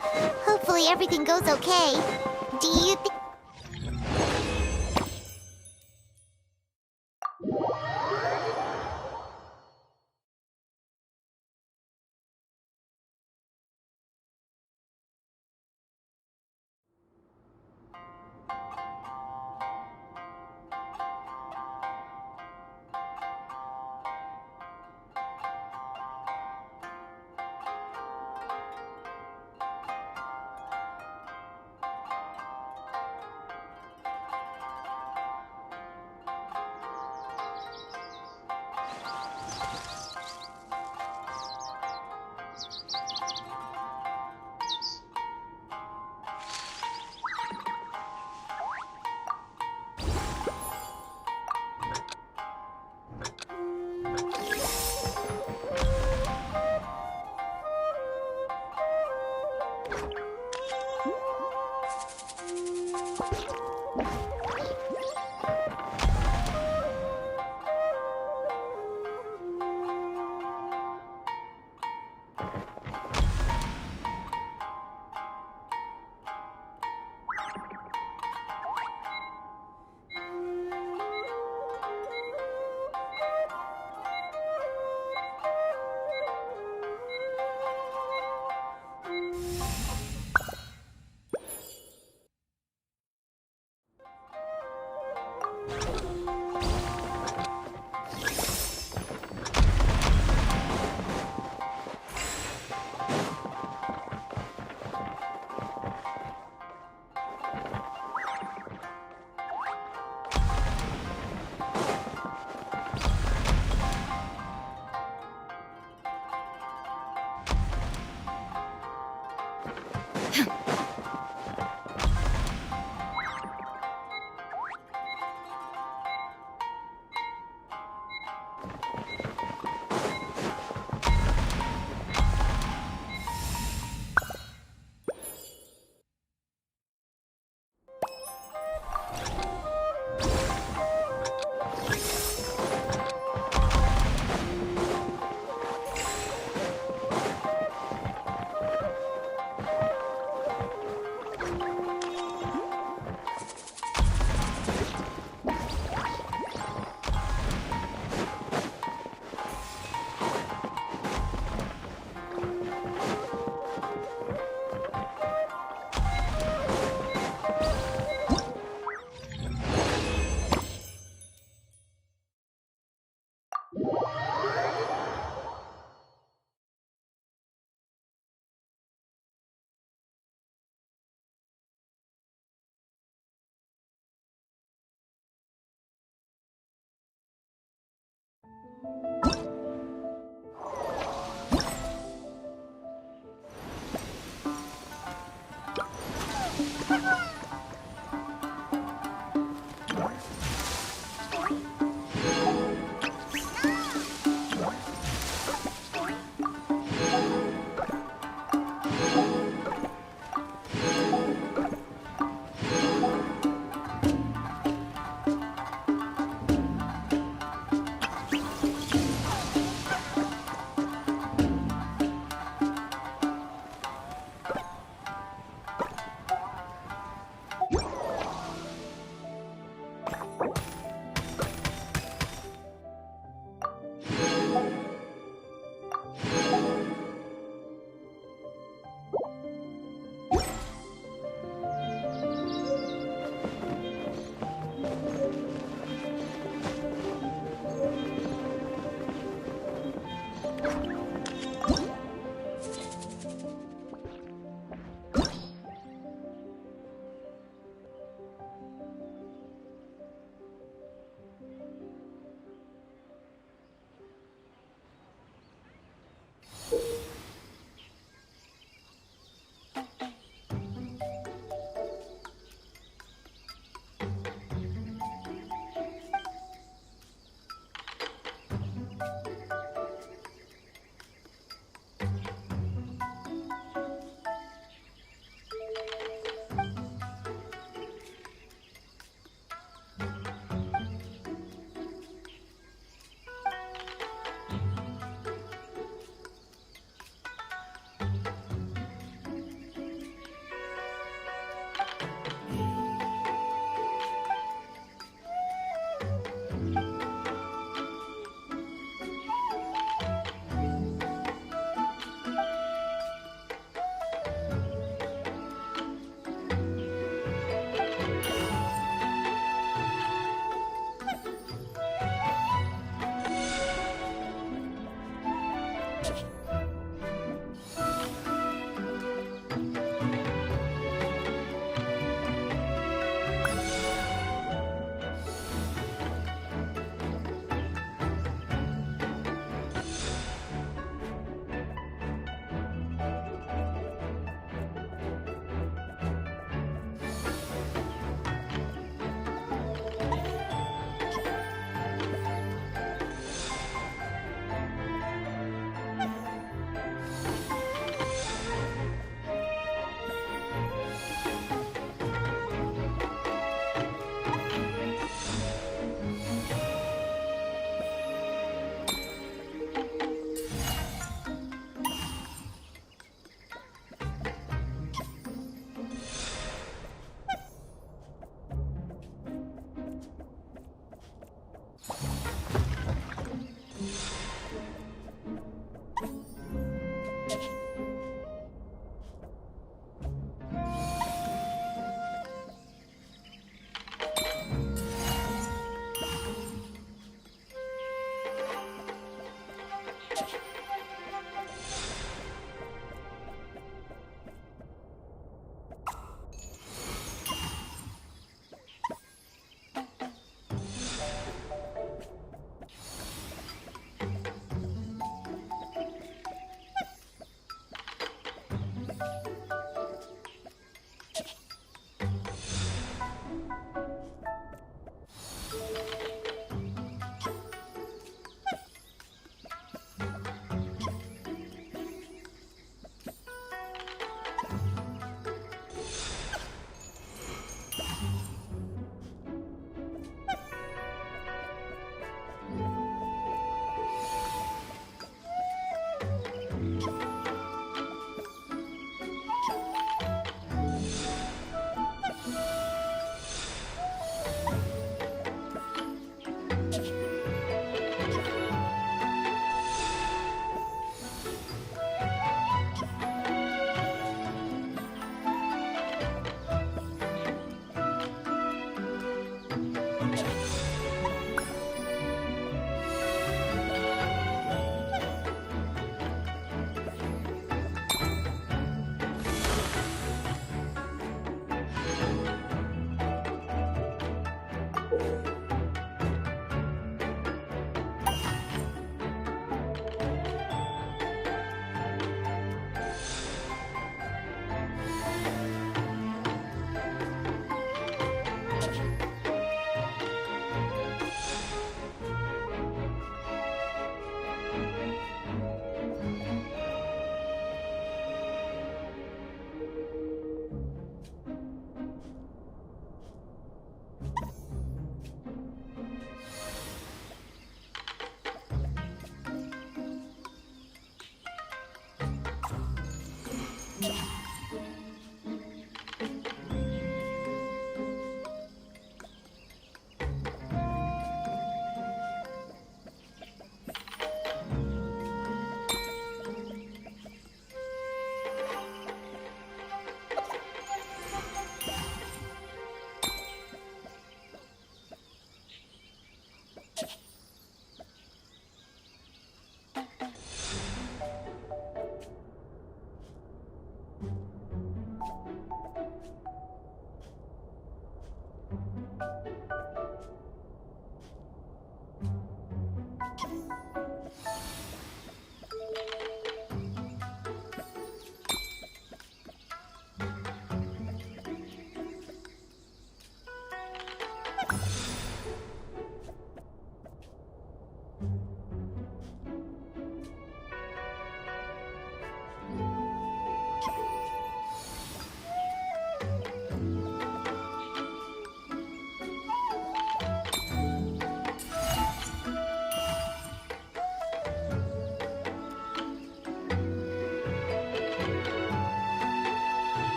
Hopefully everything goes okay. Do you think...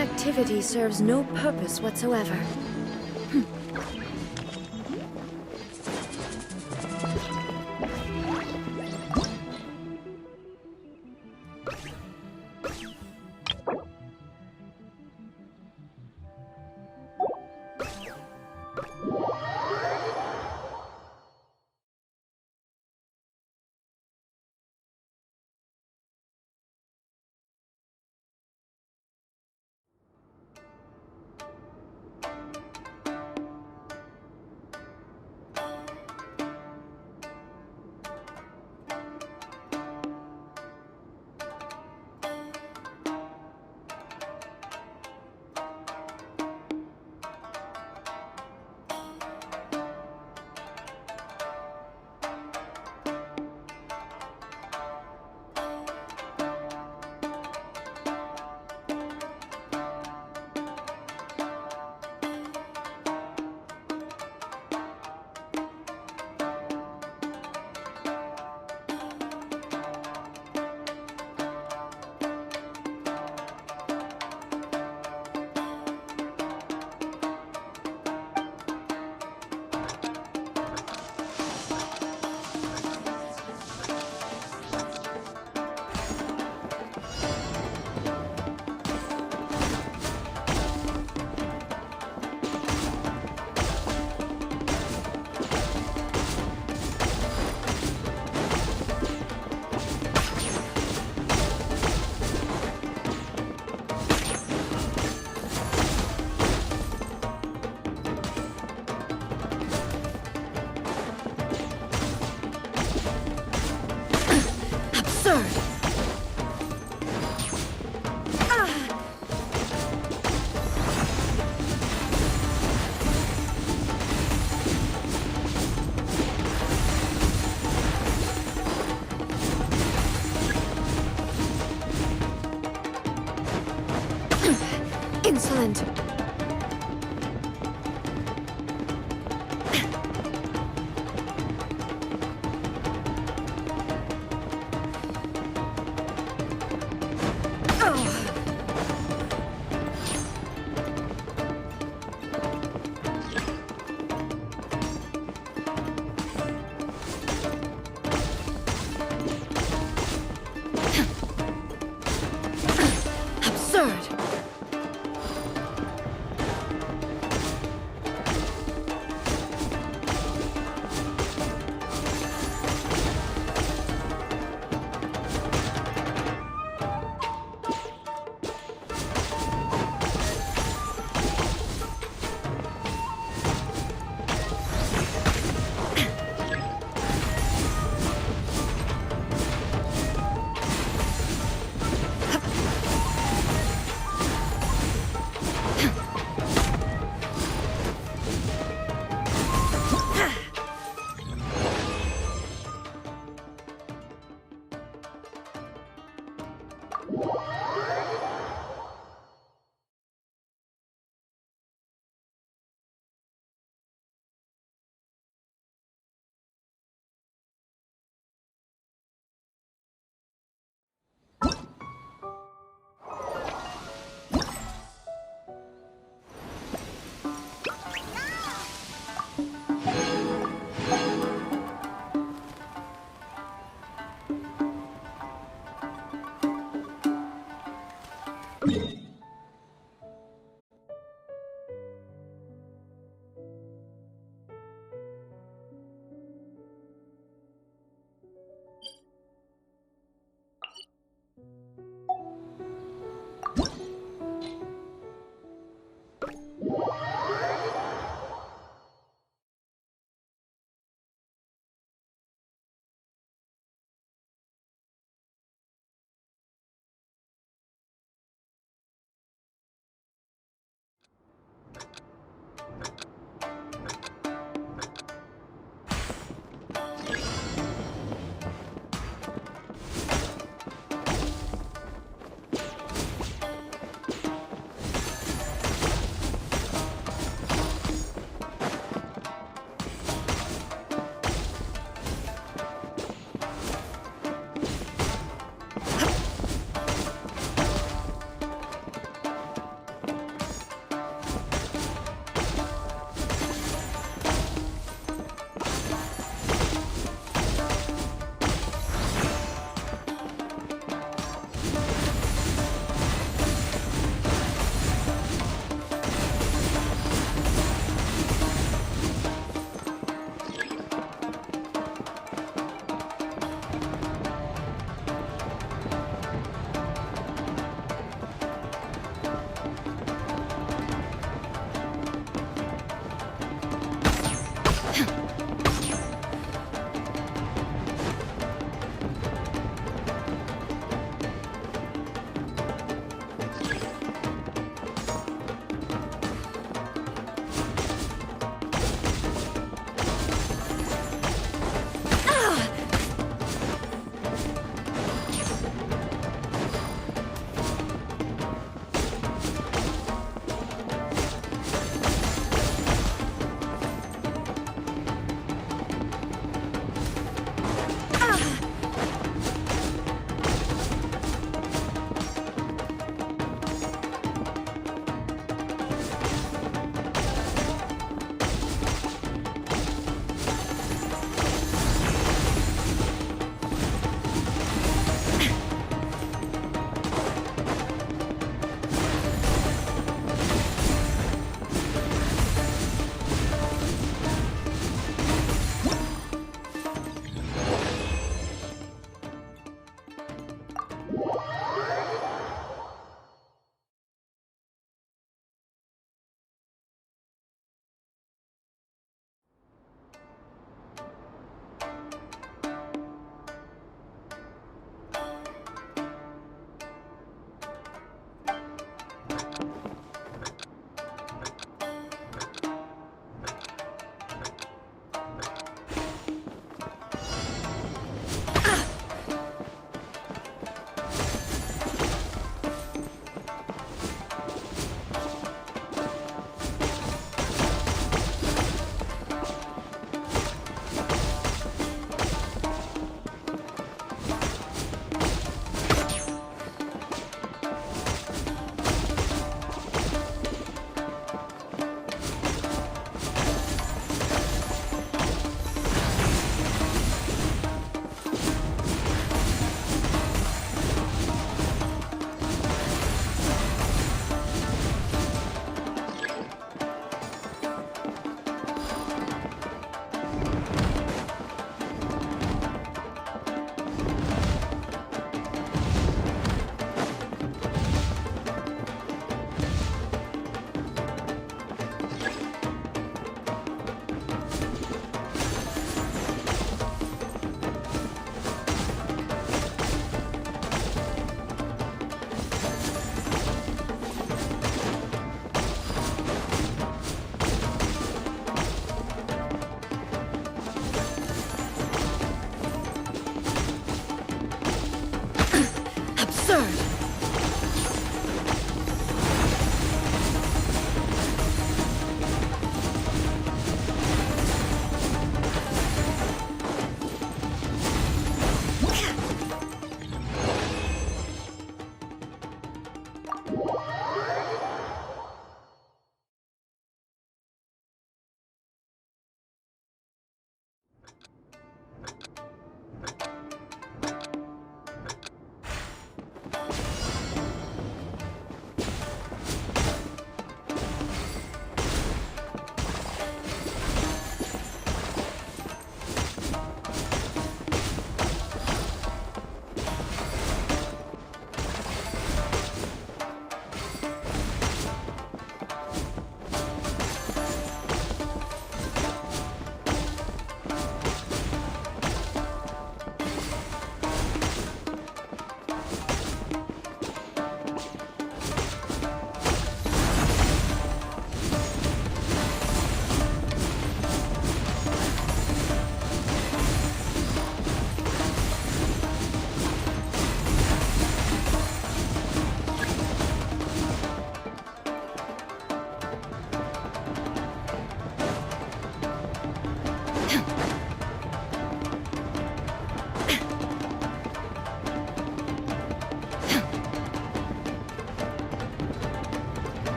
activity serves no purpose whatsoever. Insolent. Absurd. Third.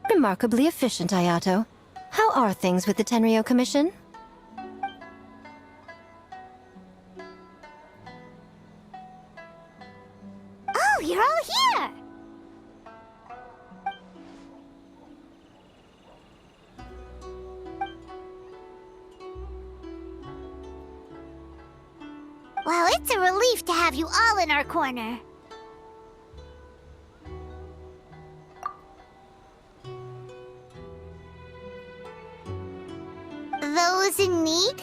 Remarkably efficient, Ayato. How are things with the Tenryo Commission? Oh, you're all here! Well, it's a relief to have you all in our corner. Those in need?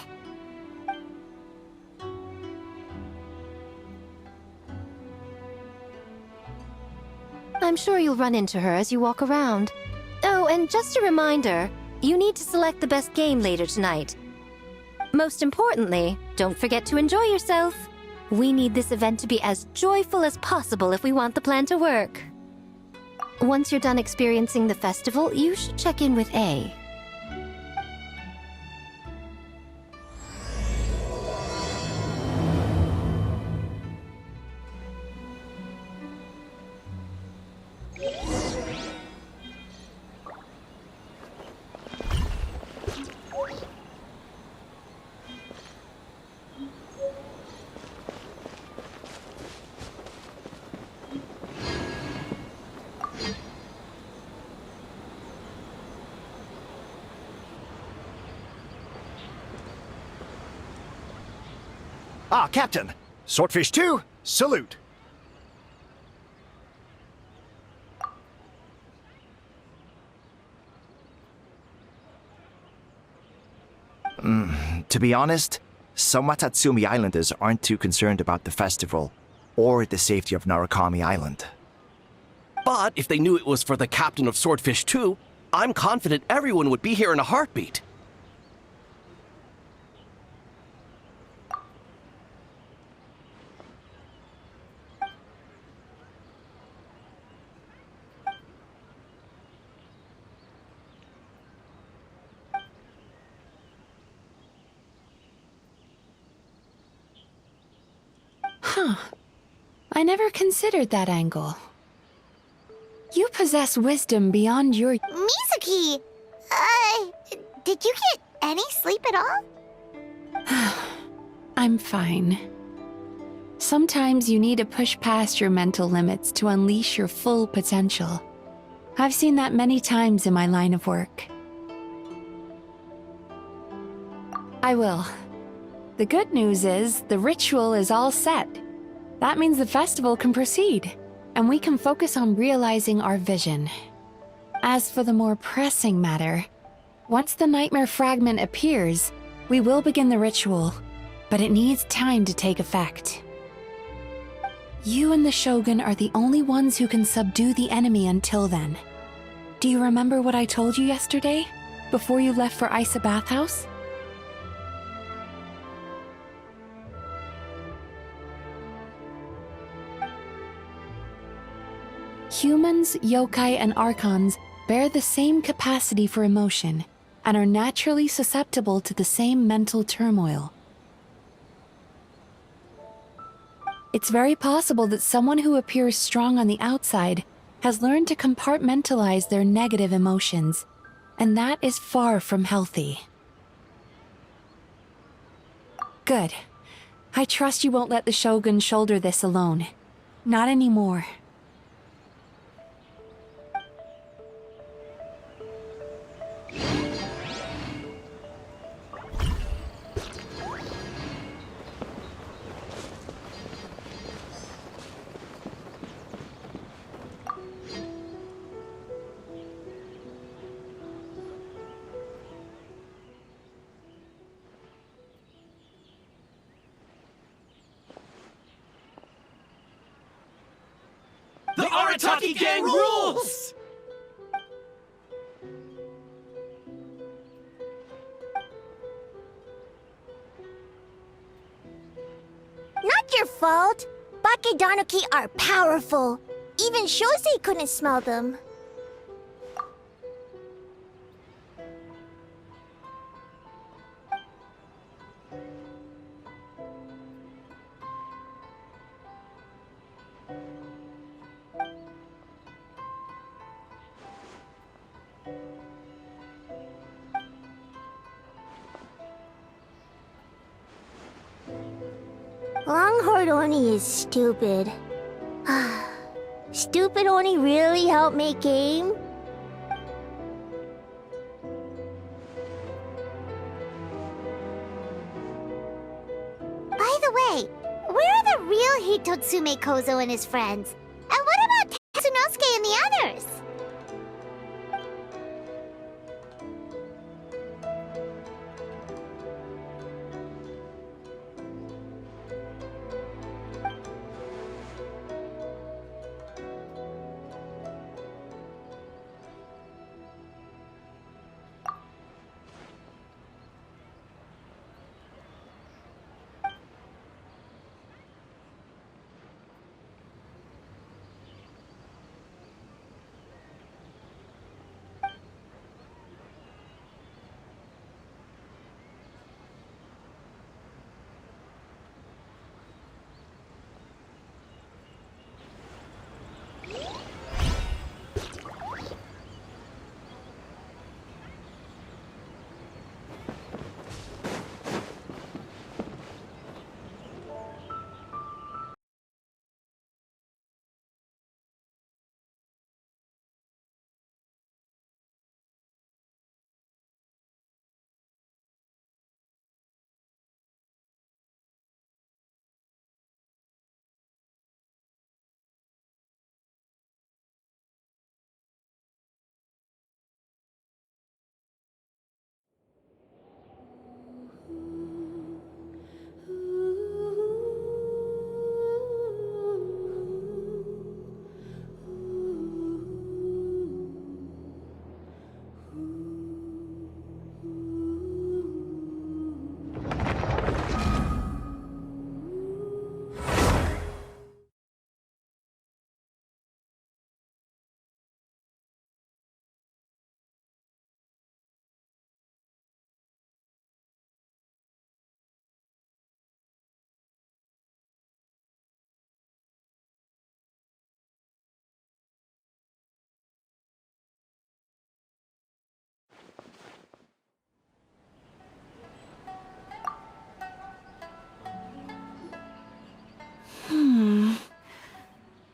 I'm sure you'll run into her as you walk around. Oh, and just a reminder, you need to select the best game later tonight. Most importantly, don't forget to enjoy yourself. We need this event to be as joyful as possible if we want the plan to work. Once you're done experiencing the festival, you should check in with A. Ah, Captain! Swordfish 2, salute! To be honest, some Watatsumi Islanders aren't too concerned about the festival or the safety of Narukami Island. But if they knew it was for the captain of Swordfish 2, I'm confident everyone would be here in a heartbeat. Huh. I never considered that angle. You possess wisdom beyond your... Mizuki! Did you get any sleep at all? I'm fine. Sometimes you need to push past your mental limits to unleash your full potential. I've seen that many times in my line of work. I will. The good news is, the ritual is all set. That means the festival can proceed, and we can focus on realizing our vision. As for the more pressing matter, once the nightmare fragment appears, we will begin the ritual, but it needs time to take effect. You and the Shogun are the only ones who can subdue the enemy until then. Do you remember what I told you yesterday? before you left for Isa Bathhouse? Humans, yokai, and archons bear the same capacity for emotion and are naturally susceptible to the same mental turmoil. It's very possible that someone who appears strong on the outside has learned to compartmentalize their negative emotions, and that is far from healthy. Good. I trust you won't let the Shogun shoulder this alone. Not anymore. The Arataki gang rules! Not your fault. Bakedanuki are powerful. Even Shosei couldn't smell them. Longhorn Oni is stupid. Stupid Oni really helped make game? By the way, where are the real Hitotsume Kozo and his friends? And what about Tetsunosuke and the others?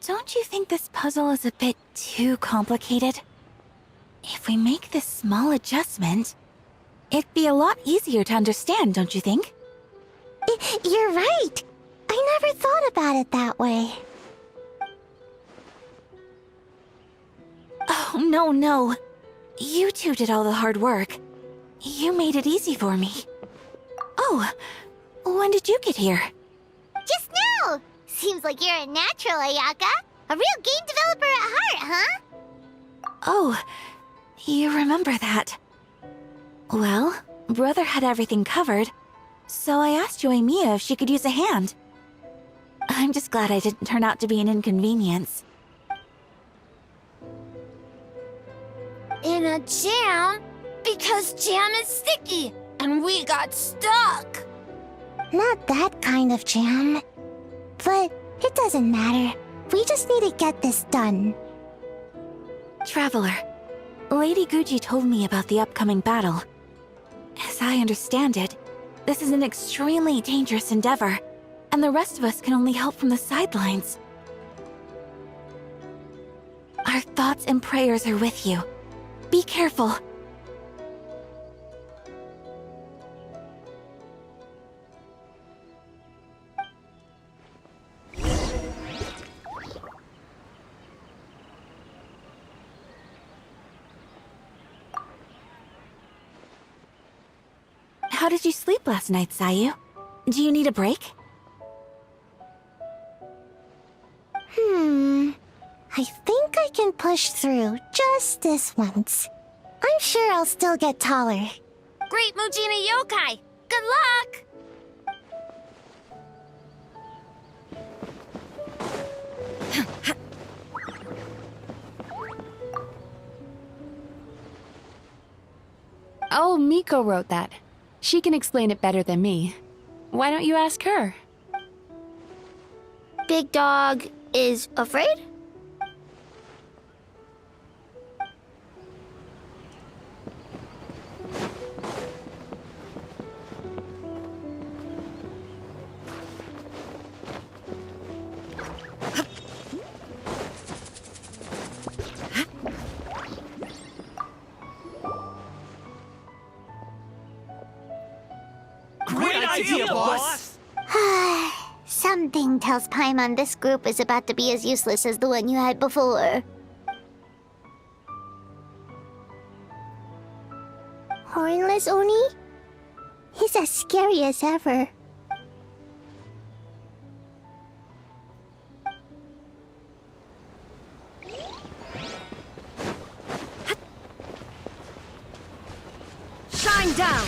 Don't you think this puzzle is a bit too complicated? If we make this small adjustment, it'd be a lot easier to understand, don't you think? You're right. I never thought about it that way. Oh, no. You two did all the hard work. You made it easy for me. Oh, when did you get here? Just now! Seems like you're a natural, Ayaka. A real game developer at heart, huh? Oh, you remember that. Well, Brother had everything covered, so I asked Yoimiya if she could use a hand. I'm just glad I didn't turn out to be an inconvenience. In a jam? Because jam is sticky, and we got stuck. Not that kind of jam. But it doesn't matter. We just need to get this done. Traveler, Lady Guji told me about the upcoming battle. As I understand it, this is an extremely dangerous endeavor, and the rest of us can only help from the sidelines. Our thoughts and prayers are with you. Be careful. How did you sleep last night, Sayu? Do you need a break? I think I can push through just this once. I'm sure I'll still get taller. Great Mujina Yokai! Good luck! Oh, Miko wrote that. She can explain it better than me. Why don't you ask her? Big Dog is afraid? Great idea, boss! Something tells Paimon this group is about to be as useless as the one you had before. Hornless Oni? He's as scary as ever. Shine down!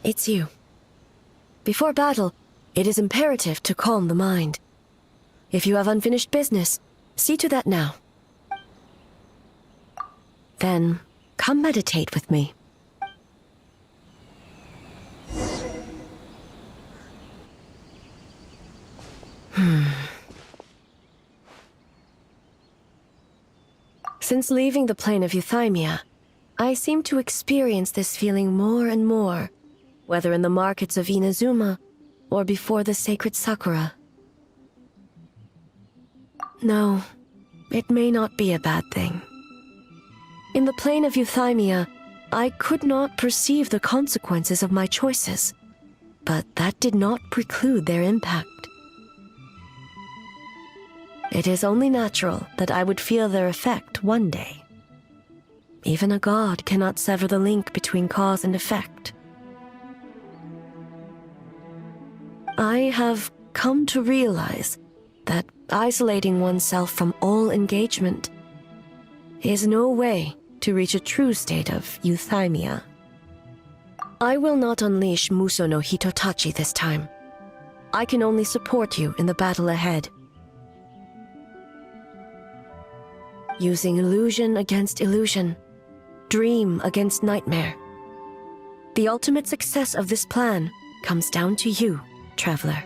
It's you. Before battle, it is imperative to calm the mind. If you have unfinished business, see to that now. Then, come meditate with me. Since leaving the plane of Euthymia, I seem to experience this feeling more and more, whether in the markets of Inazuma or before the sacred Sakura. No, it may not be a bad thing. In the plane of Euthymia, I could not perceive the consequences of my choices, but that did not preclude their impact. It is only natural that I would feel their effect one day. Even a god cannot sever the link between cause and effect. I have come to realize that isolating oneself from all engagement is no way to reach a true state of euthymia. I will not unleash Muso no Hitotachi this time. I can only support you in the battle ahead. Using illusion against illusion, dream against nightmare. The ultimate success of this plan comes down to you, traveler.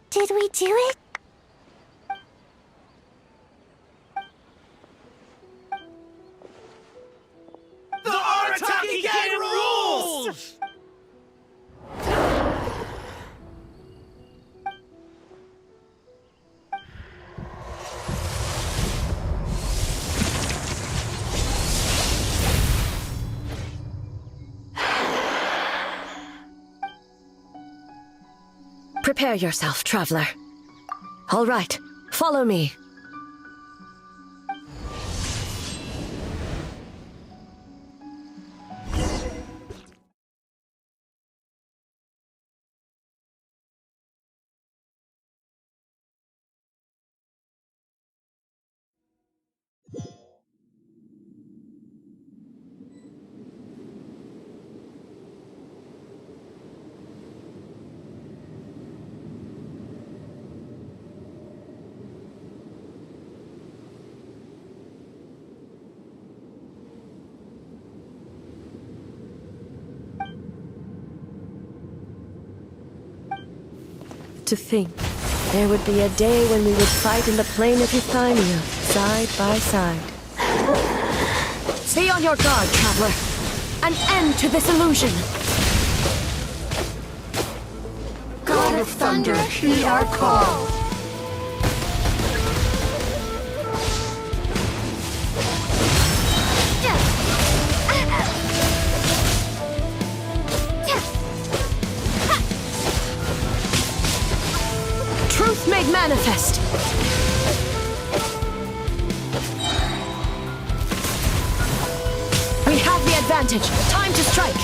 Did we do it? The Arataki Gang rules! Prepare yourself, traveler. All right, follow me. To think, there would be a day when we would fight in the plain of Euthymia, side by side. Stay on your guard, traveler. An end to this illusion. God of Thunder, heed our call. Truth made manifest. We have the advantage. Time to strike.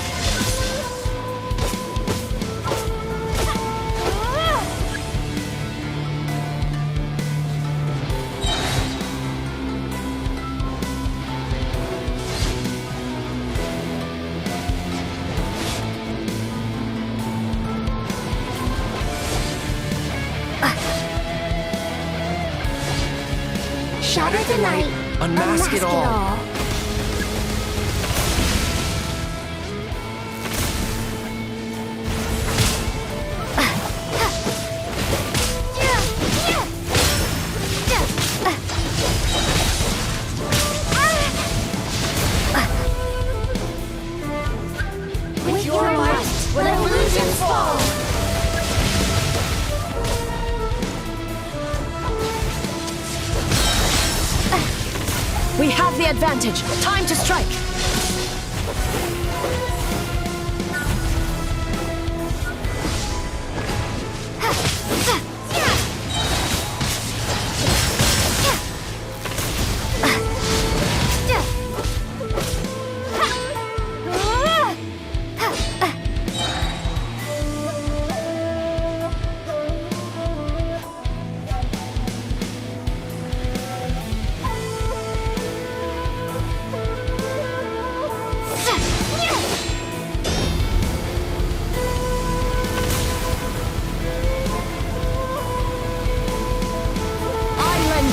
Shatter the night. Unmask it all. With your might, let illusions fall. We have the advantage. Time to strike.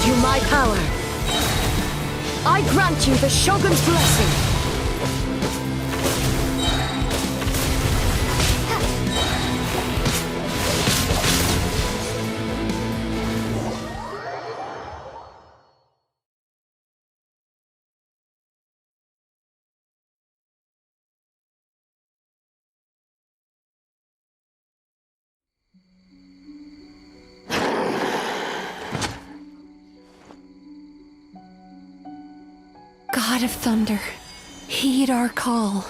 You my power. I grant you the Shogun's blessing. God of Thunder, heed our call.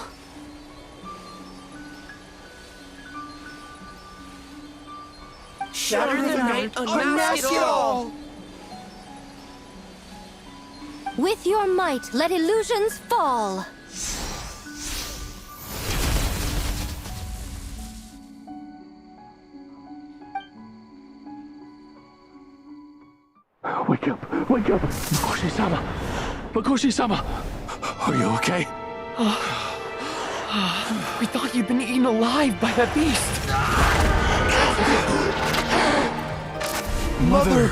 Shatter the night, unmask it all! With your might, let illusions fall! Wake up! Wake up! Makoshi-sama! Makoshi-sama! Are you okay? We thought you'd been eaten alive by that beast! Mother!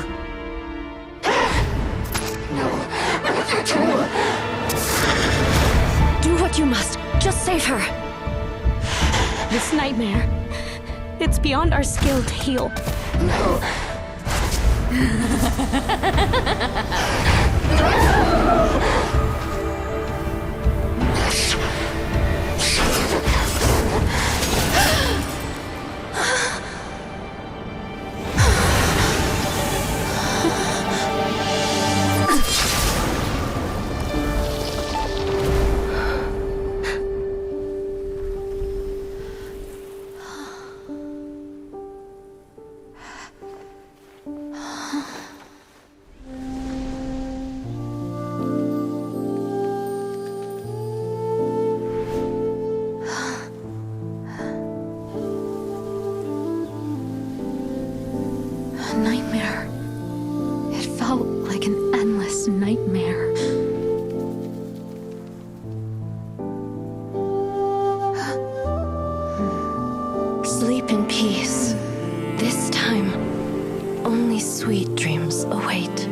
Do what you must. Just save her. This nightmare, it's beyond our skill to heal. nightmare. It felt like an endless nightmare. Sleep in peace. This time, only sweet dreams await.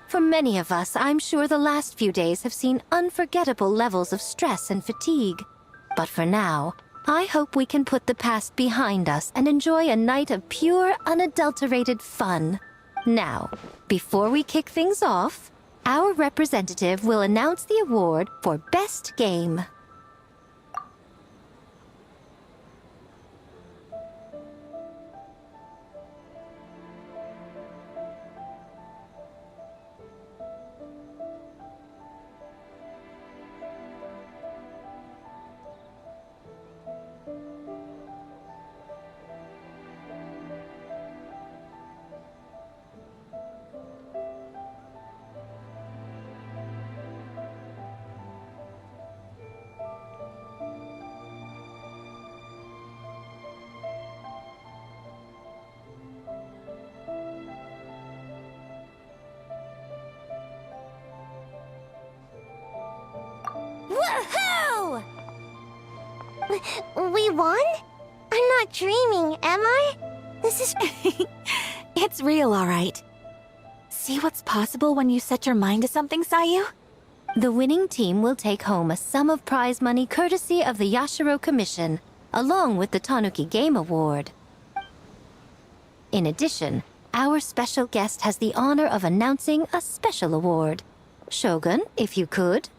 For many of us, I'm sure the last few days have seen unforgettable levels of stress and fatigue. But for now, I hope we can put the past behind us and enjoy a night of pure, unadulterated fun. Now, before we kick things off, our representative will announce the award for Best Game. Woohoo! We won? I'm not dreaming, am I? This is... It's real, all right. See what's possible when you set your mind to something, Sayu? The winning team will take home a sum of prize money courtesy of the Yashiro Commission, along with the Tanuki Game Award. In addition, our special guest has the honor of announcing a special award. Shogun, if you could.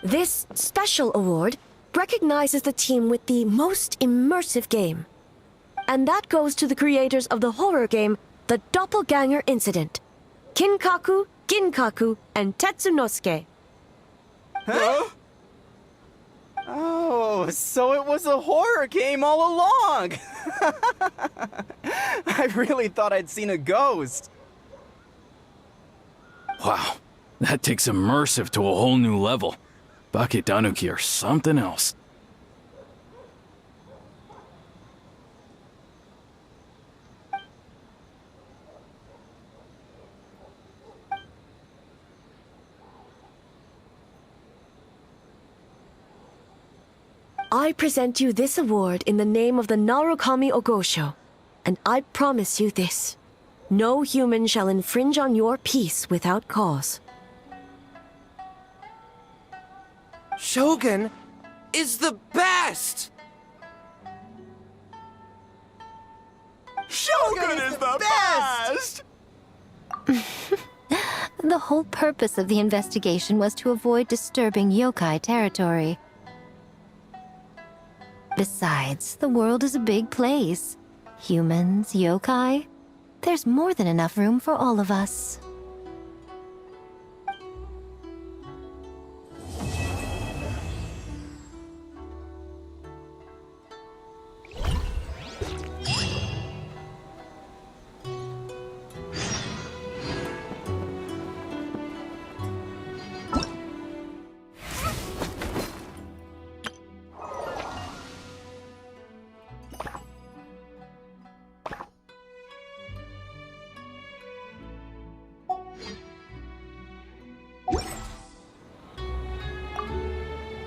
This special award recognizes the team with the most immersive game. And that goes to the creators of the horror game, The Doppelganger Incident. Kinkaku, Ginkaku, and Tetsunosuke. Huh? Oh, so it was a horror game all along! I really thought I'd seen a ghost. Wow, that takes immersive to a whole new level. Bakedanuki are something else. I present you this award in the name of the Narukami Ogosho, and I promise you this. No human shall infringe on your peace without cause. Shogun is the best! Shogun is the best! The whole purpose of the investigation was to avoid disturbing yokai territory. Besides, the world is a big place. Humans, yokai, there's more than enough room for all of us.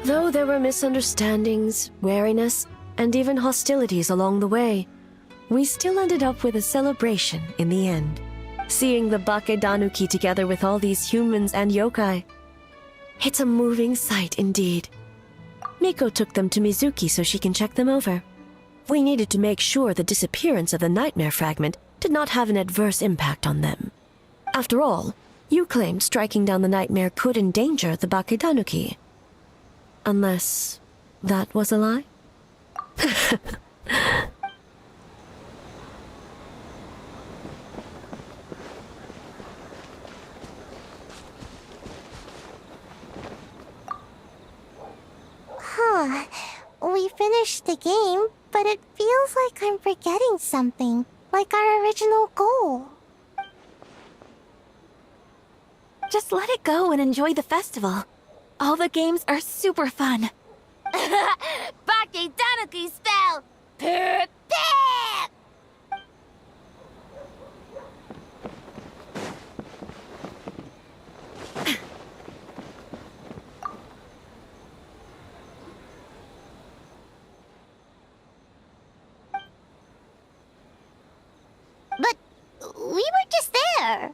Though there were misunderstandings, wariness, and even hostilities along the way, we still ended up with a celebration in the end. Seeing the Bakedanuki together with all these humans and yokai. It's a moving sight indeed. Miko took them to Mizuki so she can check them over. We needed to make sure the disappearance of the nightmare fragment did not have an adverse impact on them. After all, You claimed striking down the nightmare could endanger the Baketanuki. Unless that was a lie? Huh. We finished the game, but it feels like I'm forgetting something, like our original goal. Just let it go and enjoy the festival. All the games are super fun. Baketanuki spell! Pip pip! But we were just there.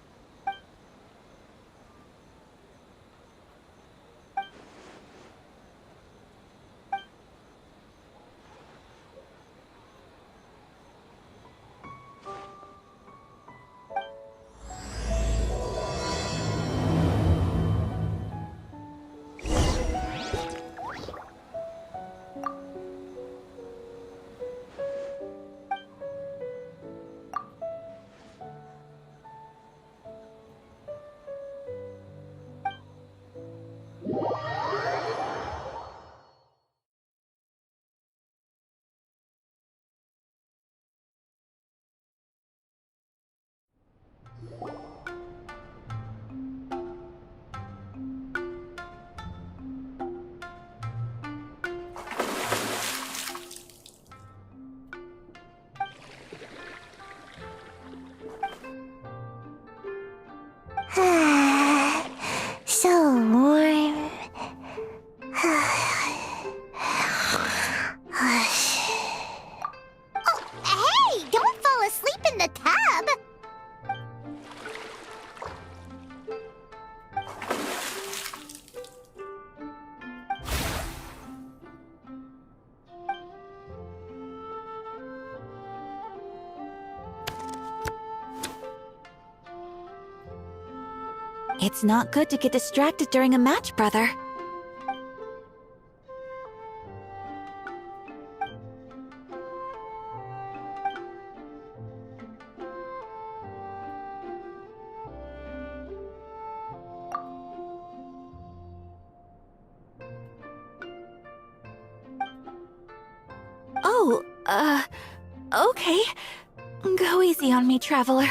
So warm. Oh, hey! Don't fall asleep in the tub! It's not good to get distracted during a match, brother. Oh, okay. Go easy on me, traveler.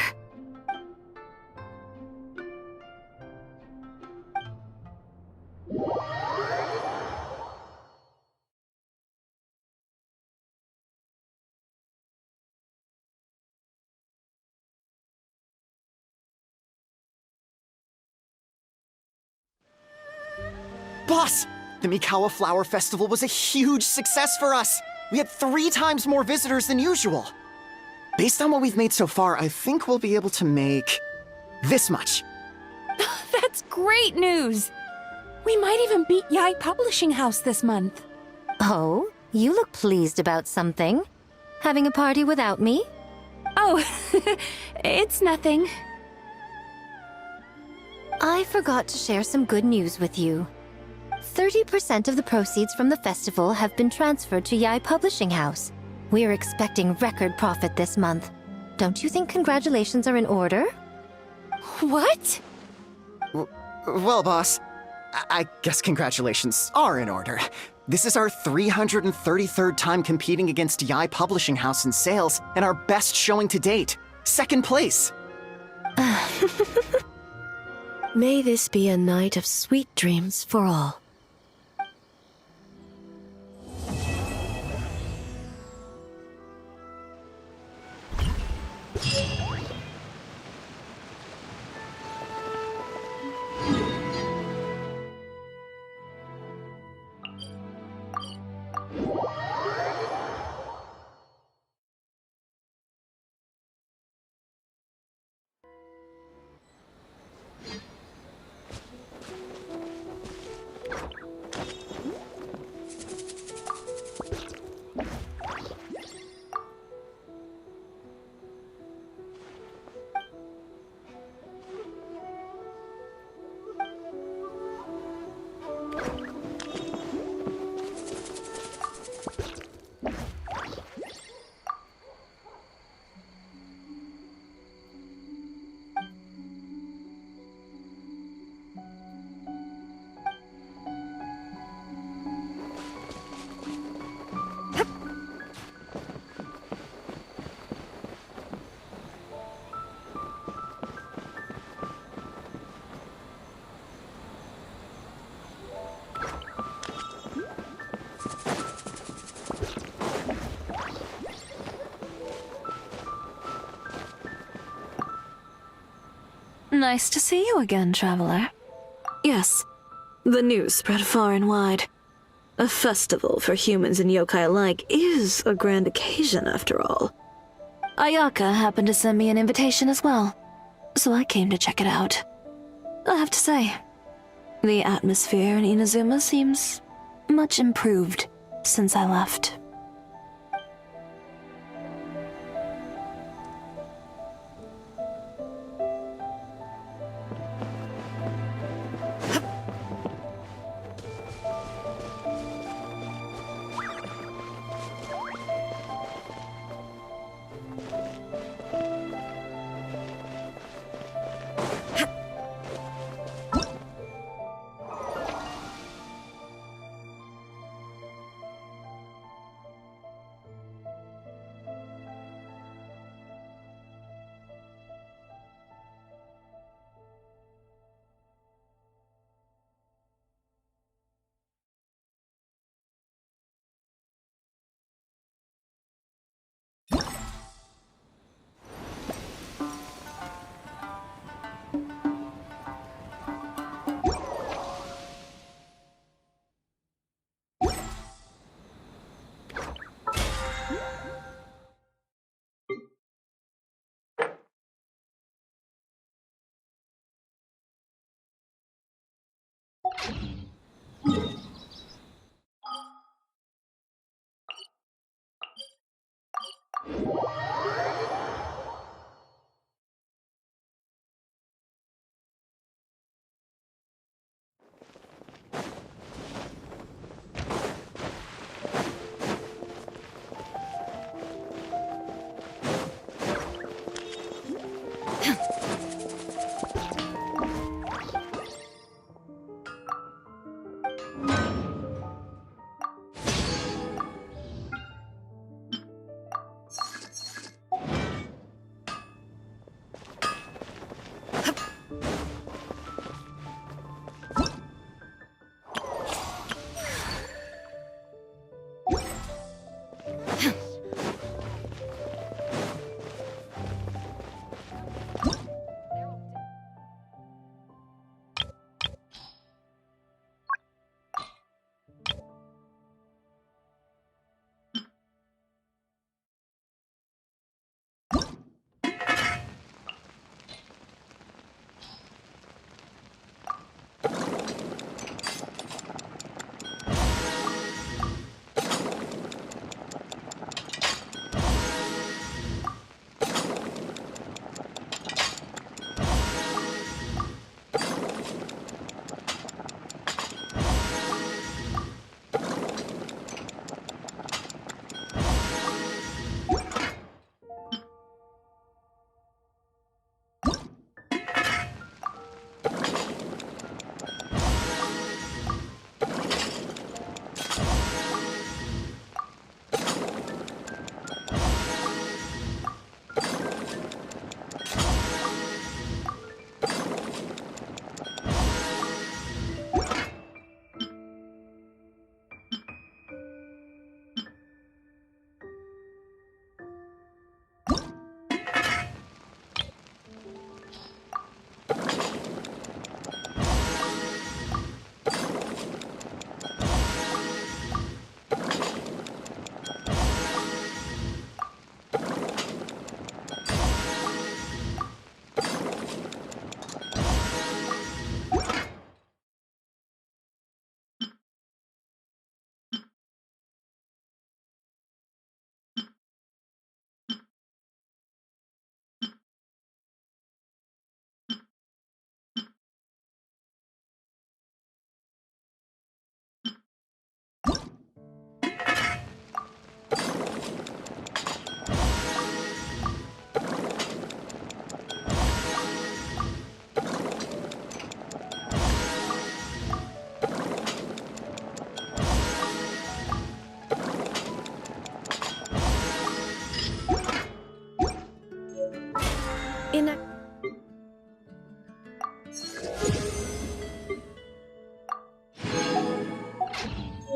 Boss! The Mikawa Flower Festival was a huge success for us! We had 3 times more visitors than usual. Based on what we've made so far, I think we'll be able to make this much. That's great news! We might even beat Yai Publishing House this month. Oh, you look pleased about something. Having a party without me? Oh, it's nothing. I forgot to share some good news with you. 30% of the proceeds from the festival have been transferred to Yai Publishing House. We're expecting record profit this month. Don't you think congratulations are in order? What? Well, boss, I guess congratulations are in order. This is our 333rd time competing against Yai Publishing House in sales, and our best showing to date. 2nd place! May this be a night of sweet dreams for all. Nice to see you again, traveler. Yes, the news spread far and wide. A festival for humans and yokai alike is a grand occasion after all. Ayaka happened to send me an invitation as well, so I came to check it out. I have to say, the atmosphere in Inazuma seems much improved since I left.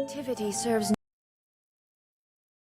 Activity serves